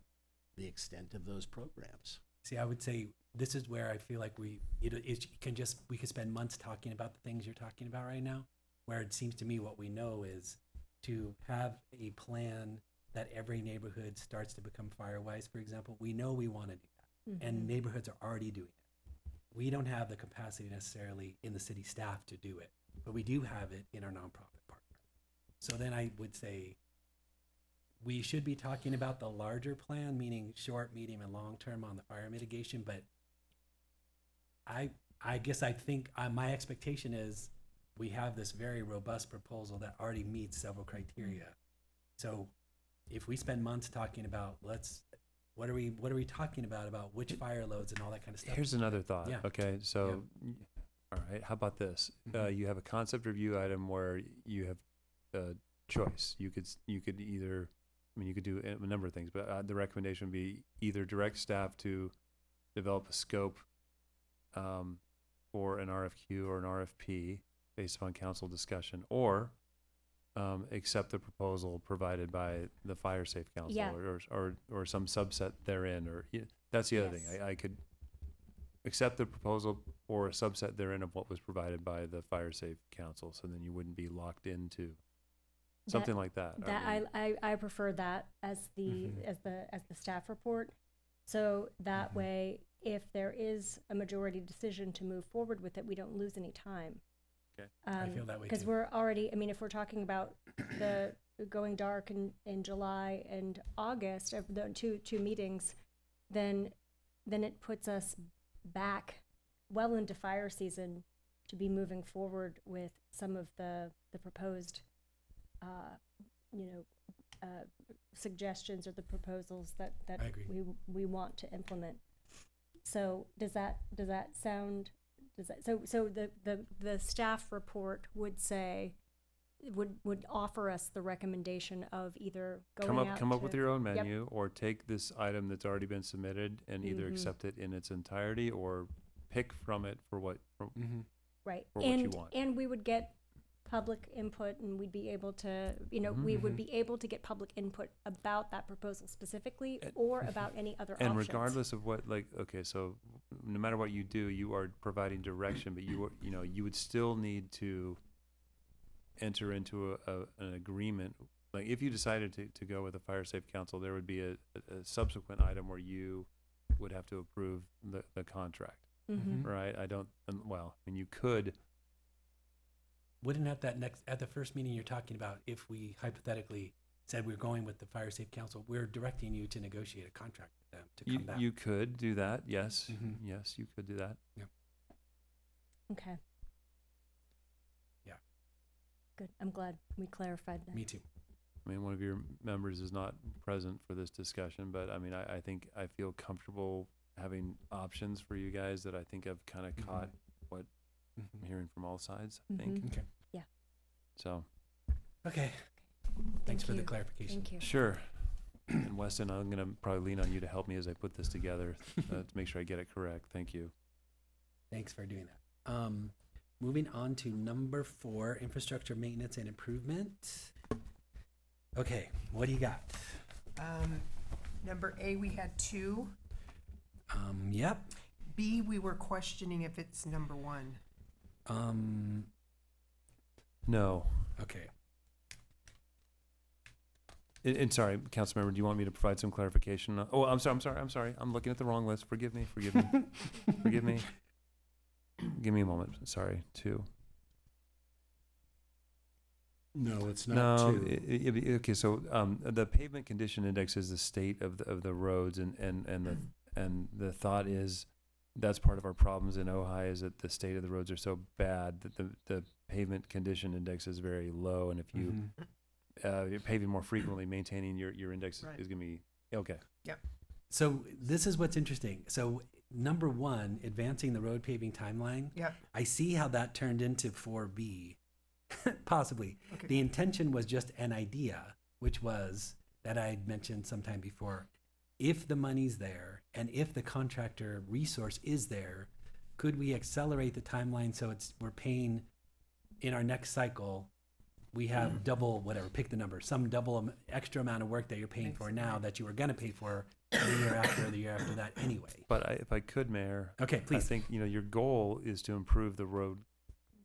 the extent of those programs. See, I would say this is where I feel like we could spend months talking about the things you're talking about right now, where it seems to me what we know is to have a plan that every neighborhood starts to become FireWise, for example. We know we want to do that, and neighborhoods are already doing it. We don't have the capacity necessarily in the city staff to do it, but we do have it in our nonprofit partner. So then I would say we should be talking about the larger plan, meaning short, medium, and long term on the fire mitigation. But I guess I think my expectation is we have this very robust proposal that already meets several criteria. So if we spend months talking about what are we talking about which fire loads and all that kind of stuff. Here's another thought. Yeah. Okay, so all right, how about this? You have a concept review item where you have a choice. You could either, you could do a number of things, but the recommendation would be either direct staff to develop a scope for an RFQ or an RFP based upon council discussion, or accept the proposal provided by the fire safe council, Yeah. or some subset therein, or that's the other thing. Yes. I could accept the proposal or a subset therein of what was provided by the fire safe council, so then you wouldn't be locked into something like that. I prefer that as the as the staff report. So that way, if there is a majority decision to move forward with it, we don't lose any time. Okay. I feel that way Because too. we're already, I mean, if we're talking about the going dark in July and August, of the two meetings, then it puts us back well into fire season to be moving forward with some of the proposed, suggestions or the proposals that I agree. we want to implement. So does that sound? So the staff report would say, would offer us the recommendation of either going come up with your own Yep. menu, or take this item that's already been submitted and either Mhm. accept it in its entirety or pick from it for what Right. for what you want. And we would get public input, and we'd be able to, we would be able to get public input about that proposal specifically, or about any other And options. regardless of what, okay, so no matter what you do, you are providing direction, but you would still need to enter into an agreement. Like, if you decided to go with a fire safe council, there would be a subsequent item where you would have to approve the contract, right? You could. Wouldn't at the first meeting you're talking about, if we hypothetically said we're going with the fire safe council, we're directing you to negotiate a contract with them to come back. You could do that, yes. Mhm. Yes, you could do that. Yeah. Okay. Yeah. Good. I'm glad we clarified that. Me too. I mean, one of your members is not present for this discussion, but I mean, I think I feel comfortable having options for you guys that I think I've kind of caught what I'm hearing from all sides, I think. Mhm. Okay. Yeah. So, Okay. Thanks for the you. clarification. Thank you. sure. And Weston, I'm going to probably lean on you to help me as I put this together to make sure I get it correct. Thank you. Thanks for doing that. Moving on to number 4, infrastructure maintenance and improvement. Okay, what do you got? Number A, we had 2. Yep. B, we were questioning if it's number 1. No. Okay. And sorry, Councilmember, do you want me to provide some clarification? Oh, I'm sorry. I'm looking at the wrong list. Forgive me. Forgive me. Give me a moment. Sorry. 2. No, it's not No. 2. Okay. So the pavement condition index is the state of the roads, and the thought is that's part of our problems in Ojai, is that the state of the roads are so bad that the pavement condition index is very low, and if you you're paving more frequently, maintaining your index Right. is going to be okay. Yep. So this is what's interesting. So number 1, advancing the road paving timeline. Yep. I see how that turned into 4B, possibly. Okay. The intention was just an idea, which was that I had mentioned sometime before. If the money's there and if the contractor resource is there, could we accelerate the timeline so we're paying in our next cycle? We have double whatever, pick the number, some double extra amount of work that you're paying for now that you were going to pay for the year after, the year after that anyway. But if I could, Mayor. Okay, please. I think, your goal is to improve the road.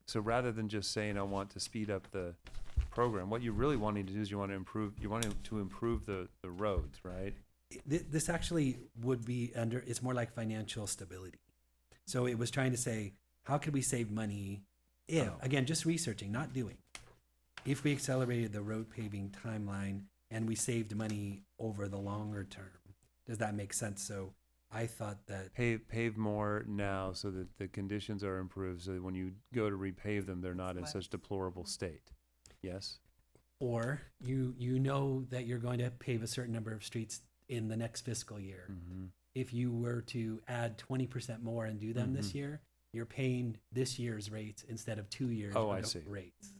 So rather than just saying, I want to speed up the program, what you're really wanting to do is you want to improve the roads, right? This actually would be it's more like financial stability. So it was trying to say, how could we save money if, again, just researching, not doing. If we accelerated the road paving timeline and we saved money over the longer term, does that make sense? So I thought that Pave more now so that the conditions are improved, so that when you go to repave them, they're not in such deplorable state. Yes? or you know that you're going to pave a certain number of streets in the next fiscal year. Mm-hmm. If you were to add 20% more and do them this year, you're paying this year's rates instead of 2 years Oh, I of see. rates.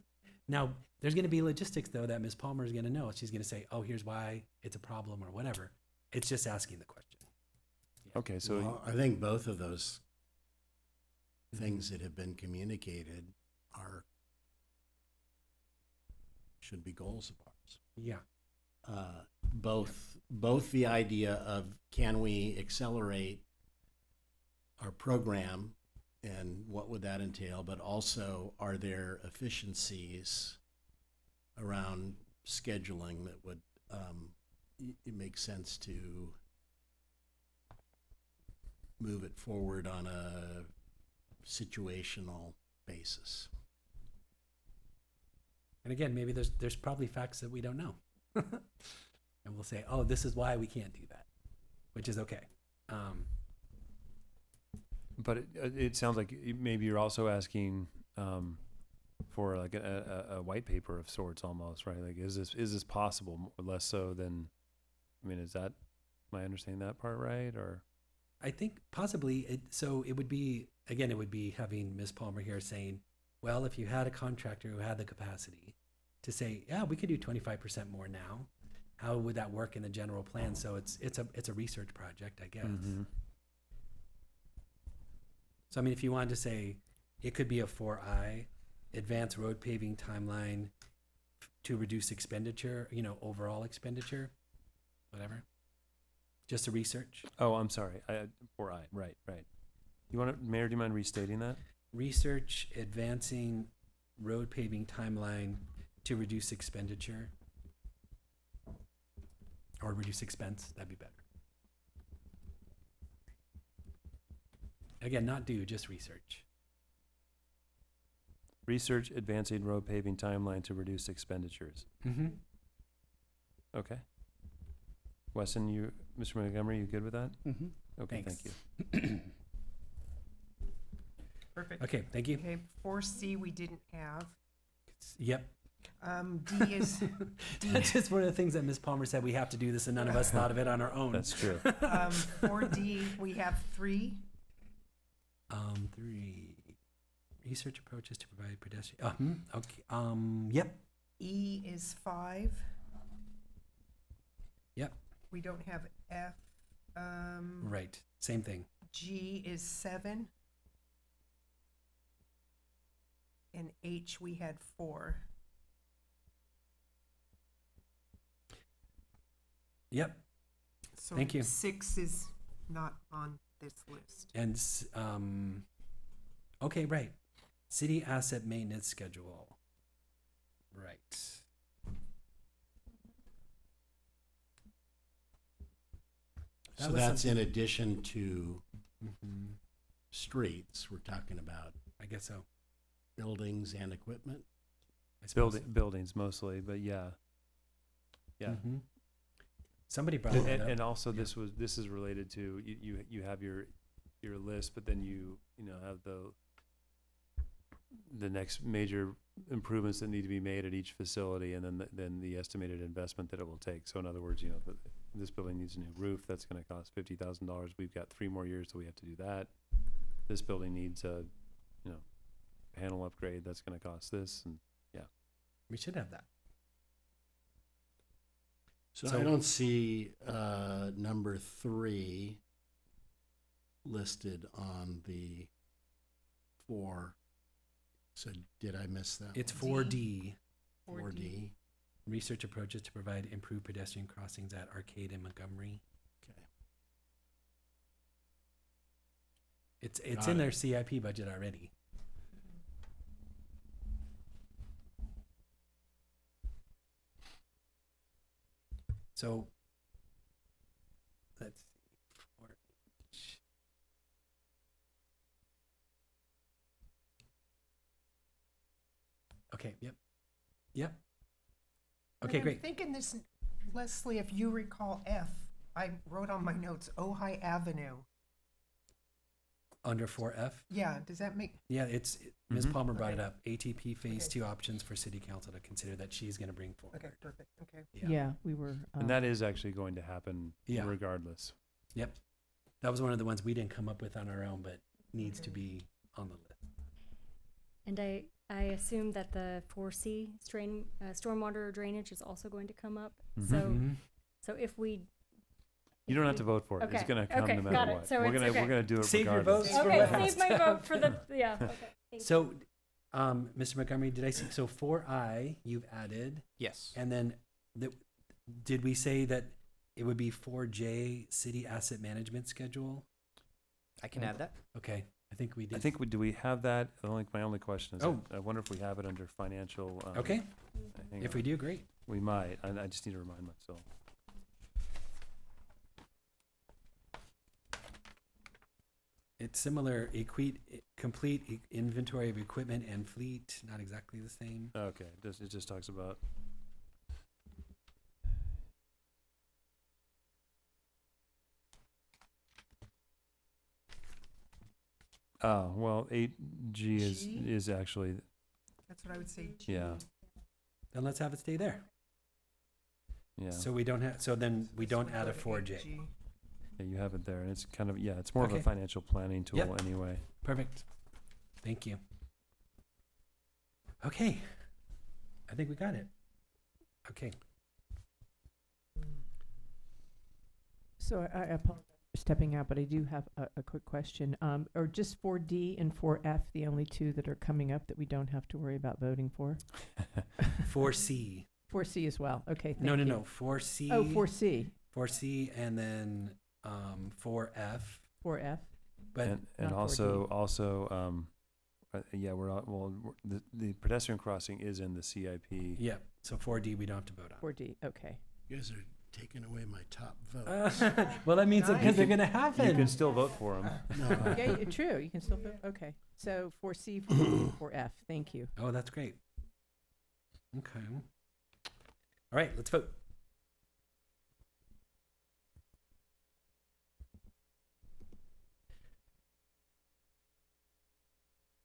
Now, there's going to be logistics, though, that Ms. Palmer is going to know. She's going to say, oh, here's why it's a problem or whatever. It's just asking the question. Okay, so Well, I think both of those things that have been communicated should be goals of ours. Yeah. Both the idea of can we accelerate our program and what would that entail, but also are there efficiencies around scheduling that would it makes sense to move it forward on a situational basis. And again, maybe there's probably facts that we don't know. And we'll say, oh, this is why we can't do that, which is okay. But it sounds like maybe you're also asking for like a white paper of sorts almost, right? Like, is this possible? More or less so than, I mean, am I understanding that part right? Or I think possibly, so it would be, again, it would be having Ms. Palmer here saying, well, if you had a contractor who had the capacity to say, yeah, we could do 25% more now, how would that work in the general plan? So it's a research project, I guess. Mm-hmm. So, I mean, if you wanted to say, it could be a 4I, advance road paving timeline to reduce expenditure, overall expenditure, whatever. Just a research. Oh, I'm sorry. 4I. Right. Mayor, do you mind restating that? Research advancing road paving timeline to reduce expenditure. Or reduce expense, that'd be better. Again, not do, just research. Research advancing road paving timeline to reduce expenditures. Mm-hmm. Okay. Weston, Mr. Montgomery, you good with that? Mm-hmm. Okay, Thanks. thank you. Perfect. Okay, thank you. Okay, 4C we didn't have. Yep. D is That's just one of the things that Ms. Palmer said, we have to do this, and none of us thought of it on our own. That's true. 4D we have 3. 3. Research approaches to provide pedestrian. Okay. Yep. E is 5. Yep. We don't have F. Right. Same thing. G is 7. And H we had 4. Yep. So Thank you. 6 is not on this list. And okay, right. City asset maintenance schedule. Right. So that's in addition to streets. We're talking about, I guess so. Buildings and equipment. Buildings mostly, but yeah. Mm-hmm. Somebody brought it up. And also this is related to you have your list, but then you have the next major improvements that need to be made at each facility, and then the estimated investment that it will take. So in other words, this building needs a new roof. That's going to cost $50,000. We've got 3 more years till we have to do that. This building needs a panel upgrade. That's going to cost this, and yeah, We should have that. So I don't see number 3 listed on the 4. So did I miss that? It's one? 4D. 4D. Research approaches to provide improved pedestrian crossings at Arcade and Montgomery. Okay. It's in their CIP budget already. So let's see. 4H. Okay, yep. Yep. Okay, And great. I'm thinking this, Leslie, if you recall F, I wrote on my notes, Ojai Avenue. Under 4F? Yeah, does that make, Yeah, Ms. Mhm. Palmer brought it Okay. up. ATP Phase Okay. 2 options for City Council to consider that she's going to bring forward. okay, perfect, okay. Yeah, we were. and that is actually going to happen Yeah. regardless. Yep. That was one of the ones we didn't come up with on our own, but needs to be on the list. And I assume that the 4C stormwater drainage is also going to come up. Mhm. So Mhm. so if we You don't have to vote for it. It's Okay. gonna come Okay, no got matter it. what. So We're it's gonna okay. we're gonna do it Save your regardless. votes for Okay, last. save my vote for the, yeah, okay. Thank you. So, Mr. Montgomery, did I see, so 4I you've added, Yes. and then did we say that it would be 4J city asset management schedule? I can add that. Okay, I think we did. I think do we have that? My only question is, Oh. I wonder if we have it under financial. Okay, hang if on. we do, great. We might. I just need to remind myself. It's similar, complete inventory of equipment and fleet, not exactly the same. Okay, it just talks about. Oh, well, 8G is actually, That's what I would say. G. yeah, Then let's have it stay there. yeah. So we don't have, so then we don't would add go a to 4J. 8G. Yeah, you have it there, and it's kind of, yeah, it's more of a Okay. financial planning tool Yep. anyway. Perfect. Thank you. Okay. I think we got it. Okay. So I apologize for stepping out, but I do have a quick question. Are just 4D and 4F the only two that are coming up that we don't have to worry about voting for? 4C. 4C as well. Okay, thank No, no, you. no. 4C. Oh, 4C, 4C and then 4F. 4F. But and not also, yeah, we're not, well, the pedestrian crossing is in the CIP. yeah, so 4D we don't have to vote on. 4D, okay. You guys are taking away my top vote. Well, that means Nice. that they're gonna happen. You can still vote for them. No. Yeah, true, you can still vote, okay. So 4C, 4D, 4F, thank you. Oh, that's great. Okay. All right, let's vote.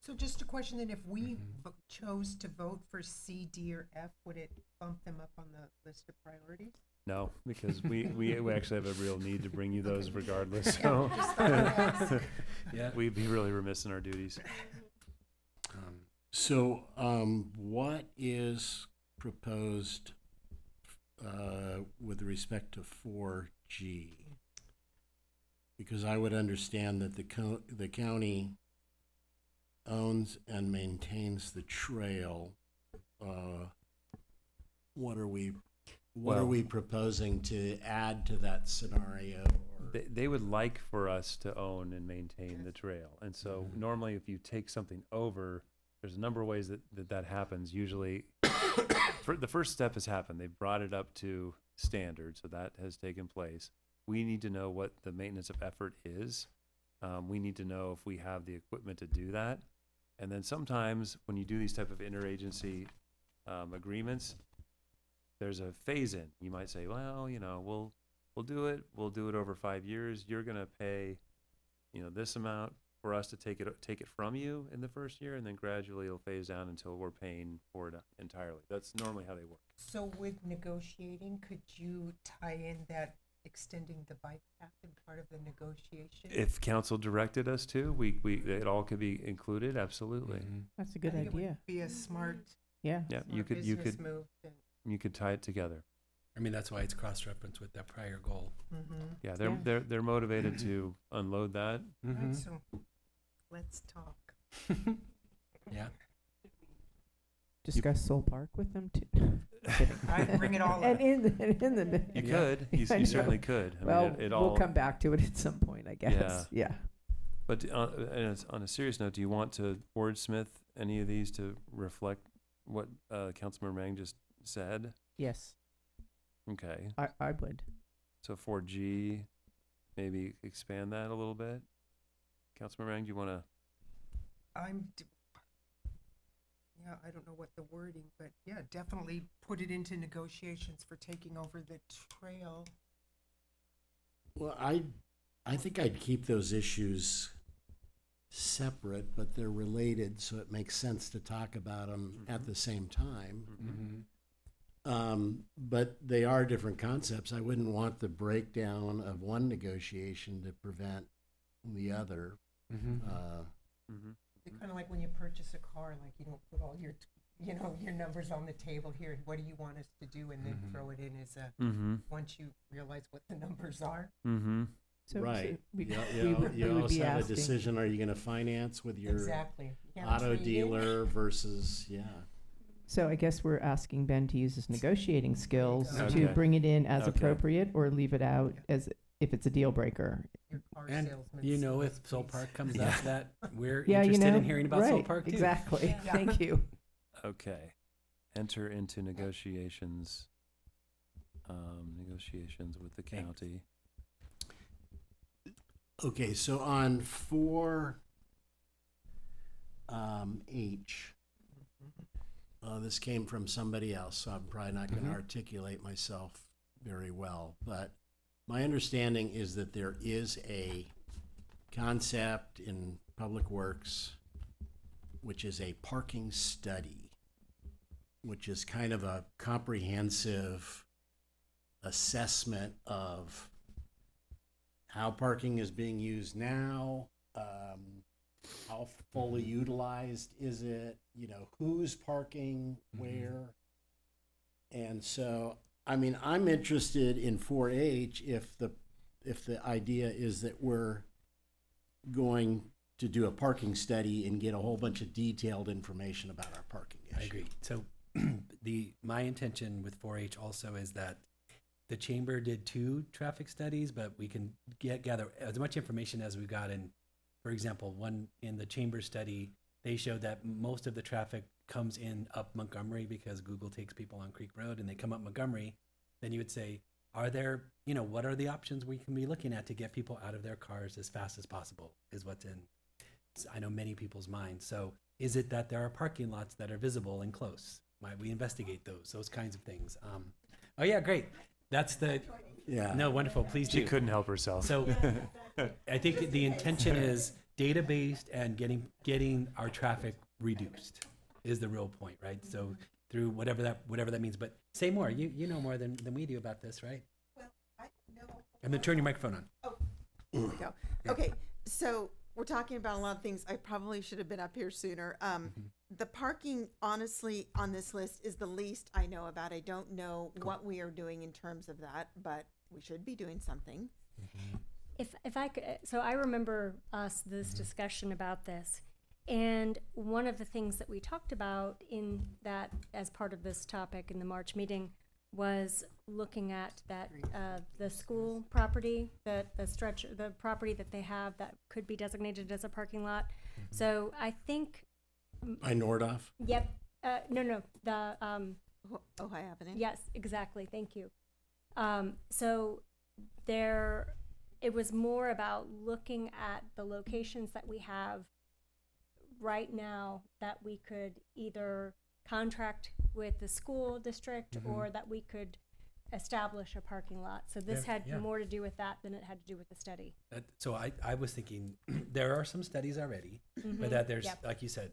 So just a question then, if we Mhm. chose to vote for C, D, or F, would it bump them up on the list of priorities? No, because we actually have a real need to bring you those regardless, so. just thought I'd ask. Yeah. We'd be really remiss in our duties. So, what is proposed with respect to 4G? Because I would understand that the county owns and maintains the trail. What are we Well- proposing to add to that scenario? Or They would like for us to own and maintain the trail. And so Mhm. normally if you take something over, there's a number of ways that happens. Usually, the first step has happened. They've brought it up to standard, so that has taken place. We need to know what the maintenance of effort is. We need to know if we have the equipment to do that. And then sometimes when you do these type of interagency agreements, there's a phase in. You might say, well, we'll do it over 5 years. You're gonna pay, this amount for us to take it from you in the first year, and then gradually it'll phase down until we're paying for it entirely. That's normally how they work. So with negotiating, could you tie in that extending the bike path in part of the negotiation? If council directed us to, it all could be included, absolutely. Mhm. That's a good I think it idea. would be a smart, Yeah. Yeah, smart you business could move. you could tie it together. I mean, that's why it's cross-referenced with that prior goal. Mm-hmm. Yeah, Yeah. they're motivated to unload that. Mhm. So let's talk. Yeah. Discuss Soul Park with them too. I bring it all And up. in the. You Yeah. could, I know. you certainly could. I Well, mean, it all. we'll come back to it at some point, I guess. Yeah. But on a serious note, do you want to wordsmith any of these to reflect what Councilmember Mang just said? Yes, Okay, I would. so 4G, maybe expand that a little bit. Councilmember Mang, do you want to? Yeah, I don't know what the wording, but yeah, definitely put it into negotiations for taking over the trail. Well, I think I'd keep those issues separate, but they're related, so it makes sense to talk about them at the same time. Mhm. But they are different concepts. I wouldn't want the breakdown of one negotiation to prevent the other. Mhm. Mm-hmm. It's kind of like when you purchase a car, like you don't put all your you know, your numbers on the table here, what do you want us to do, and then throw it in as a, Mm-hmm. once you realize what the numbers are. Mm-hmm. Right. we You would also be have a asking. decision, are you gonna finance with your Exactly. You can't auto trade in. dealer versus, yeah. So I guess we're asking Ben to use his negotiating skills Okay. to bring it in as Okay. appropriate or leave it out as if it's a deal breaker. Your car And salesman you know, if skills, Soul please. Park comes up, that we're Yeah, you interested know, in hearing about Soul right, Park too. exactly. Yeah. Thank you. Okay. Enter into negotiations, negotiations with the Okay. county. Okay, so on 4H, this came from somebody else, so I'm probably not going to Mhm. articulate myself very well. But my understanding is that there is a concept in Public Works, which is a parking study, which is kind of a comprehensive assessment of how parking is being used now, how fully utilized is it, you know, who's parking where. And so, I mean, I'm interested in 4H if the idea is that we're going to do a parking study and get a whole bunch of detailed information about our parking issue. I agree. So my intention with 4-H also is that the chamber did 2 traffic studies, but we can gather as much information as we've got in, for example, one in the chamber study, they showed that most of the traffic comes in up Montgomery because Google takes people on Creek Road and they come up Montgomery. Then you would say, are there, you know, what are the options we can be looking at to get people out of their cars as fast as possible is what's in, I know, many people's minds. So is it that there are parking lots that are visible and close? Might we investigate those kinds of things? Oh yeah, great. That's the, Yeah. no, wonderful, please She do. couldn't help herself. So I think the intention is data-based and getting our traffic reduced is the real point, right? So through whatever that means, but say more. You know more than we do about this, right? Well, I know. And then turn your microphone on. There we go. Okay, so we're talking about a lot of things. I probably should have been up here sooner. The parking, honestly, on this list is the least I know about. I don't know what we are doing in terms of that, but we should be doing something. If I could, so I remember this discussion about this, and one of the things that we talked about in that as part of this topic in the March meeting was looking at that the school property, the property that they have that could be designated as a parking lot. So I think. By Nordhoff? Yep. No. The Ojai Avenue. Yes, exactly. Thank you. So it was more about looking at the locations that we have right now that we could either contract with the school district or that we could establish a parking lot. So this Yeah, had yeah. more to do with that than it had to do with the study. So I was thinking there are some studies already, but that there's, Yep. like you said,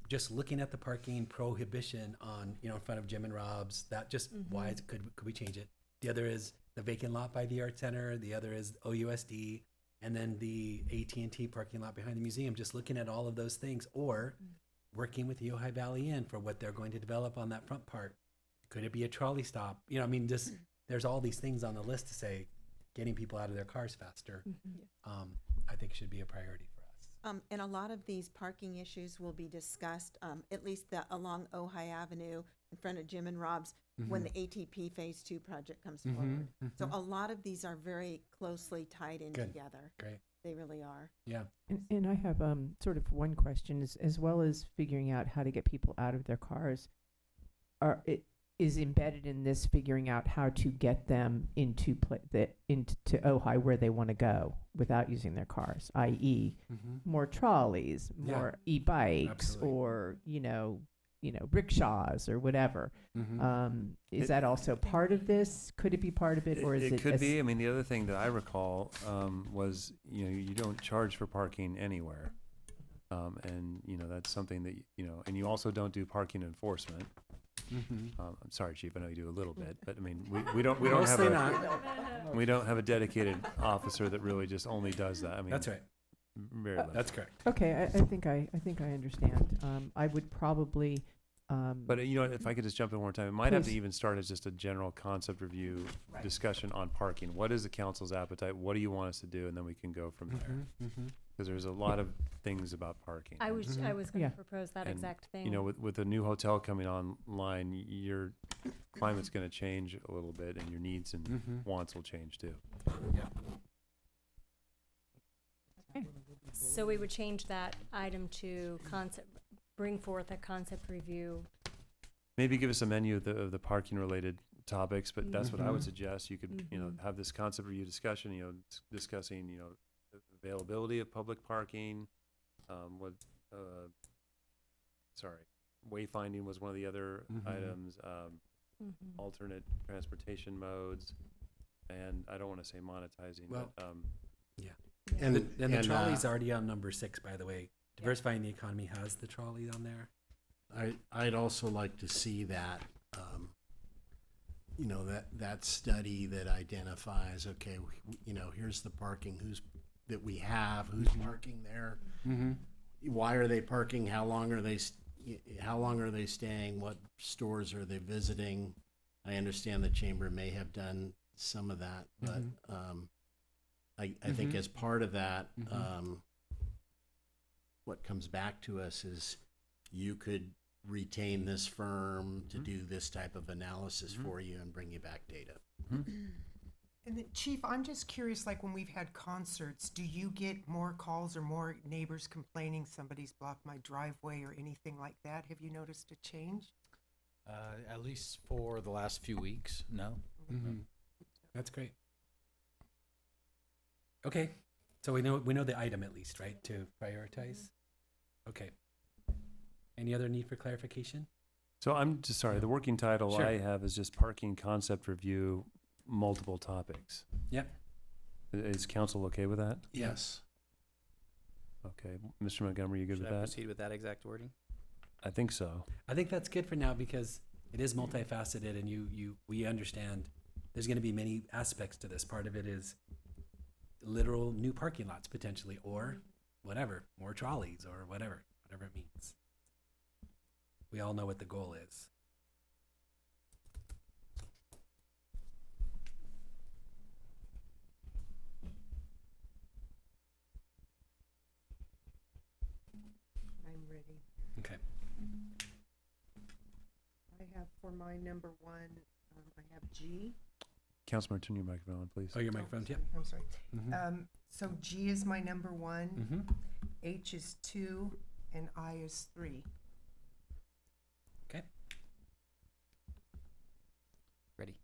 just looking at the parking prohibition on, in front of Jim and Rob's, that just, why could we change it? The other is the vacant lot by the Art Center. The other is OUSD. And then the AT&T parking lot behind the museum, just looking at all of those things, or working with the Ojai Valley Inn for what they're going to develop on that front part. Could it be a trolley stop? Just there's all these things on the list to say getting people out of their cars faster. I think should be a priority for us. And a lot of these parking issues will be discussed, at least along Ojai Avenue in front of Jim and Rob's, when the ATP Phase 2 project comes forward. So a lot of these are very closely tied in Good. together. Great. They really are. Yeah. And I have sort of one question, as well as figuring out how to get people out of their cars. Is embedded in this figuring out how to get them into Ojai where they want to go without using their cars, i.e., more trolleys, Yeah. more e-bikes, Absolutely. or rickshaws or whatever. Is that also part of this? Could it be part of it, or is it? It could be. I mean, the other thing that I recall was, you don't charge for parking anywhere. And, that's something that, and you also don't do parking enforcement. I'm sorry, Chief, I know you do a little bit, but I mean, we don't have Mostly we don't have a dedicated officer that really just only does that. I mean, That's right. Very limited. That's correct. Okay, I think I understand. I would probably But you know, if I could just jump in one more time, it might have to Please. even start as just a general concept review Right. discussion on parking. What is the council's appetite? What do you want us to do? And then we can go from there. Because there's a lot of things about parking. I was going to Yeah. propose that And, exact thing. You know, with a new hotel coming online, your climate's going to change a little bit, and your needs and wants will change too. So we would change that item to bring forth a concept review. Maybe give us a menu of the parking related topics, but that's what I would suggest. You could, you know, Mhm. have this concept review discussion, you know, discussing, you know, the availability of public parking, wayfinding was one of the other items, Mhm. alternate transportation modes, and I don't want to say monetizing, Well, but, yeah. And- And the and, trolley's already on number 6, by the way. Diversifying the economy has the trolley on there. I'd also like to see that, you know, that study that identifies, okay, you know, here's the parking, that we have, who's parking there, why are they parking, how long are they staying, what stores are they visiting? I understand the chamber may have done some of that, but I think as part of that, what comes back to us is you could retain this firm to do this type of analysis for you and bring you back data. And then, Chief, I'm just curious, like when we've had concerts, do you get more calls or more neighbors complaining somebody's blocked my driveway or anything like that? Have you noticed a change? At least for the last few weeks, no. That's great. Okay, so we know the item at least, right, to prioritize? Okay. Any other need for clarification? so I'm just sorry, the working title Sure. I have is just parking concept review, multiple topics. Yep. Is council okay with that? Yes. Okay, Mr. Montgomery, you good Should with I that? proceed with that exact wording? I think so. I think that's good for now because it is multifaceted and we understand there's going to be many aspects to this. Part of it is literal new parking lots potentially, or whatever, more trolleys or whatever it means. We all know what the goal is. I'm ready. Okay. I have for my number 1, I have G. Councilman, turn your microphone on, please. Oh, your microphone, yep. I'm sorry. Mhm. So G is my number 1, Mhm. H is 2, and I is 3. Okay. Ready.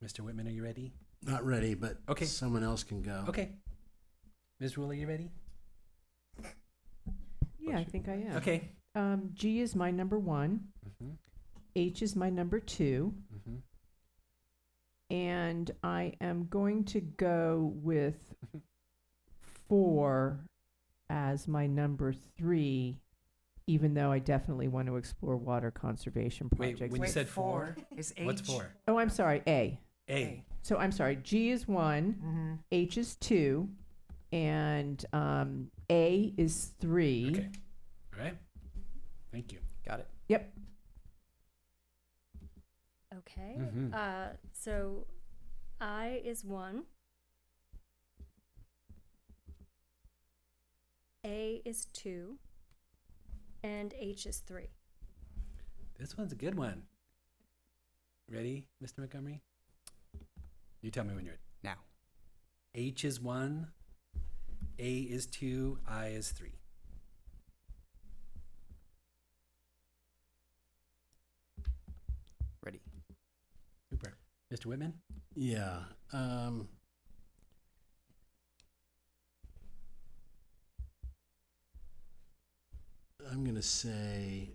Mr. Whitman, are you ready? Not ready, but Okay. someone else can go. Okay. Ms. Rule, are you ready? Yeah, I think I am. Okay. G is my number 1. H is my number 2. And I am going to go with 4 as my number 3, even though I definitely want to explore water conservation Wait, projects. when you said 4, is what's H. 4? Oh, I'm sorry, A. A. So I'm sorry, G is 1, H is 2, and A is 3. Okay. All right. Thank you. Got it. Yep. Okay. Mhm. So I is 1. A is 2. And H is 3. This one's a good one. Ready, Mr. Montgomery? You tell me when you're ready. Now. H is 1, A is 2, I is 3. Ready. Super. Mr. Whitman? Yeah. I'm going to say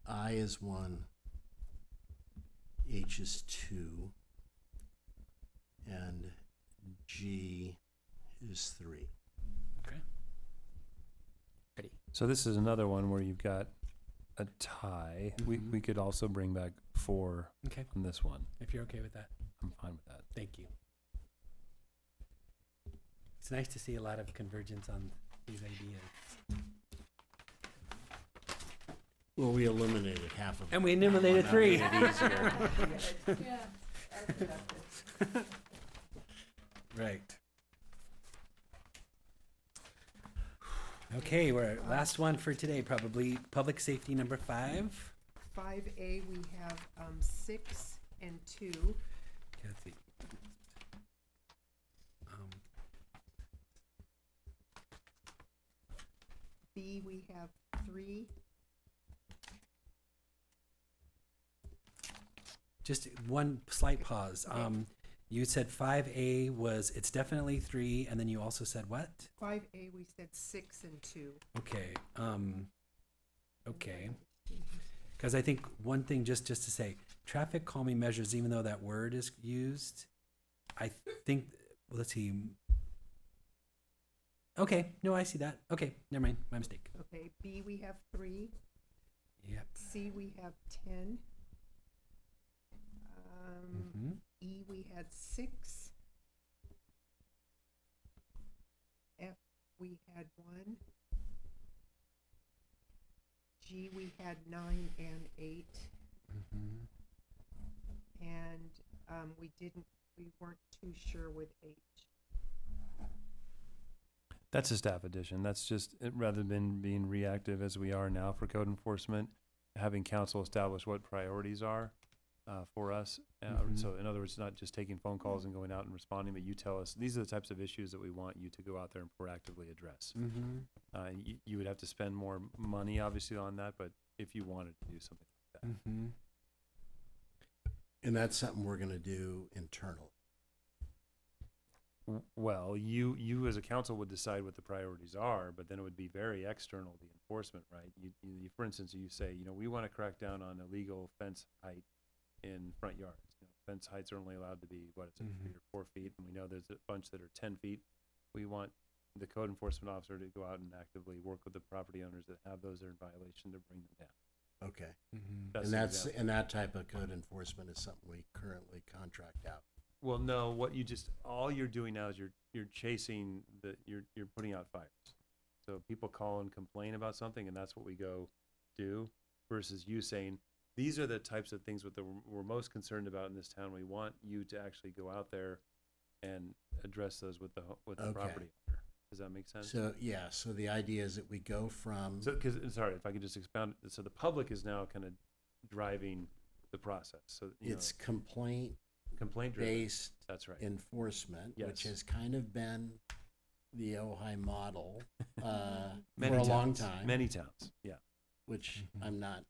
I is 1, H is 2, and G is 3. Okay. Ready. So this is another one where you've got a tie. We could also bring back 4 Okay. on this one. If you're okay with that. I'm fine with that. Thank you. It's nice to see a lot of convergence on these ideas. Well, we eliminated half of And we them. eliminated That 3. made it easier. Right. Okay, we're at last one for today, probably public safety number 5. 5A, we have 6 and 2. Okay, let's see. B, we have 3. Just one slight pause. Okay. You said 5A was, it's definitely 3, and then you also said what? 5A, we said 6 and 2. Okay, okay. Because I think one thing, just to say, traffic calming measures, even though that word is used, I think, let's see. Okay, no, I see that. Okay, never mind, my mistake. Okay, B, we have 3. Yep. C, we have 10. Mhm. E, we had 6. F, we had 1. G, we had 9 and 8. Mhm. And we weren't too sure with H. That's a staff addition. That's just, rather than being reactive as we are now for code enforcement, having council establish what priorities are for us. So in other words, not just taking phone calls and going out and responding, but you tell us, these are the types of issues that we want you to go out there and proactively address. You would have to spend more money, obviously, on that, but if you wanted to do something like that. And that's something we're gonna do internal. Well, you as a council would decide what the priorities are, but then it would be very external, the enforcement, right? You for instance, you say, we want to crack down on illegal fence height in front yards. Fence heights are only allowed to be, 3 or 4 feet, and we know there's a bunch that are 10 feet. We want the code enforcement officer to go out and actively work with the property owners that have those that are in violation to bring them down. Okay. That's And an that's, example. and that type of code enforcement is something we currently contract out. Well, no, all you're doing now is you're chasing you're putting out fires. So people call and complain about something, and that's what we go do, versus you saying, these are the types of things we're most concerned about in this town. We want you to actually go out there and address those with the Okay. property owner. Does that make sense? So, yeah, so the idea is that we go from, So, sorry, if I could just expound, so the public is now kind of driving the process. So, it's complaint complaint driven. based That's right. enforcement, which Yes. has kind of been the Ojai model for Many a long towns, time. Many towns, yeah. Which I'm not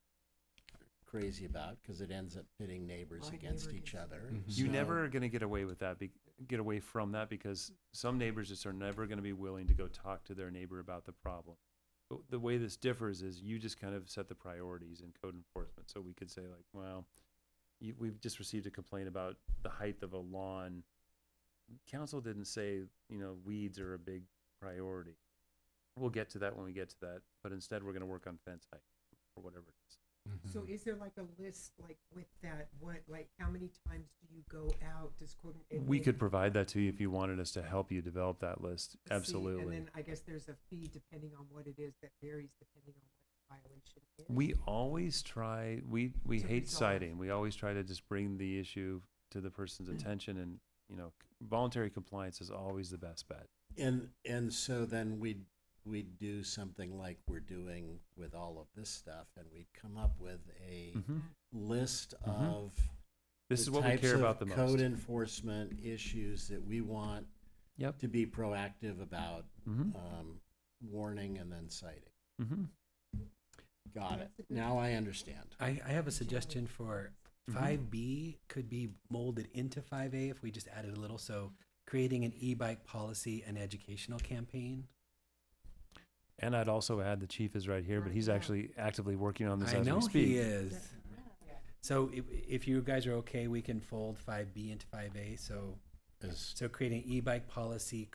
crazy about because it ends up pitting neighbors against each other. You So- never are going to get away with that, get away from that, because some neighbors just are never going to be willing to go talk to their neighbor about the problem. But the way this differs is you just kind of set the priorities in code enforcement. So we could say like, well, we've just received a complaint about the height of a lawn. Council didn't say, weeds are a big priority. We'll get to that when we get to that, but instead we're going to work on fence height or whatever it is. So is there like a list, like with that, how many times do you go out? Does code? We could provide that to you if you wanted us to help you develop that list. See, Absolutely. and then I guess there's a fee depending on what it is that varies depending on what violation is. We always try, we To hate resolve. citing. We always try to just bring the issue to the person's attention, and, voluntary compliance is always the best bet. And so then we'd do something like we're doing with all of this stuff, and we'd come up with a list of This the is what we types care of about the most. code enforcement issues that we want to be proactive about, warning and then citing. Got it. Now I understand. I have a suggestion for 5B could be molded into 5A if we just added a little. So creating an e-bike policy and educational campaign. And I'd also add, the chief is right here, but he's actually actively working on this I as know we speak. he is. So if you guys are okay, we can fold 5B into 5A. So creating e-bike policy,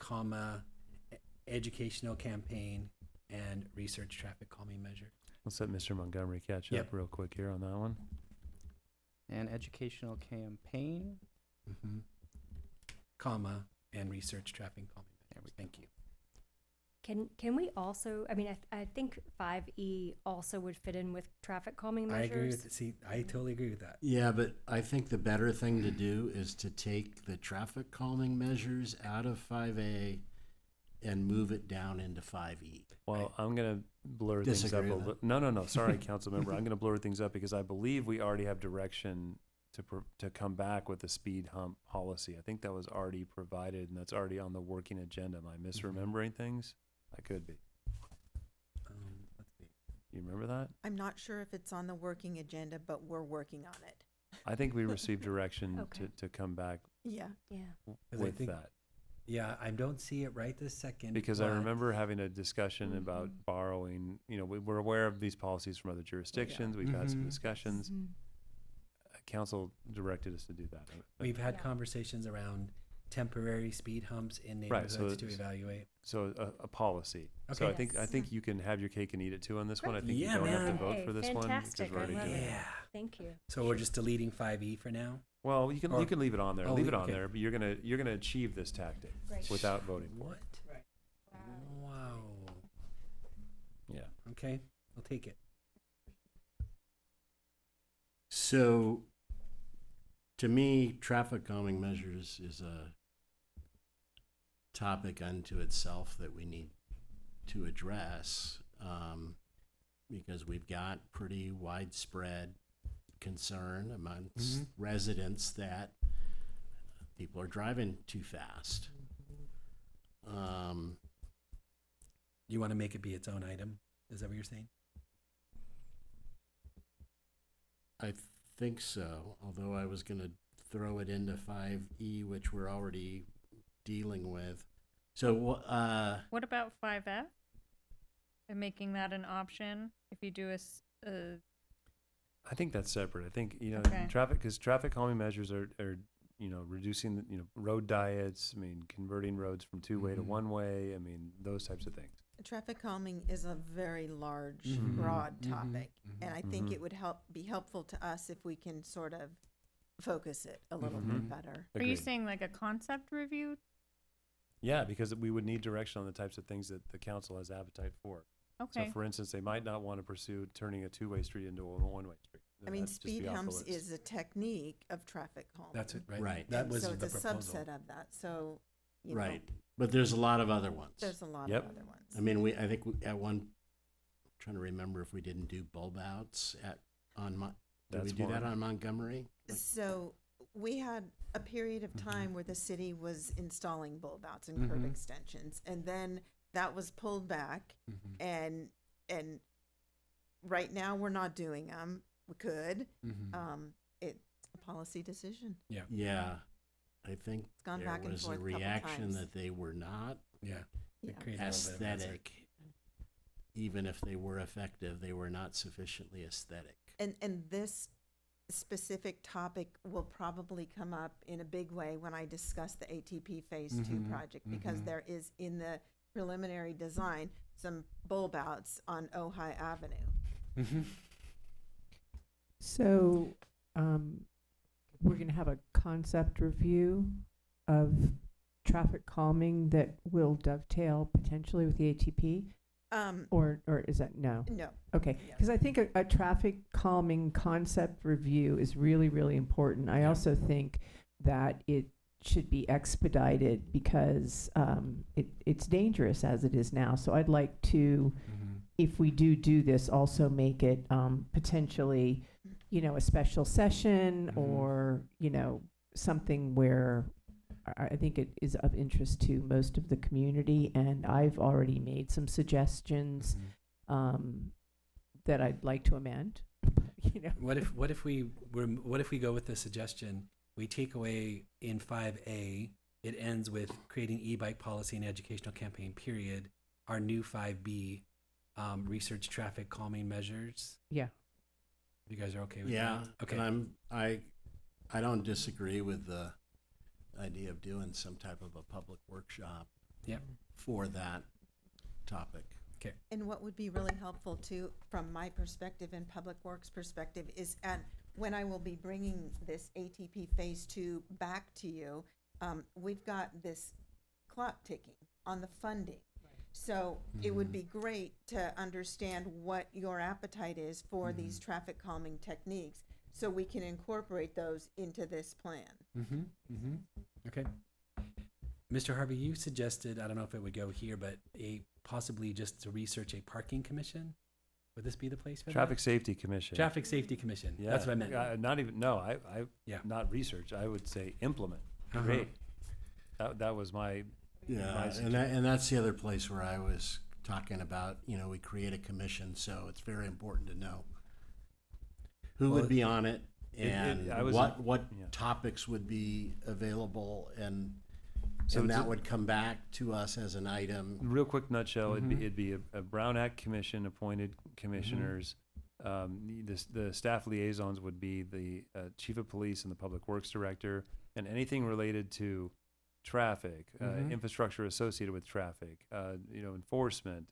educational campaign, and research traffic calming measures. Let's let Mr. Montgomery catch Yep. up real quick here on that one. And educational campaign. And research traffic calming measures. Thank you. Can we also, I mean, I think 5E also would fit in with traffic calming I measures. agree with, see, I totally agree with that. Yeah, but I think the better thing to do is to take the traffic calming measures out of 5A and move it down into 5E. Well, I'm going to blur things up Disagree a with little. No. Sorry, council member. I'm going to blur things up because I believe we already have direction to come back with the speed hump policy. I think that was already provided and that's already on the working agenda. Am I misremembering things? I could be. Let's see. You remember that? I'm not sure if it's on the working agenda, but we're working on it. I think we received direction Okay. to come back Yeah. Yeah. Because I with think- that. Yeah, I don't see it right this second. Because I but- remember having a discussion about borrowing, we're aware of these policies from other jurisdictions. We've had some Mhm. discussions. Council directed us to do that. We've had Yeah. conversations around temporary speed humps in Right, neighborhoods so to evaluate. So a policy. So Okay. I think you can have your cake and eat it too on this one. I think Yeah, you don't have to man. vote Hey, for this one because fantastic. we're already I love doing it. it. Yeah. Thank you. So we're just deleting 5E for now? Well, you can Or- leave it on there. Oh, Leave it on okay. there, but you're gonna achieve this tactic Great. without voting for What? it. Right. Wow. Yeah. Okay, I'll take it. So, to me, traffic calming measures is a topic unto itself that we need to address, because we've got pretty widespread concern amongst residents that people are driving too fast. You want to make it be its own item? Is that what you're saying? I think so, although I was going to throw it into 5E, which we're already dealing with. So, What about 5F? And making that an option if you do I think that's separate. I think, Okay. traffic calming measures are reducing, road diets, converting roads from two-way to one-way, those types of things. Traffic calming is a very large, Mhm. broad Mhm. topic, Mhm. and I think Mhm. it would be helpful to us if we can sort of focus it a little Mhm. bit better. Are you Agreed. saying like a concept review? Yeah, because we would need direction on the types of things that the council has appetite for. Okay. So for instance, they might not want to pursue turning a two-way street into a one-way street. I mean, That'd just be speed off the humps list. is a technique of traffic calming. That's it, right? Right. That And was so the it's a proposal. subset of that. So, you know, right, but there's a lot of other ones. there's a lot Yep. of other ones. I mean, I think at one, trying to remember if we didn't do bulb outs did That's we do that one. on Montgomery? So we had a period of time where the city was installing bulb outs and curb Mhm. extensions, and then that was pulled back, Mhm. and right now we're not doing them. We could. Mhm. It's a policy decision. Yeah, I think gone there back and was forth a a couple reaction times. that they were not Yeah. Yeah. It created a little bit of hazard. aesthetic. Even if they were effective, they were not sufficiently aesthetic. And this specific topic will probably come up in a big way when I discuss the ATP Phase 2 Mhm, project, because mhm. there is in the preliminary design some bulb outs on Ojai Avenue. Mhm. So, we're going to have a concept review of traffic calming that will dovetail potentially with the ATP, or is that no? No. Okay, Yeah. because I think a traffic calming concept review is really, really important. I also think that it should be expedited because it's dangerous as it is now. So I'd like to, Mhm. if we do this, also make it potentially, a special session Mhm. or, something where I think it is of interest to most of the community. And I've already made some suggestions Mhm. that I'd like to amend. What if we go with the suggestion, we take away in 5A, it ends with creating e-bike policy and educational campaign, period. Our new 5B, research traffic calming measures. Yeah. You guys are okay with Yeah, that? Okay. and I don't disagree with the idea of doing some type of a public workshop Yep. for that topic. Okay. And what would be really helpful too, from my perspective and Public Works perspective, is when I will be bringing this ATP Phase 2 back to you, we've got this clock ticking on the funding. So it would be great to understand what your appetite is for these traffic calming techniques, so we can incorporate those into this plan. Okay. Mr. Harvey, you suggested, I don't know if it would go here, but possibly just to research a parking commission. Would this be the place for Traffic that? Safety Commission. Traffic Safety Commission. Yeah. That's what I meant. Not even, no, I Yeah. not research. I would say implement, Uh-huh. create. That was my, Yeah, and that's the other place where I was talking about, we create a commission, so it's very important to know who Well, would be on it and I was- what yeah. topics would be available, and So and it's that a- would come back to us as an item. real quick nutshell, Mhm. it'd be a Brown Act commission, appointed commissioners. The staff liaisons would be the chief of police and the public works director, and anything related to traffic, infrastructure associated with traffic, enforcement,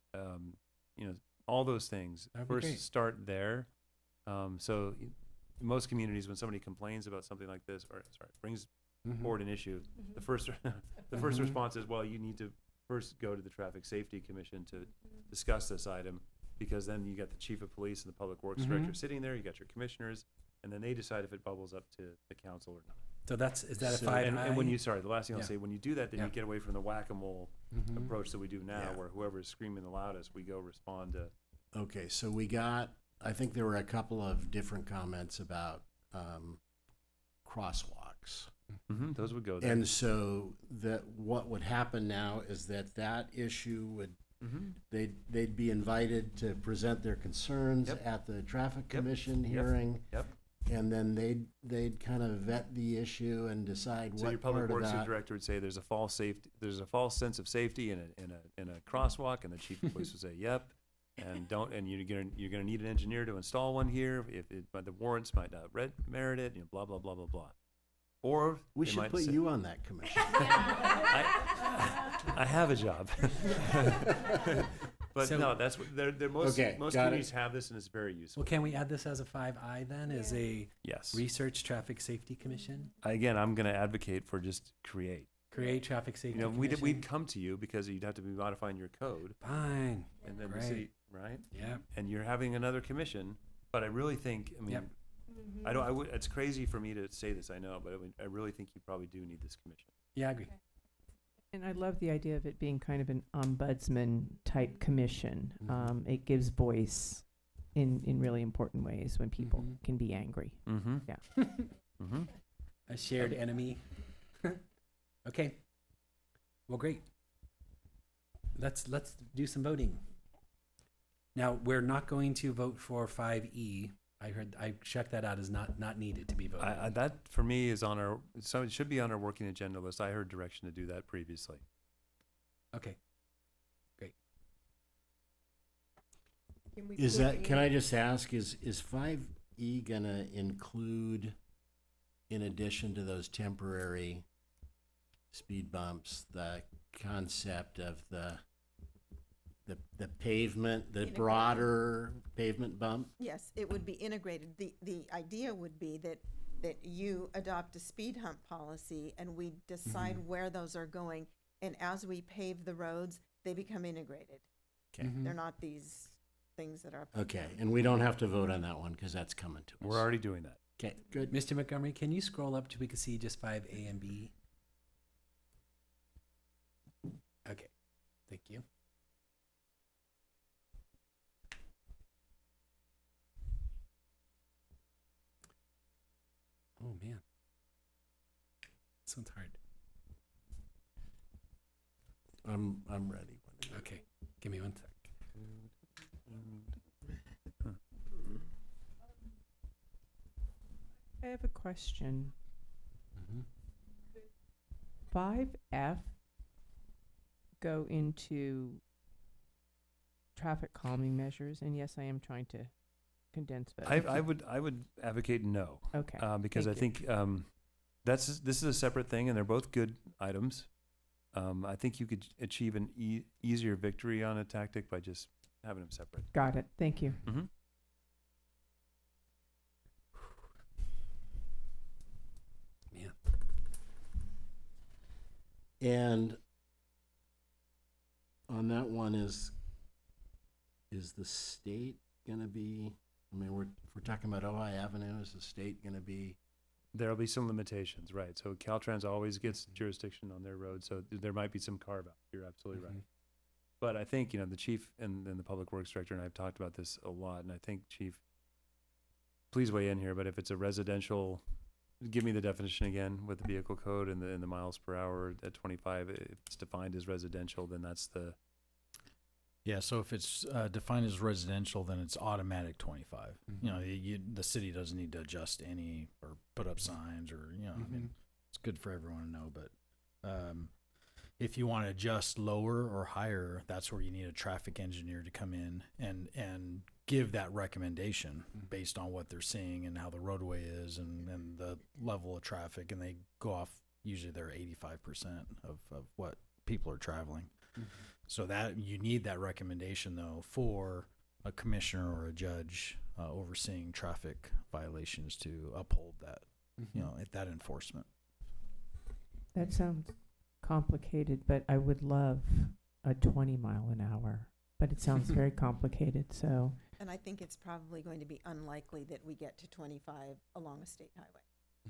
all those things. That'd be First, great. start there. So most communities, when somebody complains about something like this, or brings forward an issue, the first response is, well, you need to first go to the Traffic Safety Commission to discuss this item, because then you got the chief of police and the public works director sitting there, you got your commissioners, and then they decide if it bubbles up to the council or not. So is that a So- 5I? And when the last thing I'll Yeah. say, when you do that, then Yeah. you get away from the whack-a-mole approach that we do now, Yeah. where whoever is screaming the loudest, we go respond to. Okay, so I think there were a couple of different comments about crosswalks. Those would go there. And so what would happen now is that issue would, they'd be invited to present their concerns Yep. at the traffic Yep. commission Yep. hearing. Yep. And then they'd kind of vet the issue and decide So your what public part of works that. director would say there's a false sense of safety in a crosswalk, and the chief of police would say, yep. And you're gonna need an engineer to install one here, but the warrants might not merit it, blah, blah, blah, blah, blah. Or We they should might put say- you on that commission. I have a job. But So- no, that's what most Okay, got it. communities have this, and it's very useful. Well, can we add this as a 5I then, as a Yes. research traffic safety commission? Again, I'm going to advocate for just create. Create traffic safety We'd commission? come to you because you'd have to be modifying your code, Fine. and then we Great. say, right? Yeah. And you're having another commission, but I really think, Yep. it's crazy for me to say this, I know, but I really think you probably do need this commission. Yeah, I agree. And I love the idea of it being kind of an ombudsman type commission. It gives voice in really important ways when people can be angry. Mm-hmm. Yeah. Mm-hmm. A shared enemy. Okay. Well, great. Let's do some voting. Now, we're not going to vote for 5E. I checked that out as not needed to be voted. That for me is it should be on our working agenda list. I heard direction to do that previously. Okay. Great. Can I just ask, is 5E gonna include, in addition to those temporary speed bumps, the concept of the pavement, the Integrated. broader pavement bump? Yes, it would be integrated. The idea would be that you adopt a speed hump policy and we decide where those are going. And as we pave the roads, they become integrated. Okay. They're not these things that are up and Okay, down. and we don't have to vote on that one because that's coming to us. We're already doing that. Okay, good. Mr. Montgomery, can you scroll up so we can see just 5A and B? Okay. Thank you. Oh, man. This one's hard. I'm ready. Okay. Give me 1 sec. I have a question. Mm-hmm. 5F go into traffic calming measures, and yes, I am trying to condense, but I would advocate no. Okay, Because I thank think this is a separate thing, and they're both good items. I think you could achieve an easier victory on a tactic by just having them separate. got it. Thank you. Mm-hmm. Man. And on that one is the state gonna be, I mean, if we're talking about Ojai Avenue, is the state gonna be? There'll be some limitations, right? So Caltrans always gets jurisdiction on their road, so there might be some carve out. You're absolutely right. But I think, the chief and the public works director and I have talked about this a lot, and I think, Chief, please weigh in here, but if it's a residential, give me the definition again with the vehicle code and the miles per hour at 25. If it's defined as residential, then that's the. Yeah, so if it's defined as residential, then it's automatic 25. The city doesn't need to adjust any or put up signs or, I mean, it's good for everyone to know. But if you want to adjust lower or higher, that's where you need a traffic engineer to come in and give that recommendation based on what they're seeing and how the roadway is and the level of traffic. And they go off, usually they're 85% of what people are traveling. So that you need that recommendation though for a commissioner or a judge overseeing traffic violations to uphold that, that enforcement. That sounds complicated, but I would love a 20 mile an hour, but it sounds very complicated. So, And I think it's probably going to be unlikely that we get to 25 along a state highway.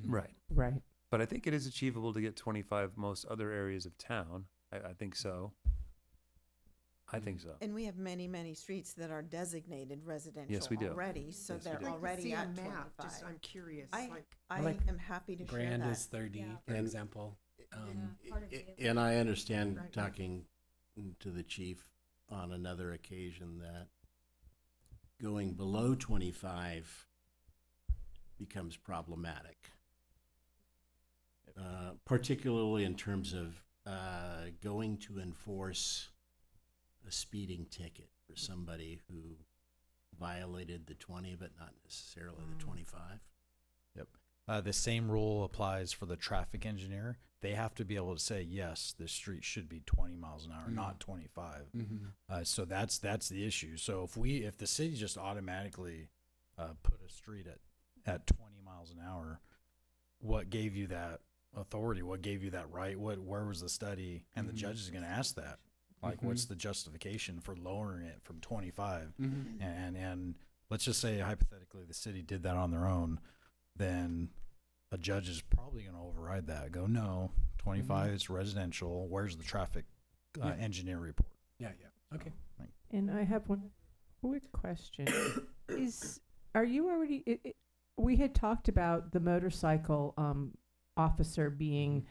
Right. Right. But I think it is achievable to get 25 most other areas of town. I think so. I think so. And we have many, many streets that are designated residential Yes, we do. already, so Yes, we they're do. already See a at map, 25. just I'm curious. I like am happy to share Grand that. is 30, for example. And I understand Right. talking to the chief on another occasion that going below 25 becomes problematic. Particularly in terms of going to enforce a speeding ticket for somebody who violated the 20 but not necessarily the 25. Yep. The same rule applies for the traffic engineer. They have to be able to say, yes, this street should be 20 miles an hour, not 25. So that's the issue. So if the city just automatically put a street at 20 miles an hour, what gave you that authority? What gave you that right? Where was the study? And the judge is going to ask that. Like, what's the justification for lowering it from 25? And let's just say hypothetically the city did that on their own, then a judge is probably going to override that. Go, no, 25 is residential. Where's the traffic engineer report? Yeah. Okay. and I have one quick question. Are you already, we had talked about the motorcycle officer being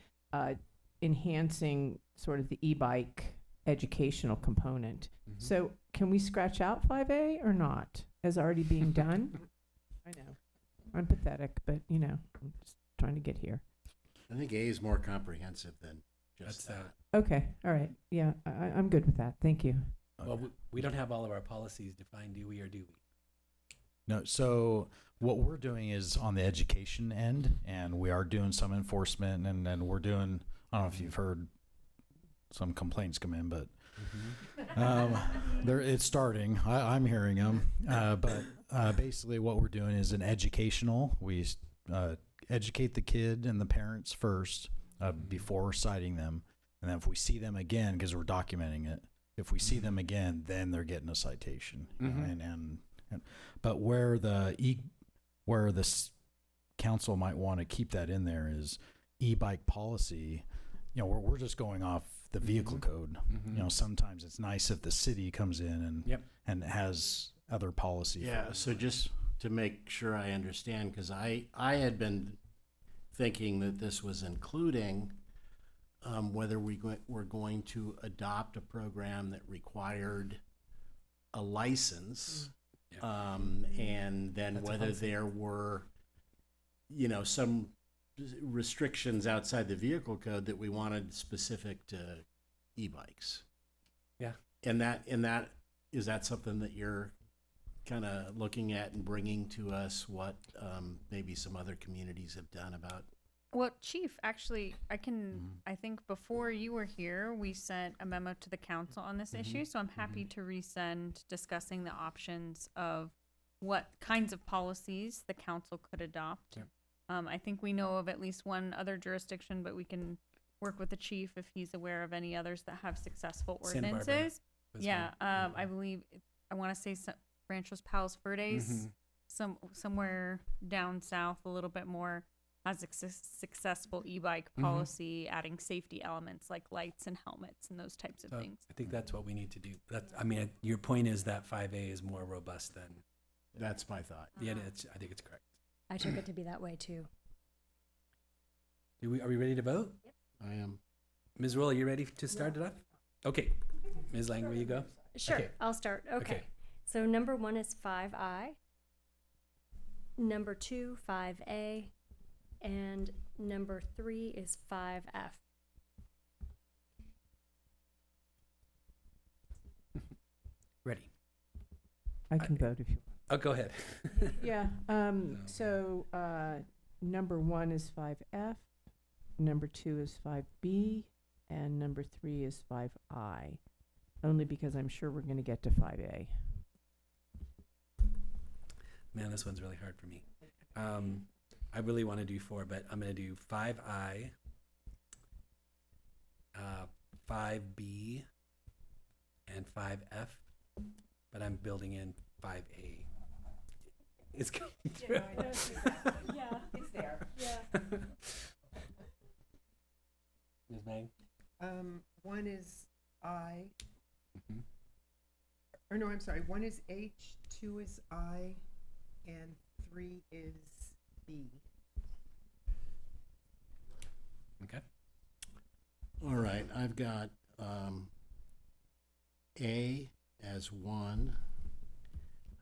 enhancing sort of the e-bike educational component. So can we scratch out 5A or not as already being done? I know. I'm pathetic, but I'm just trying to get here. I think A is more comprehensive than just that. Okay. All right. Yeah, I'm good with that. Thank you. Well, we don't have all of our policies defined, do we, or do we? No, so what we're doing is on the education end, and we are doing some enforcement, and then we're doing, I don't know if you've heard some complaints come in, but it's starting. I'm hearing them. But basically what we're doing is an educational. We educate the kid and the parents first before citing them. And then if we see them again, because we're documenting it, if we see them again, then they're getting a citation. But where the council might want to keep that in there is e-bike policy. We're just going off the vehicle code. Sometimes it's nice if the city comes in and has other policy. Yeah. So just to make sure I understand, because I had been thinking that this was including whether we're going to adopt a program that required a license, and then whether there were, some restrictions outside the vehicle code that we wanted specific to e-bikes. Yeah. And that is that something that you're kind of looking at and bringing to us what maybe some other communities have done about? Well, Chief, actually, I think before you were here, we sent a memo to the council on this issue. So I'm happy to resend discussing the options of what kinds of policies the council could adopt. I think we know of at least one other jurisdiction, but we can work with the chief if he's aware of any others that have successful Santa Barbara ordinances. was Yeah, one. I believe, I want to say Ranchos Palos Verdes, somewhere down south a little bit more, has a successful e-bike policy, adding safety elements like lights and helmets and those types of So things. I think that's what we need to do. That's, I mean, your point is that 5A is more robust than, That's my thought. yeah, I think it's correct. I took it to be that way too. Are we ready to vote? I am. Ms. Roll, are you ready to start it off? Okay. Ms. Lang, will you go? Sure, Okay. I'll start. Okay. Okay. So number 1 is 5I. Number 2, 5A. And number 3 is 5F. Ready. I can vote if you Oh, go ahead. Yeah, so, number 1 is 5F, number 2 is 5B, and number 3 is 5I, only because I'm sure we're gonna get to 5A. Man, this one's really hard for me. I really want to do 4, but I'm going to do 5I, 5B, and 5F, but I'm building in 5A. It's coming through. Yeah, it's there. Yeah. Ms. Mang? 1 is I, Mhm. or no, I'm sorry, 1 is H, 2 is I, and 3 is B. Okay. All right, I've got A as 1.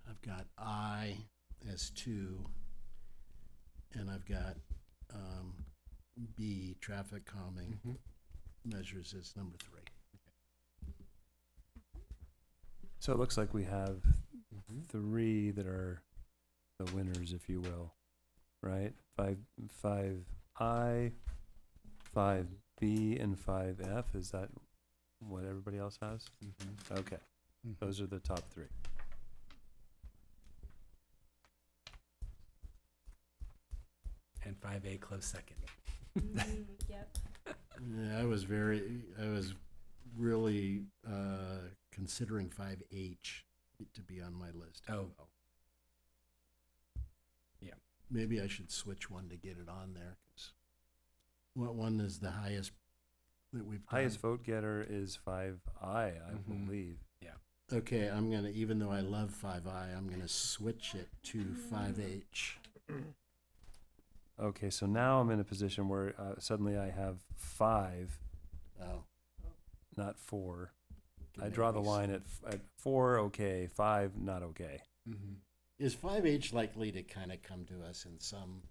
I've got I as 2. And I've got B, traffic calming measures, as number 3. So it looks like we have Mhm. 3 that are the winners, if you will, right? 5I, 5B, and 5F. Is that what everybody else has? Okay. Those are the top 3. And 5A close second. Yep. Yeah, I was really considering 5H to be on my list. as Oh. well. Yeah. Maybe I should switch one to get it on there. 'Cause what one is the highest that we've done? Highest vote getter is 5I, I Mhm. believe. Yeah. Okay, I'm gonna, even though I love 5I, I'm gonna switch it to 5H. Okay, so now I'm in a position where suddenly I have 5, Oh. not 4. can I make draw the me line at 4, okay, 5, not okay. Is 5H likely to kind of come to us in some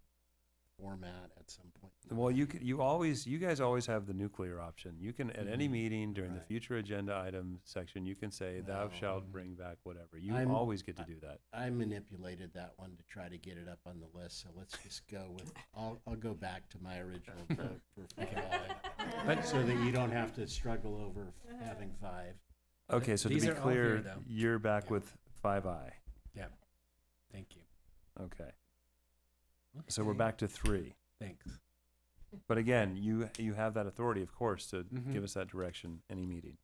format at some point? Well, you guys always have the nuclear option. You can, at any meeting during the Right. future agenda item section, you can say, thou No, shalt bring back whatever. You I'm- always get to do that. I manipulated that one to try to get it up on the list, so let's just go with, I'll go back to my original vote for 5I. But- So that you don't have to struggle over having 5. Okay, so to These be are all here, clear, though. you're back Yeah. with 5I. Yeah. Thank you. Okay. So we're Okay. back to 3. Thanks. But again, you have that authority, of course, to Mhm. give us that direction any meeting.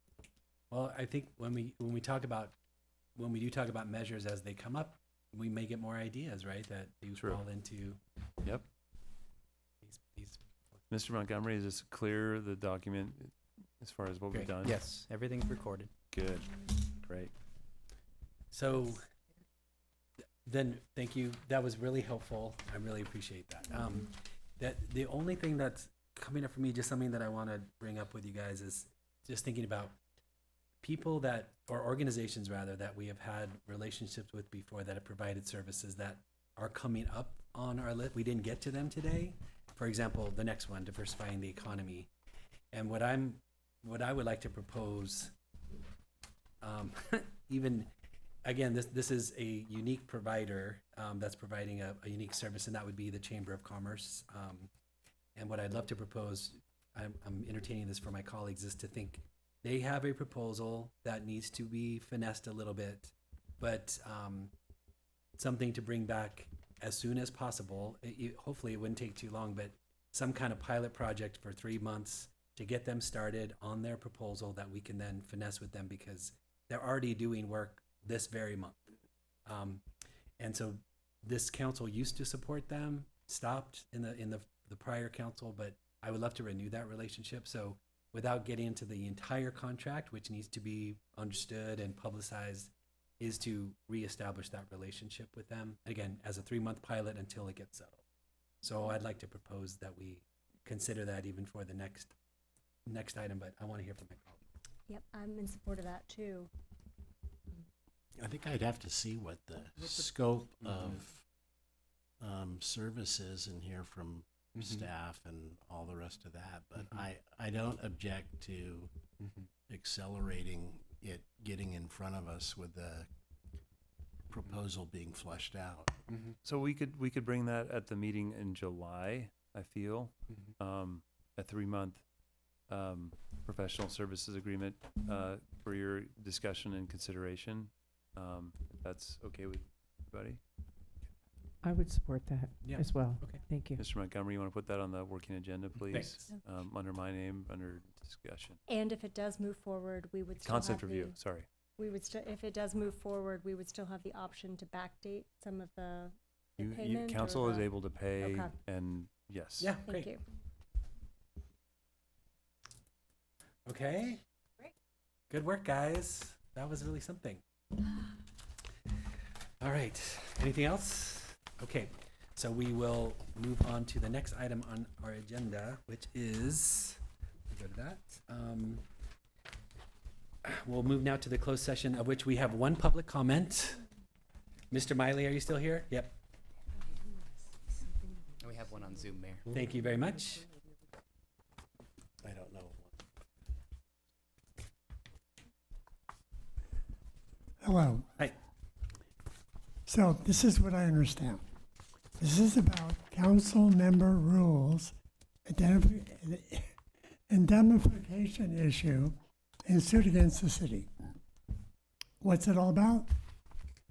Well, I think when we do talk about measures as they come up, we may get more ideas, right? That do True. fall into Yep. these. Mr. Montgomery, is this clear, the document, as far as what we've Great. done? Yes, everything's recorded. Good. Great. So then, thank you. That was really helpful. I really appreciate that. That the only thing that's coming up for me, just something that I want to bring up with you guys, is just thinking about people that, or organizations rather, that we have had relationships with before that have provided services that are coming up on our list. We didn't get to them today. For example, the next one, diversifying the economy. And what I would like to propose, even again, this is a unique provider that's providing a unique service, and that would be the Chamber of Commerce. And what I'd love to propose, I'm entertaining this for my colleagues, is to think they have a proposal that needs to be finessed a little bit, but something to bring back as soon as possible. Hopefully it wouldn't take too long, but some kind of pilot project for 3 months to get them started on their proposal that we can then finesse with them because they're already doing work this very month. And so this council used to support them, stopped in the prior council, but I would love to renew that relationship. So without getting into the entire contract, which needs to be understood and publicized, is to reestablish that relationship with them, again, as a 3-month pilot until it gets settled. So I'd like to propose that we consider that even for the next item, but I want to hear from my colleague. Yep, I'm in support of that too. I think I'd have to see what the scope of services and hear from staff and all the rest of that. But I don't object to accelerating it, getting in front of us with the proposal being fleshed out. So we could bring that at the meeting in July, I feel, a 3-month professional services agreement for your discussion and consideration. If that's okay with everybody. I would support that as well. Okay. Thank you. Mr. Montgomery, you want to put that on the working agenda, please? Thanks. Under my name, under discussion. And if it does move forward, we would still Concept have review, sorry. We would still, if it does move forward, we would still have the option to backdate some of the payment. Council or is the- able to pay, Okay. and yes. Yeah, Thank great. you. Okay. Great. Good work, guys. That was really something. All right. Anything else? Okay. So we will move on to the next item on our agenda, which is, we'll go to that. We'll move now to the closed session, of which we have one public comment. Mr. Miley, are you still here? Yep. We have one on Zoom, Mayor. Thank you very much. I don't know. Hello. Hi. So this is what I understand. This is about council member rules, indemnification issue in suit against the city. What's it all about?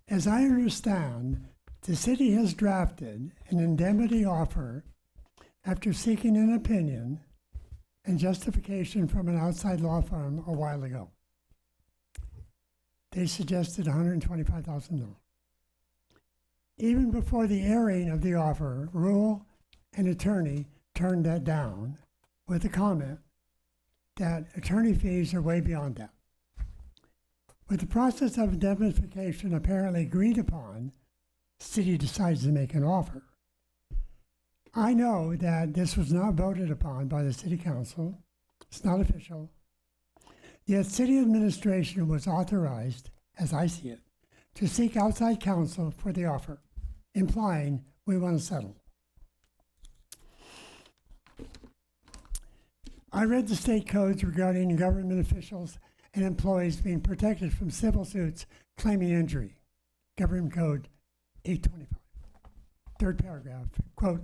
As I understand, the city has drafted an indemnity offer after seeking an opinion and justification from an outside law firm a while ago. They suggested $125,000. Even before the airing of the offer, Rule and attorney turned that down with a comment that attorney fees are way beyond that. With the process of indemnification apparently agreed upon, the city decides to make an offer. I know that this was not voted upon by the city council. It's not official. Yet city administration was authorized, as I see it, to seek outside counsel for the offer, implying we want to settle. I read the state codes regarding government officials and employees being protected from civil suits claiming injury. Government Code 825. Third paragraph, quote,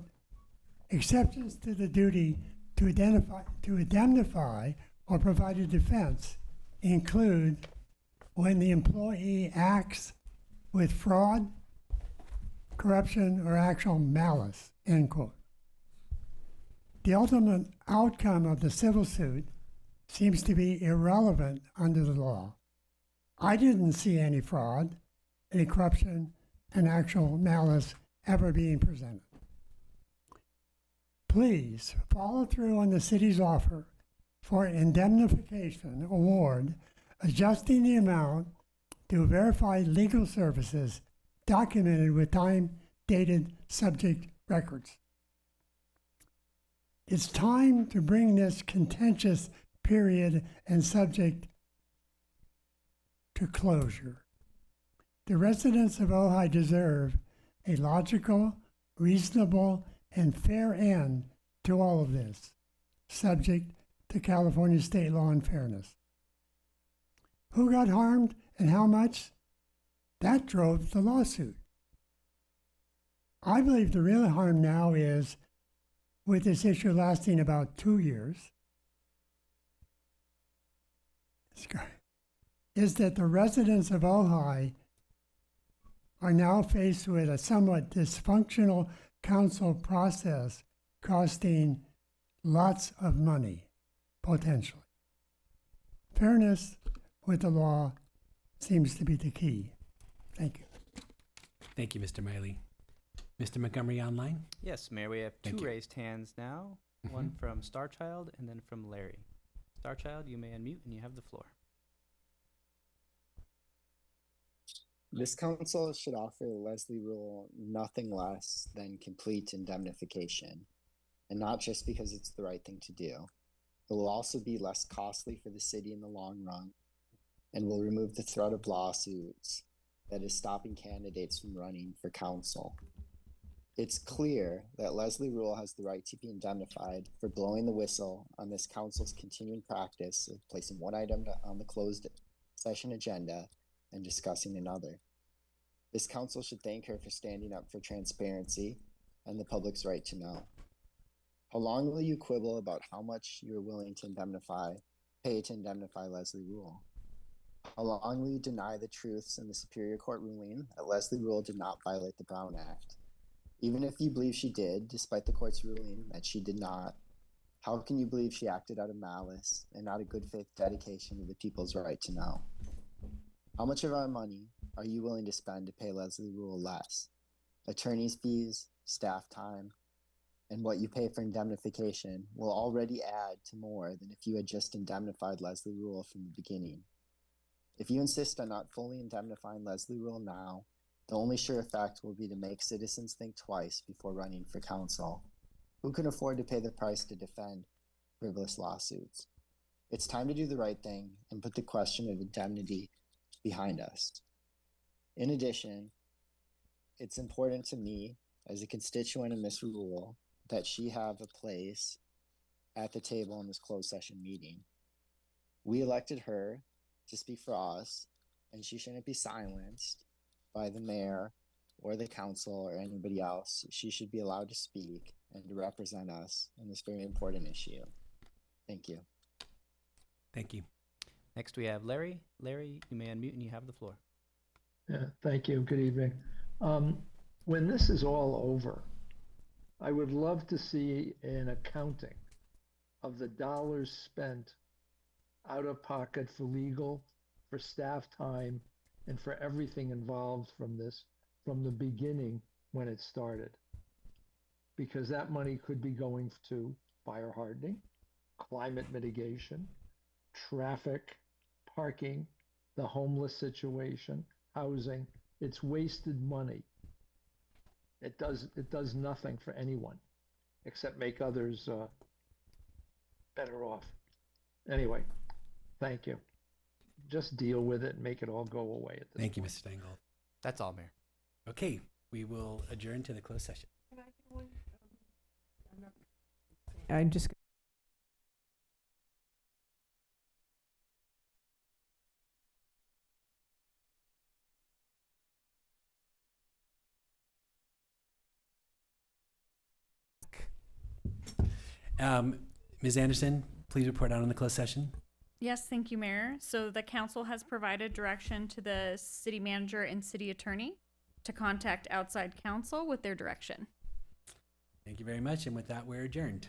exceptions to the duty to indemnify or provide a defense include when the employee acts with fraud, corruption, or actual malice, end quote. The ultimate outcome of the civil suit seems to be irrelevant under the law. I didn't see any fraud, any corruption, and actual malice ever being presented. Please follow through on the city's offer for indemnification award, adjusting the amount to verified legal services documented with time-dated subject records. It's time to bring this contentious period and subject to closure. The residents of Ojai deserve a logical, reasonable, and fair end to all of this, subject to California state law and fairness. Who got harmed and how much? That drove the lawsuit. I believe the real harm now is, with this issue lasting about 2 years, is that the residents of Ojai are now faced with a somewhat dysfunctional council process costing lots of money. potentially. Fairness with the law seems to be the key. Thank you. Thank you, Mr. Miley. Mr. Montgomery online? Yes, Mayor, we have Thank two you. raised hands now, one from Starchild and then from Larry. Starchild, you may unmute and you have the floor. This council should offer the Leslie Rule nothing less than complete indemnification, and not just because it's the right thing to do. It will also be less costly for the city in the long run, and will remove the threat of lawsuits that is stopping candidates from running for council. It's clear that Leslie Rule has the right to be indemnified for blowing the whistle on this council's continuing practice of placing one item on the closed session agenda and discussing another. This council should thank her for standing up for transparency and the public's right to know. How long will you quibble about how much you're willing to pay to indemnify Leslie Rule? How long will you deny the truths in the Superior Court ruling that Leslie Rule did not violate the Brown Act? Even if you believe she did, despite the court's ruling that she did not, how can you believe she acted out of malice and not a good faith dedication to the people's right to know? How much of our money are you willing to spend to pay Leslie Rule less? Attorney's fees, staff time, and what you pay for indemnification will already add to more than if you had just indemnified Leslie Rule from the beginning. If you insist on not fully indemnifying Leslie Rule now, the only sure effect will be to make citizens think twice before running for council. Who can afford to pay the price to defend frivolous lawsuits? It's time to do the right thing and put the question of indemnity behind us. In addition, it's important to me as a constituent in this rule that she have a place at the table in this closed session meeting. We elected her to speak for us, and she shouldn't be silenced by the mayor or the council or anybody else. She should be allowed to speak and to represent us in this very important issue. Thank you. Thank you. Next we have Larry. Larry, you may unmute and you have the floor. Yeah, thank you. Good evening. When this is all over, I would love to see an accounting of the dollars spent out of pocket for legal, for staff time, and for everything involved from this, from the beginning when it started. Because that money could be going to fire hardening, climate mitigation, traffic, parking, the homeless situation, housing. It's wasted money. It does nothing for anyone except make others better off. Anyway, thank you. Just deal with it and make it all go away at this Thank you, point. Mr. Steingold. That's all, Mayor. Okay, we will adjourn to the closed session. I'm just Ms. Anderson, please report out on the closed session. Yes, thank you, Mayor. So the council has provided direction to the city manager and city attorney to contact outside counsel with their direction. Thank you very much. And with that, we're adjourned.